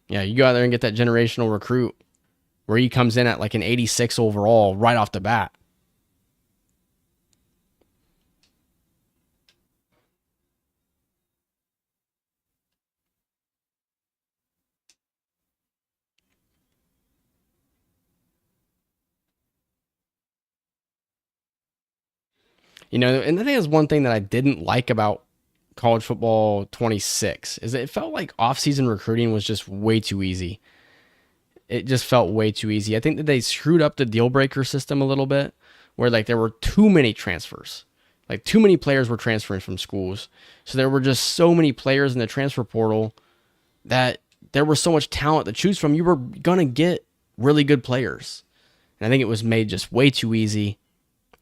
Yeah, you go out there and get that generational recruit where he comes in at like an 86 overall right off the bat. And I think that's one thing that I didn't like about college football 26 is that it felt like off-season recruiting was just way too easy. It just felt way too easy. I think that they screwed up the deal breaker system a little bit where like there were too many transfers. Like too many players were transferring from schools. So there were just so many players in the transfer portal that there was so much talent to choose from. You were going to get really good players. And I think it was made just way too easy.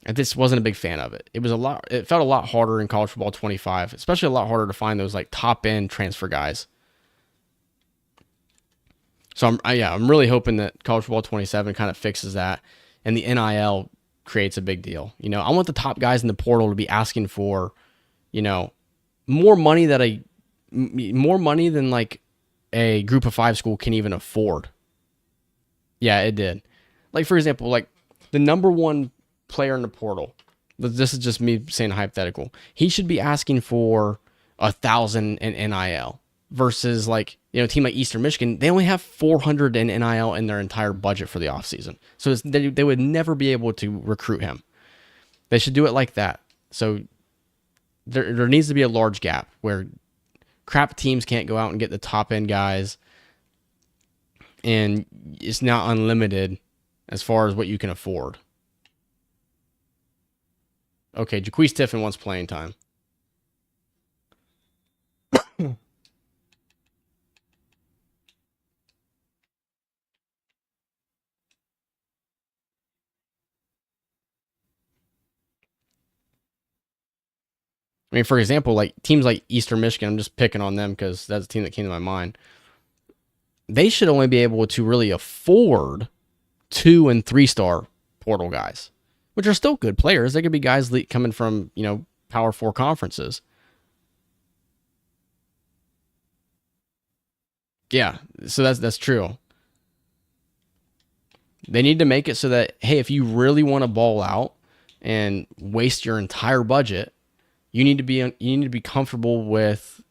I just wasn't a big fan of it. It felt a lot harder in college football 25, especially a lot harder to find those like top end transfer guys. So I'm really hoping that college football 27 kind of fixes that and the NIL creates a big deal. I want the top guys in the portal to be asking for, more money than like a group of 5 school can even afford. Yeah, it did. Like for example, like the number one player in the portal. This is just me saying hypothetical. He should be asking for 1,000 in NIL versus like, a team like Eastern Michigan, they only have 400 in NIL in their entire budget for the offseason. So they would never be able to recruit him. They should do it like that. So there needs to be a large gap where crap teams can't go out and get the top end guys, and it's not unlimited as far as what you can afford. Okay, Jaquise Tiffin wants playing time. I mean, for example, like teams like Eastern Michigan, I'm just picking on them because that's a team that came to my mind. They should only be able to really afford 2 and 3-star portal guys, which are still good players. They could be guys coming from, Power 4 conferences. Yeah, so that's true. They need to make it so that, hey, if you really want to ball out and waste your entire budget, you need to be comfortable with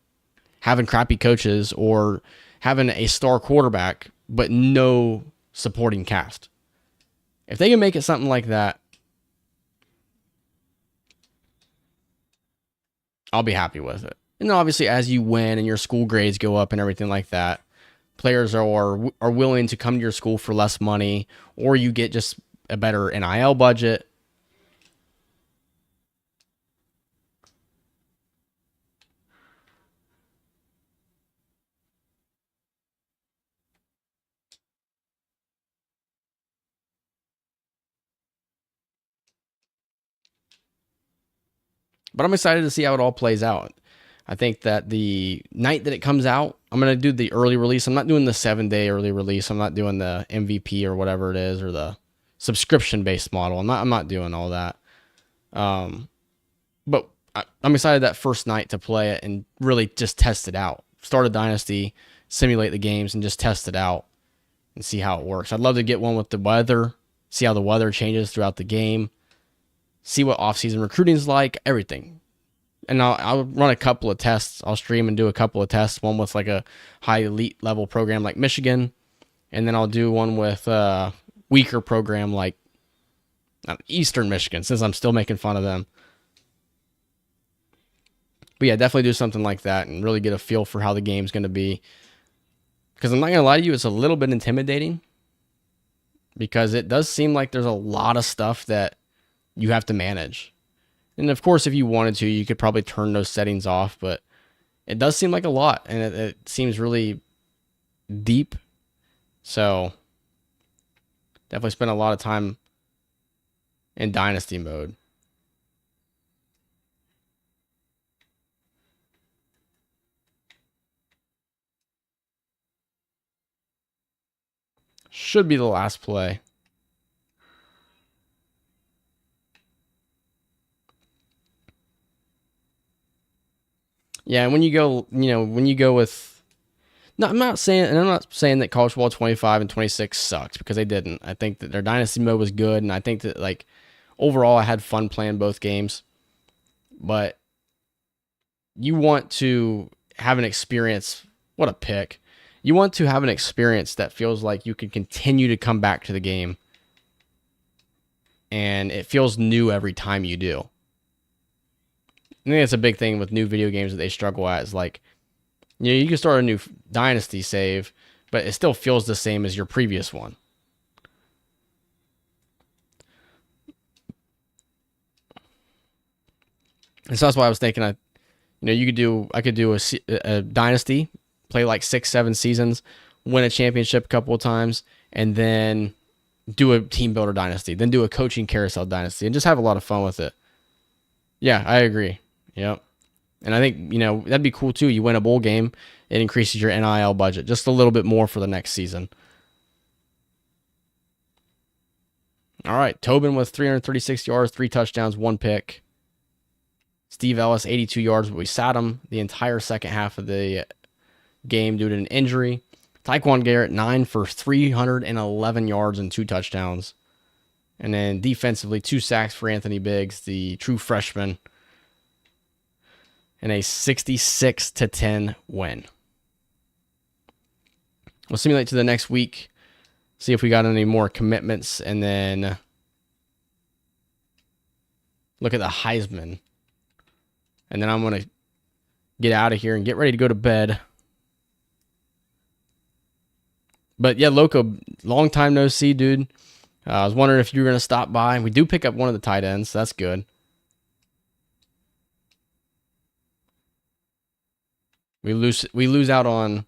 having crappy coaches or having a star quarterback but no supporting cast. If they can make it something like that, I'll be happy with it. And obviously, as you win and your school grades go up and everything like that, players are willing to come to your school for less money, or you get just a better NIL budget. But I'm excited to see how it all plays out. I think that the night that it comes out, I'm going to do the early release. I'm not doing the 7-day early release. I'm not doing the MVP or whatever it is, or the subscription-based model. I'm not doing all that. But I'm excited that first night to play it and really just test it out. Start a Dynasty, simulate the games, and just test it out and see how it works. I'd love to get one with the weather, see how the weather changes throughout the game, see what off-season recruiting is like, everything. And I'll run a couple of tests. I'll stream and do a couple of tests, one with like a high elite level program like Michigan, and then I'll do one with a weaker program like Eastern Michigan, since I'm still making fun of them. But yeah, definitely do something like that and really get a feel for how the game's going to be. Because I'm not going to lie to you, it's a little bit intimidating, because it does seem like there's a lot of stuff that you have to manage. And of course, if you wanted to, you could probably turn those settings off, but it does seem like a lot, and it seems really deep. So definitely spend a lot of time in Dynasty mode. Should be the last play. Yeah, and when you go with, no, I'm not saying that College Football 25 and 26 sucked, because they didn't. I think that their Dynasty mode was good, and I think that, like, overall I had fun playing both games. But you want to have an experience. What a pick. You want to have an experience that feels like you can continue to come back to the game, and it feels new every time you do. I think that's a big thing with new video games that they struggle at, is like, you can start a new Dynasty save, but it still feels the same as your previous one. And so that's why I was thinking, I could do a Dynasty, play like 6-7 seasons, win a championship a couple of times, and then do a team builder Dynasty, then do a coaching carousel Dynasty, and just have a lot of fun with it. Yeah, I agree. Yep. And I think, that'd be cool too. You win a bowl game, it increases your NIL budget just a little bit more for the next season. All right. Tobin with 336 yards, 3 touchdowns, 1 pick. Steve Ellis, 82 yards, but we sat him the entire second half of the game due to an injury. Tyquan Garrett, 9 for 311 yards and 2 touchdowns. And then defensively, 2 sacks for Anthony Biggs, the true freshman, and a 66-10 win. We'll simulate to the next week, see if we got any more commitments, and then look at the Heisman. And then I'm going to get out of here and get ready to go to bed. But yeah, Loco, long time no see, dude. I was wondering if you were going to stop by. We do pick up one of the tight ends, so that's good. We lose out on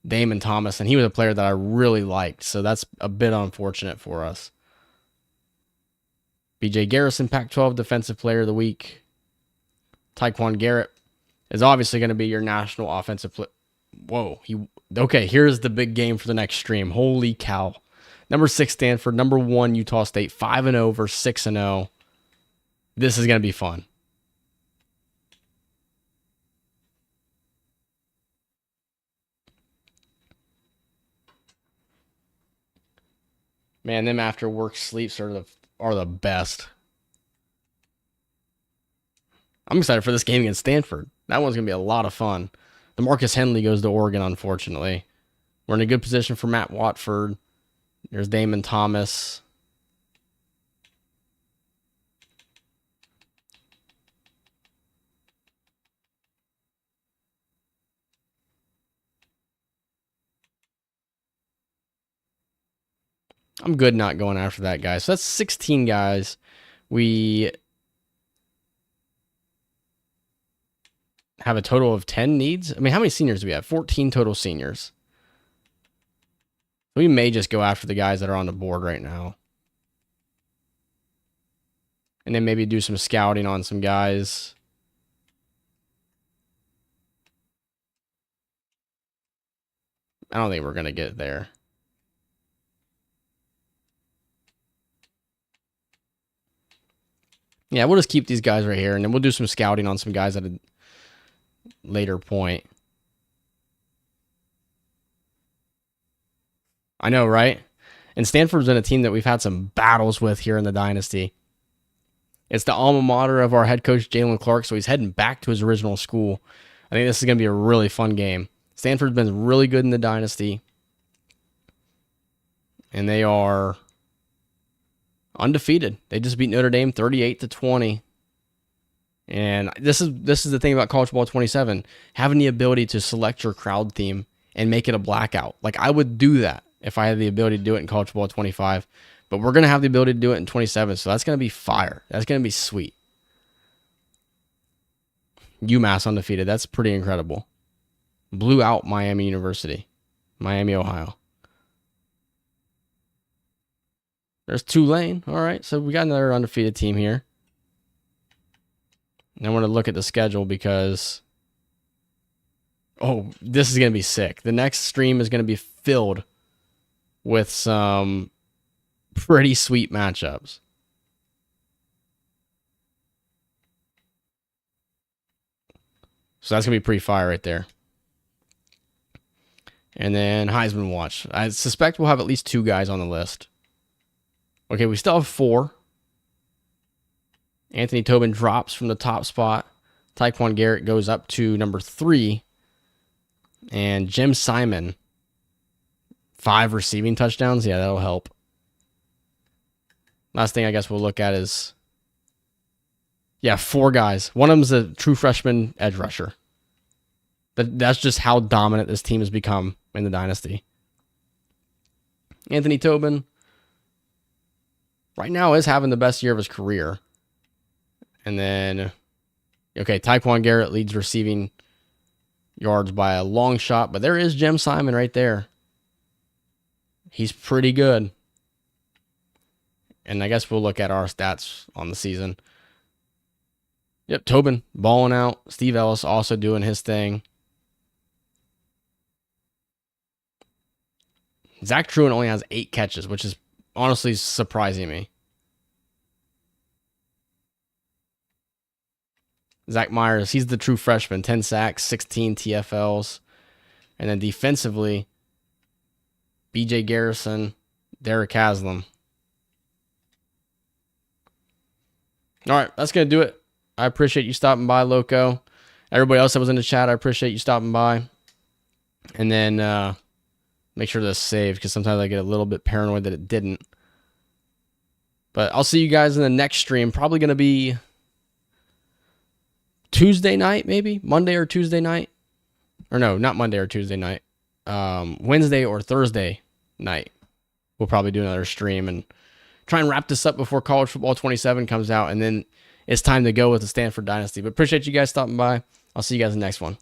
Damon Thomas, and he was a player that I really liked, so that's a bit unfortunate for us. BJ Garrison, Pac-12 Defensive Player of the Week. Tyquan Garrett is obviously going to be your national offensive player. Whoa. Okay, here's the big game for the next stream. Holy cow. Number 6, Stanford. Number 1, Utah State. 5-0 versus 6-0. This is going to be fun. Man, them after work sleeps are the best. I'm excited for this game against Stanford. That one's going to be a lot of fun. The Marcus Henley goes to Oregon, unfortunately. We're in a good position for Matt Watford. There's Damon Thomas. I'm good not going after that guy. So that's 16 guys. We have a total of 10 needs. I mean, how many seniors do we have? 14 total seniors. We may just go after the guys that are on the board right now. And then maybe do some scouting on some guys. I don't think we're going to get there. Yeah, we'll just keep these guys right here, and then we'll do some scouting on some guys at a later point. I know, right? And Stanford's been a team that we've had some battles with here in the Dynasty. It's the alma mater of our head coach, Jalen Clark, so he's heading back to his original school. I think this is going to be a really fun game. Stanford's been really good in the Dynasty. And they are undefeated. They just beat Notre Dame 38-20. And this is the thing about College Football 27, having the ability to select your crowd theme and make it a blackout. Like, I would do that if I had the ability to do it in College Football 25. But we're going to have the ability to do it in 27, so that's going to be fire. That's going to be sweet. UMass undefeated. That's pretty incredible. Blew out Miami University. Miami, Ohio. There's Tulane. All right, so we got another undefeated team here. And I want to look at the schedule because, oh, this is going to be sick. The next stream is going to be filled with some pretty sweet matchups. So that's going to be pretty fire right there. And then Heisman Watch. I suspect we'll have at least 2 guys on the list. Okay, we still have 4. Anthony Tobin drops from the top spot. Tyquan Garrett goes up to number 3. And Jim Simon, 5 receiving touchdowns. Yeah, that'll help. Last thing I guess we'll look at is, yeah, 4 guys. One of them's a true freshman edge rusher. That's just how dominant this team has become in the Dynasty. Anthony Tobin right now is having the best year of his career. And then, okay, Tyquan Garrett leads receiving yards by a long shot, but there is Jim Simon right there. He's pretty good. And I guess we'll look at our stats on the season. Yep, Tobin balling out. Steve Ellis also doing his thing. Zach Truitt only has 8 catches, which is honestly surprising me. Zach Myers, he's the true freshman. 10 sacks, 16 TFLs. And then defensively, BJ Garrison, Derek Haslam. All right, that's going to do it. I appreciate you stopping by, Loco. Everybody else that was in the chat, I appreciate you stopping by. And then make sure that's saved because sometimes I get a little bit paranoid that it didn't. But I'll see you guys in the next stream. Probably going to be Tuesday night, maybe? Monday or Tuesday night? Or no, not Monday or Tuesday night. Wednesday or Thursday night. We'll probably do another stream and try and wrap this up before College Football 27 comes out. And then it's time to go with the Stanford Dynasty. But appreciate you guys stopping by. I'll see you guys in the next one.